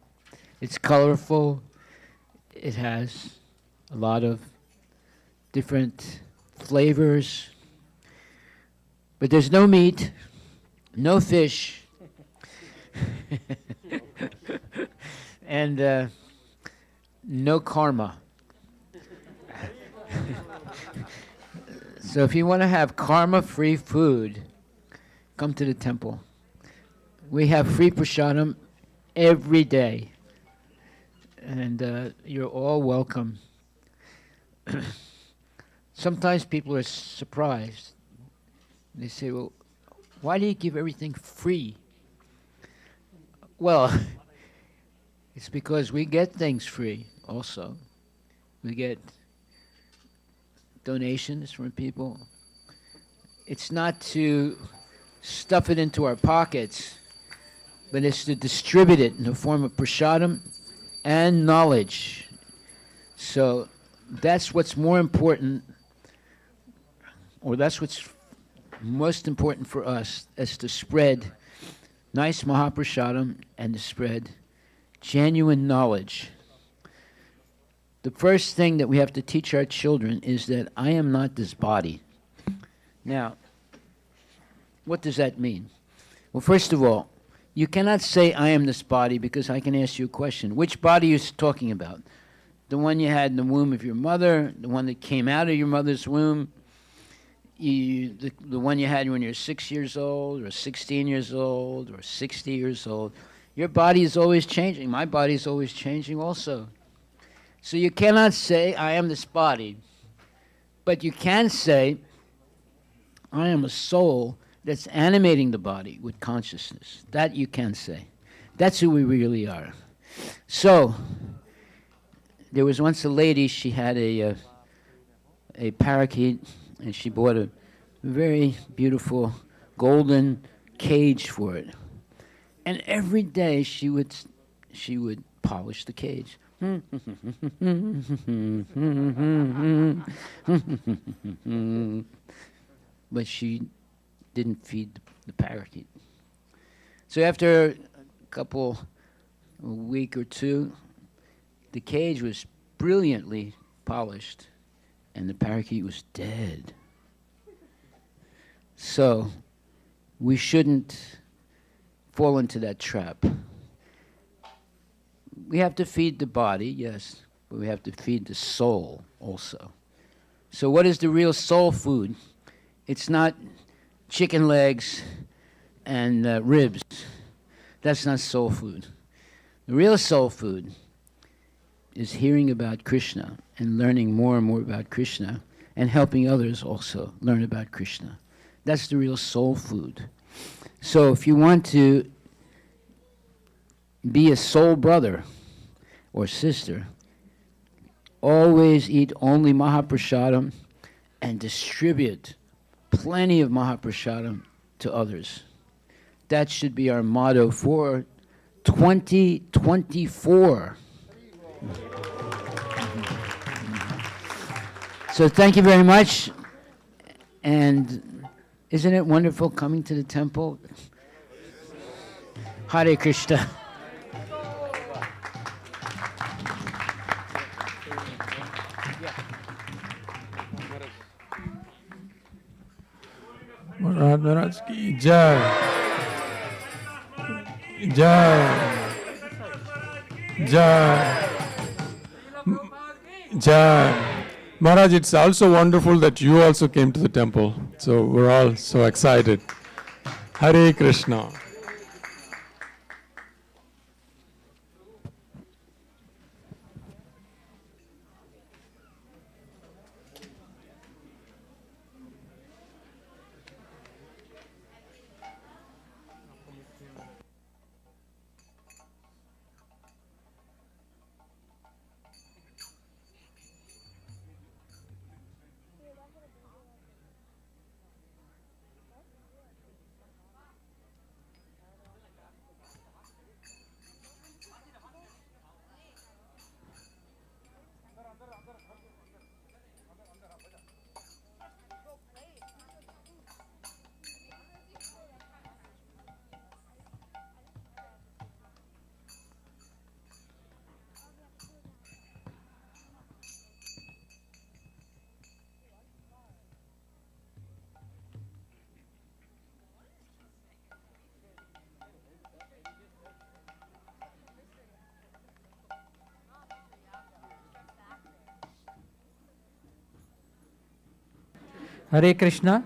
It's colorful. It has a lot of different flavors. But there's no meat, no fish, and no karma. So if you want to have karma-free food, come to the temple. We have free prasadam every day. And you're all welcome. Sometimes people are surprised. They say, well, why do you give everything free? Well, it's because we get things free also. We get donations from people. It's not to stuff it into our pockets, but it's to distribute it in the form of prasadam and knowledge. So that's what's more important, or that's what's most important for us, is to spread nice Mahaprasadam and to spread genuine knowledge. The first thing that we have to teach our children is that I am not this body. Now, what does that mean? Well, first of all, you cannot say I am this body, because I can ask you a question. Which body are you talking about? The one you had in the womb of your mother, the one that came out of your mother's womb, the one you had when you're 6 years old, or 16 years old, or 60 years old. Your body is always changing. My body is always changing also. So you cannot say, I am this body. But you can say, I am a soul that's animating the body with consciousness. That you can say. That's who we really are. So, there was once a lady, she had a parakeet, and she bought a very beautiful golden cage for it. And every day she would polish the cage. But she didn't feed the parakeet. So after a week or two, the cage was brilliantly polished, and the parakeet was dead. So we shouldn't fall into that trap. We have to feed the body, yes, but we have to feed the soul also. So what is the real soul food? It's not chicken legs and ribs. That's not soul food. The real soul food is hearing about Krishna and learning more and more about Krishna and helping others also learn about Krishna. That's the real soul food. So if you want to be a soul brother or sister, always eat only Mahaprasadam and distribute plenty of Mahaprasadam to others. That should be our motto for 2024. So thank you very much. And isn't it wonderful coming to the temple? Hare Krishna. Maharaj Maharaj ki jai. Jai. Jai. Jai. Maharaj, it's also wonderful that you also came to the temple. So we're all so excited. Hare Krishna. Hare Krishna.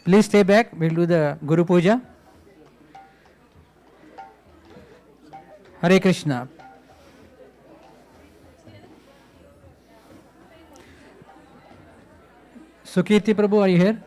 Please stay back. We'll do the Guru Puja. Hare Krishna. Sukirti Prabhu, are you here?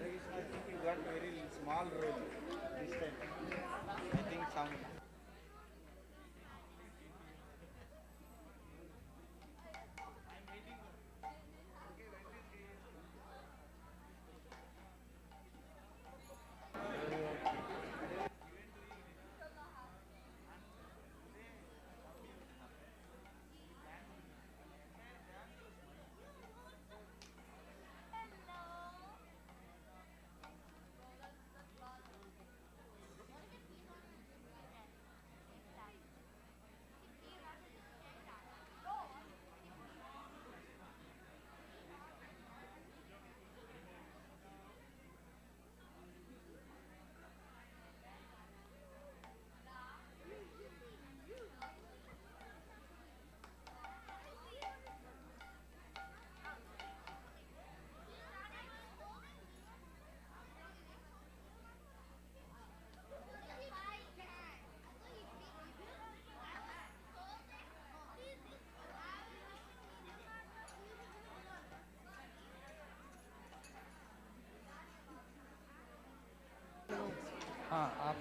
हाँ आप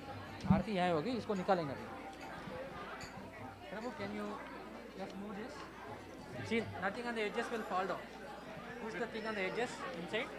आरती यहाँ होगी, इसको निकालेंगे अभी. Prabhu, can you just move this? See, nothing on the edges will fall down. Push the thing on the edges inside.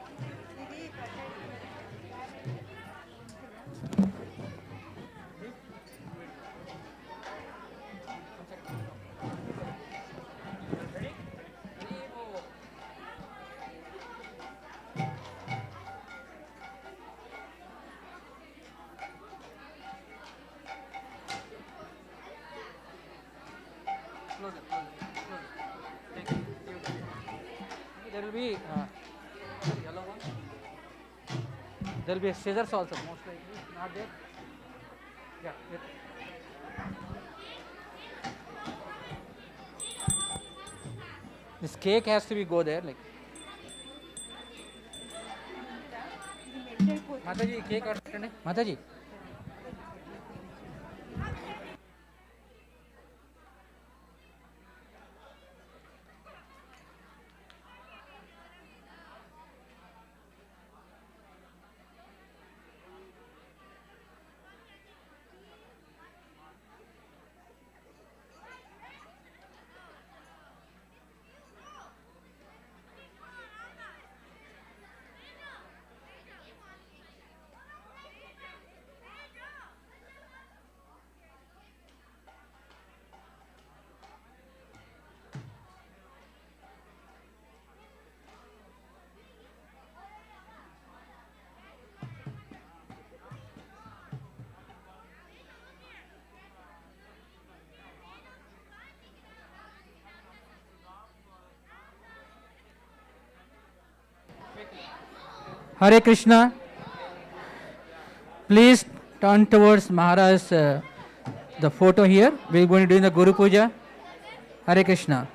There will be yellow one. There will be scissors also, most likely. Not there. Yeah. There. This cake has to be go there, like. Mataji, cake or Mataji. Hare Krishna. Please turn towards Maharaj, the photo here. We're going to do the Guru Puja. Hare Krishna.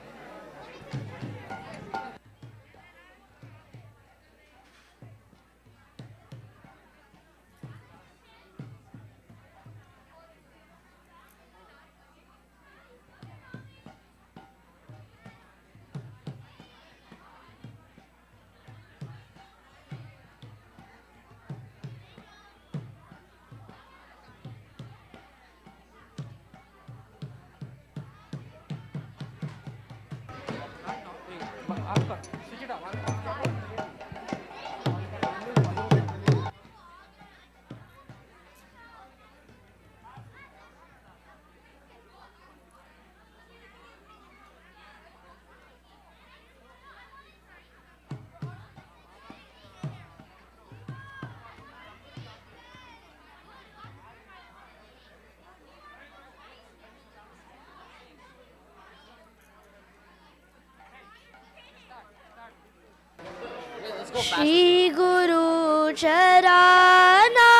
Shri Guru Charana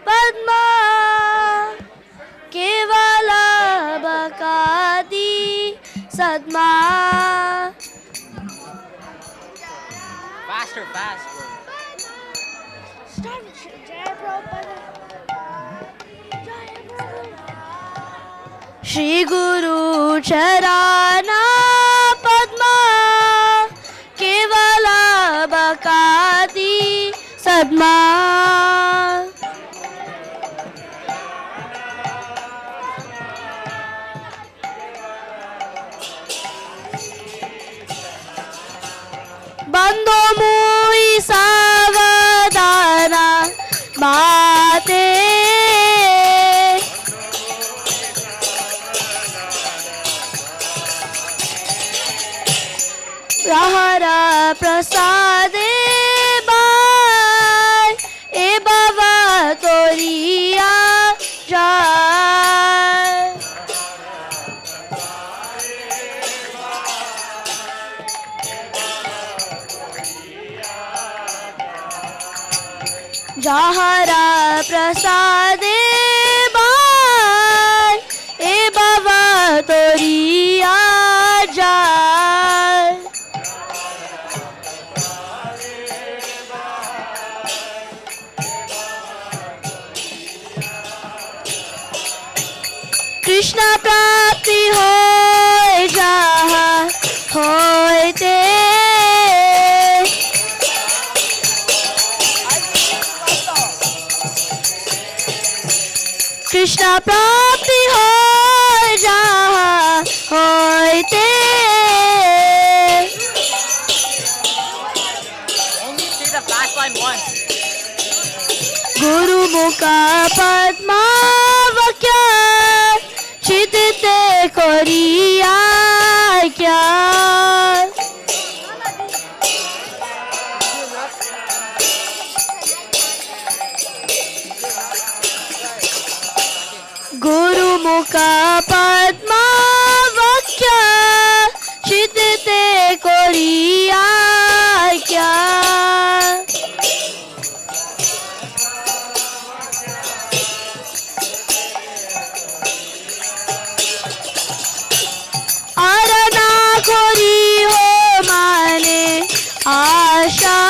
Padma Kevala Bhakati Sadma. Faster, fast. Start Jai Prabhupada. Jai Prabhupada. Shri Guru Charana Padma Kevala Bakadi Sadma Bando Mui Savadana Mate Rahara Prasade Bai E Baba Toriya Jai Jahara Prasade Bai E Baba Toriya Jai Krishna Prapti hoy jaha hoyte Krishna Prapti hoy jaha hoyte Only say the last line once. Guru Mukha Padma Vakya Chitite Koriya Kya Guru Mukha Padma Vakya Chitite Koriya Kya Arana Kori Ho Mane Asha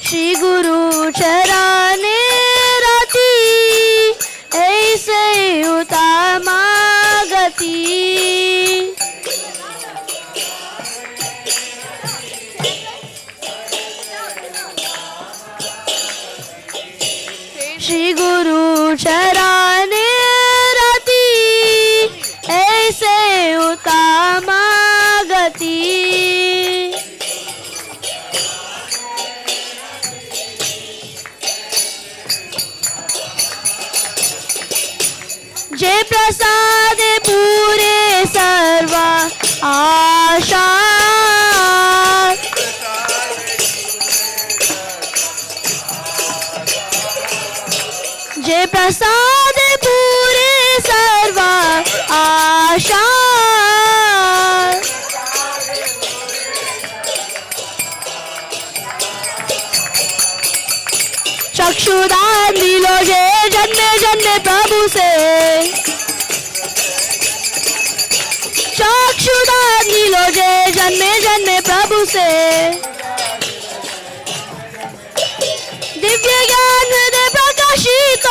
Shri Guru Charane Rati Aise Utama Gati Shri Guru Charane Rati Aise Utama Gati Jai Prasade Pure Sarva Asha Jai Prasade Pure Sarva Asha चक्षुदान मिलोगे जन्मे जन्मे प्रभु से चक्षुदान मिलोगे जन्मे जन्मे प्रभु से दिव्य ज्ञान हृदय प्रकाशित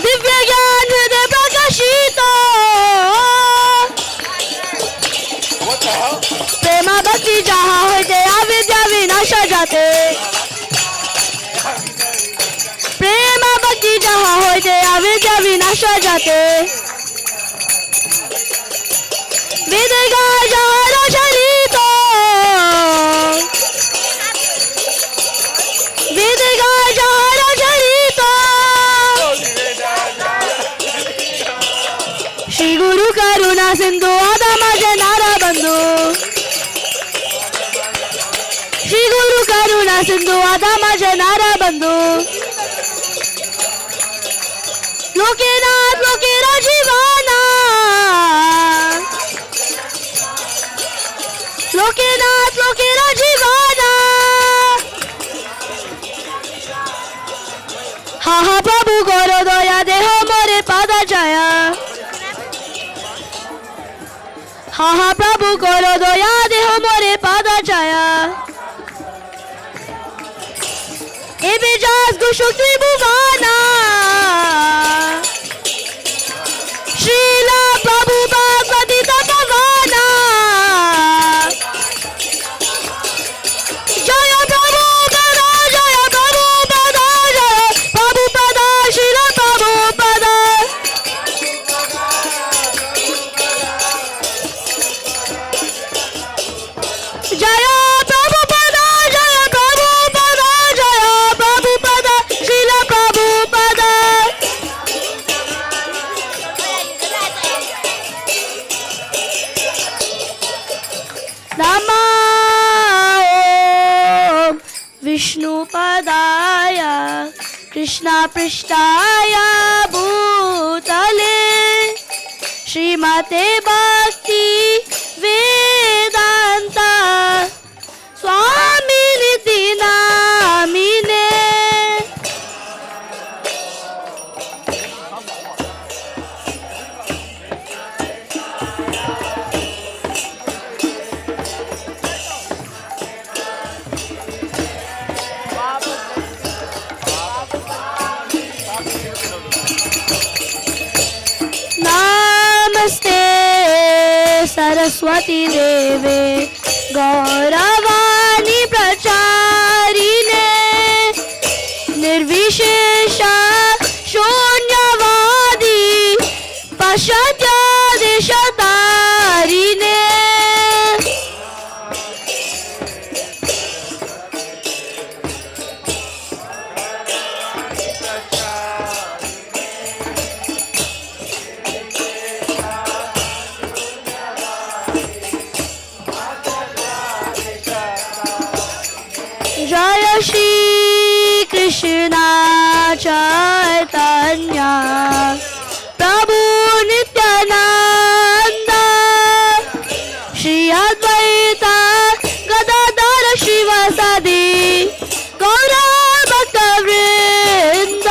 दिव्य ज्ञान हृदय प्रकाशित प्रेमा भक्ति जहाँ हो जया विद्या विनाश जाते प्रेमा भक्ति जहाँ हो जया विद्या विनाश जाते विदेगा जहाँ रोशनी तो विदेगा जहाँ रोशनी तो श्री गुरु करुणा सिंधु आदमा जनारा बंधु श्री गुरु करुणा सिंधु आदमा जनारा बंधु लोकेनाथ लोकेरा जीवाना लोकेनाथ लोकेरा जीवाना हा हा प्रभु गौर दया देह मोरे पादा जाया হা হা প্রভু করো দয়া দেহ মোরে পাদাচায়া এবে যাস দুশুক ত্রিভুবনা শ্রীলা প্রভু পতিত পাবনা জয় প্রভু পদ জয় প্রভু পদ জয় প্রভু পদ শ্রীলা প্রভু পদ জয় প্রভু পদ জয় প্রভু পদ জয় প্রভু পদ শ্রীলা প্রভু পদ नमो विष्णुपदाय कृष्णपृष्ठाय भूतले श्रीमते भक्ति वेदांत स्वामिनिति नामिने नमस्ते सरस्वती देवे गौरवाणी प्रचारिणे निर्विशेष शून्यवादी पश्चात्यादेशतारिणे जय श्री कृष्ण चैतन्य प्रभु नित्यानंद श्री अद्वैत गदाधर शिवासादि गौर भक्त वृंद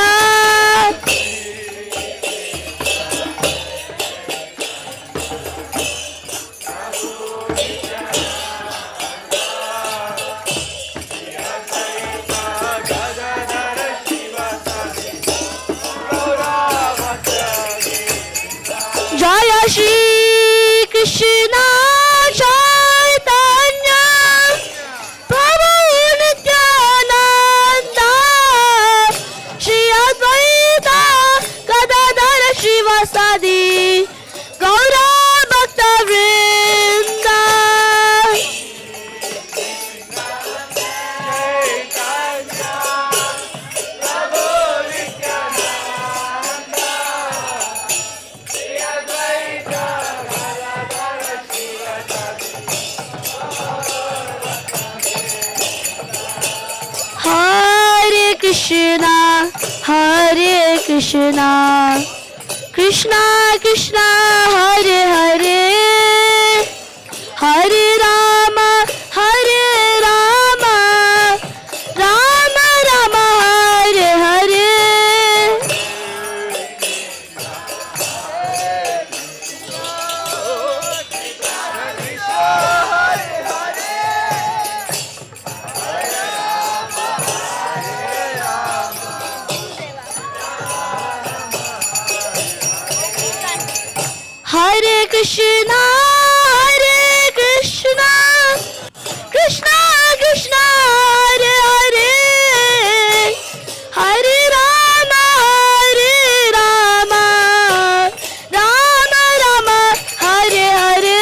जय श्री कृष्ण चैतन्य प्रभु नित्यानंद श्री अद्वैत गदाधर शिवासादि गौर भक्त वृंद हरे कृष्णा कृष्णा कृष्णा हरे हरे हरे राम राम राम हरे हरे हरे कृष्णा कृष्णा कृष्णा हरे हरे हरे राम राम राम हरे हरे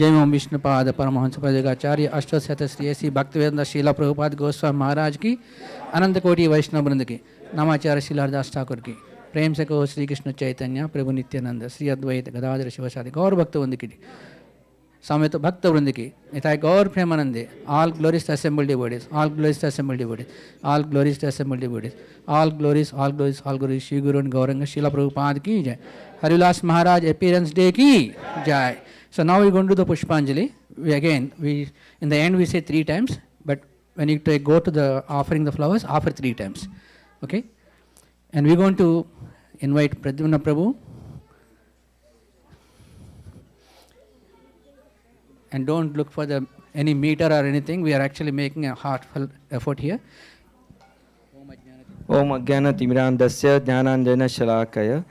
जय ओम विष्णुपाद परमहंस प्रजगाचार्य अष्टशत श्री श्री भक्तिवेदांत शीला प्रभुपाद गोस्वामी महाराज की अनंत कोटि वैष्णव वृंद की नामाचार्य शीलादास ठाकुर की प्रेम से कहो श्री कृष्ण चैतन्य प्रभु नित्यानंद श्री अद्वैत गदाधर शिवसादि गौर भक्त वृंद की समेत भक्त वृंद की निताय गौर प्रेमानंदे all glories to assembled devotees all glories to assembled devotees all glories to assembled devotees all glories all glories all glories Shri Guru Gauranga Sheila Prabhupada की जय हरिलास महाराज अपीयरेंस डे की जय. So now we go to the Pushpanjali. We in the end we say 3 times, but when you go to the offering the flowers, offer 3 times. Okay? And we're going to invite Pradyumna Prabhu. And don't look for any meter or anything. We are actually making a heartfelt effort here. Om Ajnana Timirandasya Jnananjana Shalakaya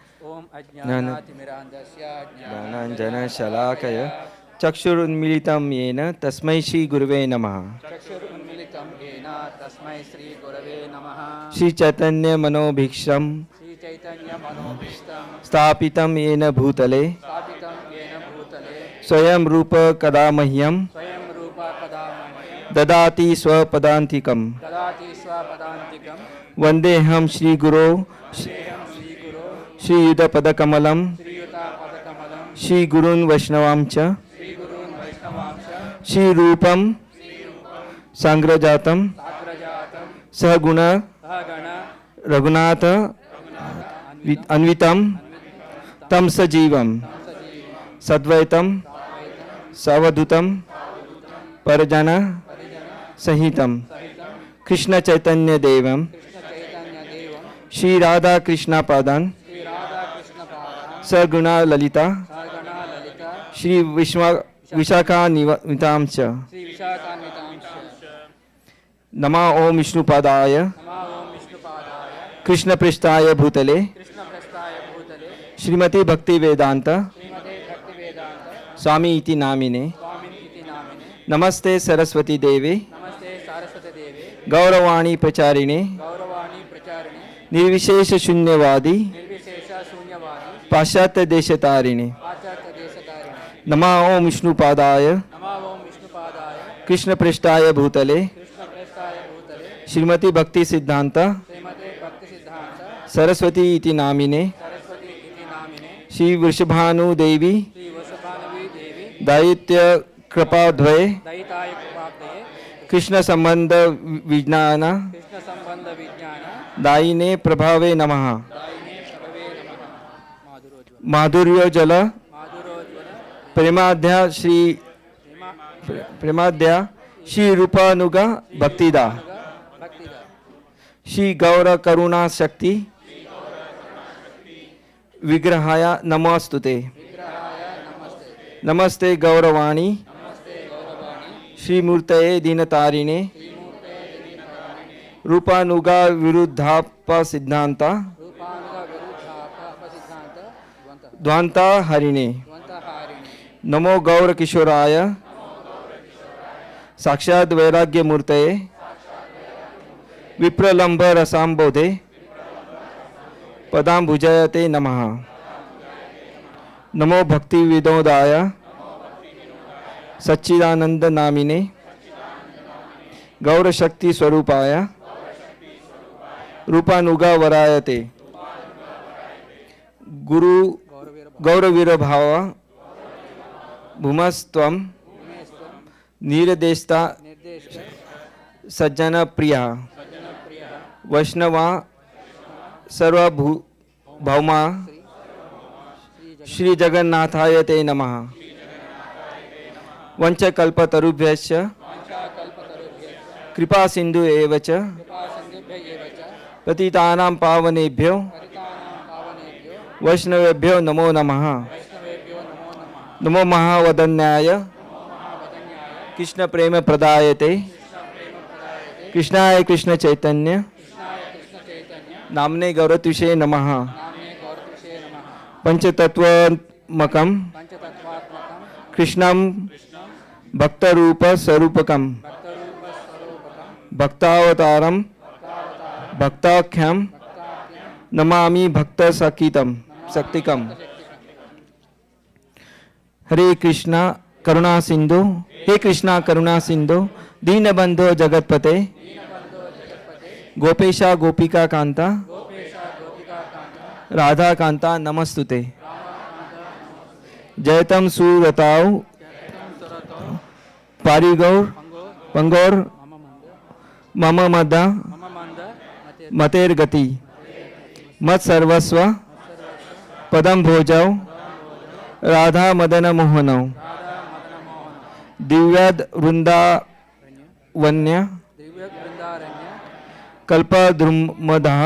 Jnananjana Shalakaya Chakshurunmilitam Yena Tasmai Shri Gurave Namaha Shri Chaitanya Manobhiksham Stapitam Yena Bhutale Swayam Rupa Kadamahyam Dadati Swapadantikam Vandeham Shri Guru Shri Yuddha Padakamalam Shri Gurun Vaishnavamcha Shri Rupam Sangrajatam Sahaguna Raghunatha Anvitam Tam Sajivam Sadvaitam Savadutam Parajana Sahitam Krishna Chaitanya Devam Shri Radha Krishna Padan Saguna Lalita Shri Vishaka Nitamcha Nama Om Vishnu Padaya Krishna Prishtaya Bhutale Shrimati Bhakti Vedanta Swami Iti Namine Namaste Saraswati Devi Gauravani Pracharine Nirvishesha Shunyavadi Paschatya Deshatarini Nama Om Vishnu Padaya Krishna Prishtaya Bhutale Shrimati Bhakti Siddhanta Saraswati Iti Namine Shri Vrishabhanu Devi Daitya Kripadvay Krishna Sambandha Vijnana Daine Prabhave Namaha Madhurya Jala Premadhya Shri Rupanuga Bhaktida Shri Gaura Karuna Shakti Vigrahaya Namastute Namaste Gauravani Shri Murtaye Dinatarine Rupanuga Viruddhapa Siddhanta Dvanta Harine Namo Gaura Kishoraya Sakshad Vairagya Murtaye Vipralamba Rasambodhe Padam Bhujayate Namaha Namo Bhakti Vidodaya Sachidananda Namine Gaura Shakti Swarupaya Rupanuga Varayate Guru Gauravira Bhava Bhumastvam Niradeshta Sajjana Priya Vaishnava Sarva Bhauma Shri Jagannathayate Namaha Vancha Kalpa Tarubhyasya Kripa Sindhu Evacha Patitanam Pavanebhyo Vaishnavebhyo Namo Namaha Namo Mahavadanyaya Krishna Prema Pradayate Krishnaya Krishna Chaitanya Namne Gauratushe Namaha Panchatattva Makam Krishnam Bhakta Rupa Sarupakam Bhaktavataram Bhaktakhyam Namami Bhakta Sakitam Saktikam Hare Krishna करुणा सिंधु, हे कृष्णा करुणा सिंधु, दीनबंधो जगतपते, गोपेशा गोपिका कांता, राधा कांता नमस्तुते। जयतम सुरताओ पारिगौर पंगौर मम मद मतेर्गति मत सर्वस्व पदम भोजौ राधा मदन मोहनौ दिव्यद वृंदावन्य कल्पद्रुमदः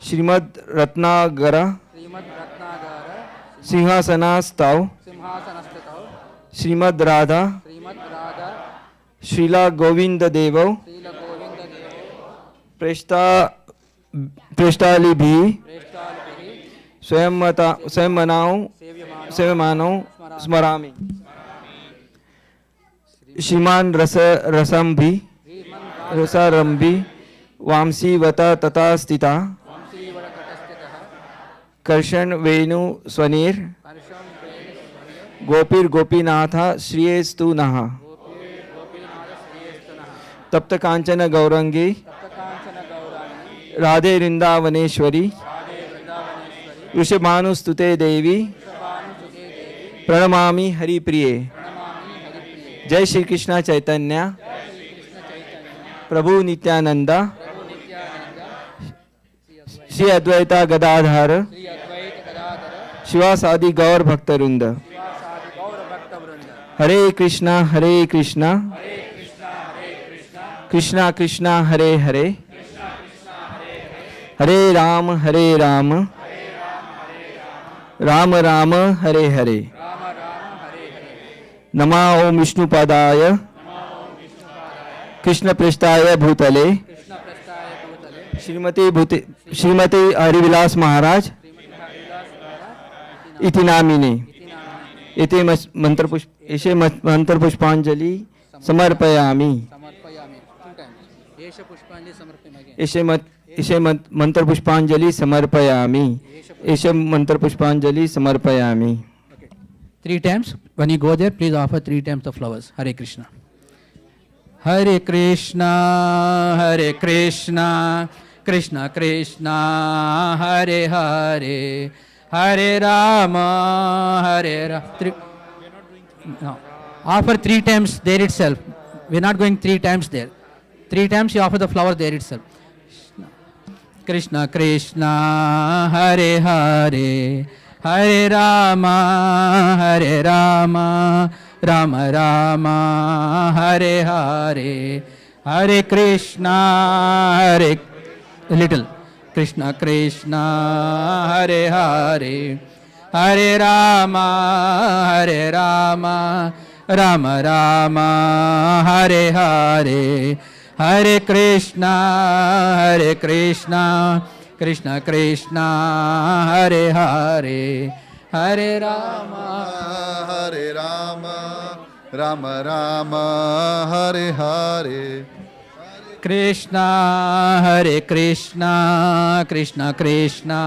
श्रीमद रत्नागर सिंहासनास्तौ श्रीमद राधा श्रीला गोविंद देवौ प्रेष्टालिभिः स्वयंमानौ स्मरामि। श्रीमान रसरंभि वामसी वता तथा स्थिता कर्षण वेणु स्वनीर गोपीर गोपीनाथ श्रियेस्तु नः तप्त कांचन गौरंगी राधे वृंदावनेश्वरी ऋषभानुस्तुते देवी प्रणमामि हरिप्रिये। जय श्री कृष्ण चैतन्य प्रभु नित्यानंद श्री अद्वैता गदाधर शिवासादि गौर भक्तवृंद। हरे कृष्णा कृष्णा कृष्णा हरे हरे हरे राम राम राम हरे हरे। नमा ओम विष्णुपादाय कृष्ण पृष्ठाय भूतले श्रीमती हरिविलास महाराज इति नामिने एते मंत्रपुष्पांजलि समर्पयामि। एषे मंत्रपुष्पांजलि समर्पयामि। एषे मंत्रपुष्पांजलि समर्पयामि। 3 times. When you go there, please offer 3 times the flowers. Hare Krishna. Hare Krishna, Hare Krishna, Krishna Krishna, Hare Hare, Hare Rama, Hare Rama. No. Offer 3 times there itself. We are not going 3 times there. 3 times you offer the flower there itself. Krishna Krishna, Hare Hare, Hare Rama, Hare Rama, Rama Rama, Hare Hare, Hare Krishna, Hare little Krishna Krishna, Hare Hare, Hare Rama, Hare Rama, Rama Rama, Hare Hare, Hare Krishna, Hare Krishna, Krishna Krishna, Hare Hare, Hare Rama, Hare Rama, Rama Rama, Hare Hare. Krishna, Hare Krishna, Krishna Krishna,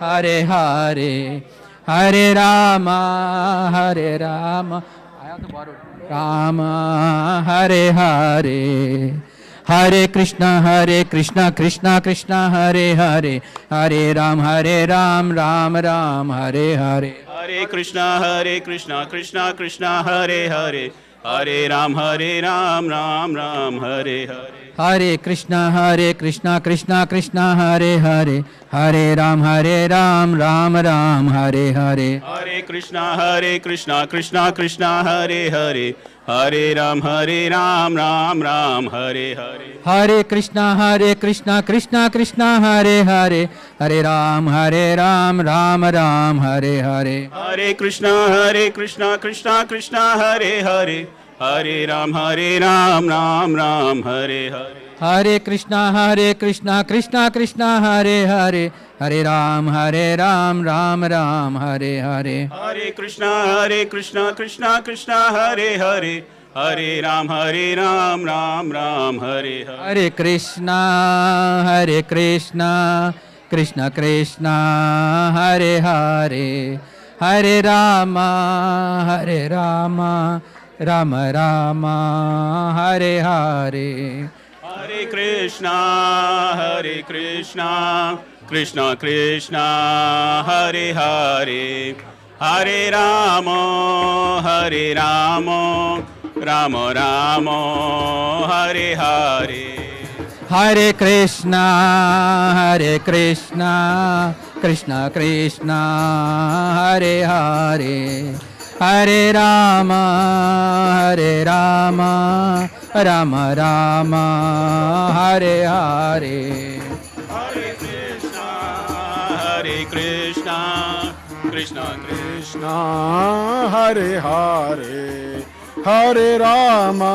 Hare Hare, Hare Rama, Hare Rama. I have to borrow. Rama, Hare Hare, Hare Krishna, Krishna Krishna, Hare Hare, Hare Ram, Ram Ram, Hare Hare. Hare Krishna, Krishna Krishna, Hare Hare, Hare Ram, Ram Ram, Hare Hare. Hare Krishna, Krishna Krishna, Hare Hare, Hare Ram, Ram Ram, Hare Hare. Hare Krishna, Krishna Krishna, Hare Hare, Hare Ram, Ram Ram, Hare Hare. Hare Krishna, Krishna Krishna, Hare Hare, Hare Ram, Ram Ram, Hare Hare. Hare Krishna, Krishna Krishna, Hare Hare, Hare Ram, Ram Ram, Hare Hare. Hare Krishna, Krishna Krishna, Hare Hare, Hare Ram, Ram Ram, Hare Hare. Hare Krishna, Krishna Krishna, Hare Hare, Hare Ram, Ram Ram, Hare Hare. Hare Krishna, Krishna Krishna, Hare Hare, Hare Rama, Hare Rama, Rama Rama, Hare Hare. Hare Krishna, Krishna Krishna, Hare Hare. Hare Rama, Rama Rama, Hare Hare. Hare Krishna, Krishna Krishna, Hare Hare. Hare Rama, Rama Rama, Hare Hare. Hare Krishna, Krishna Krishna, Hare Hare, Hare Rama,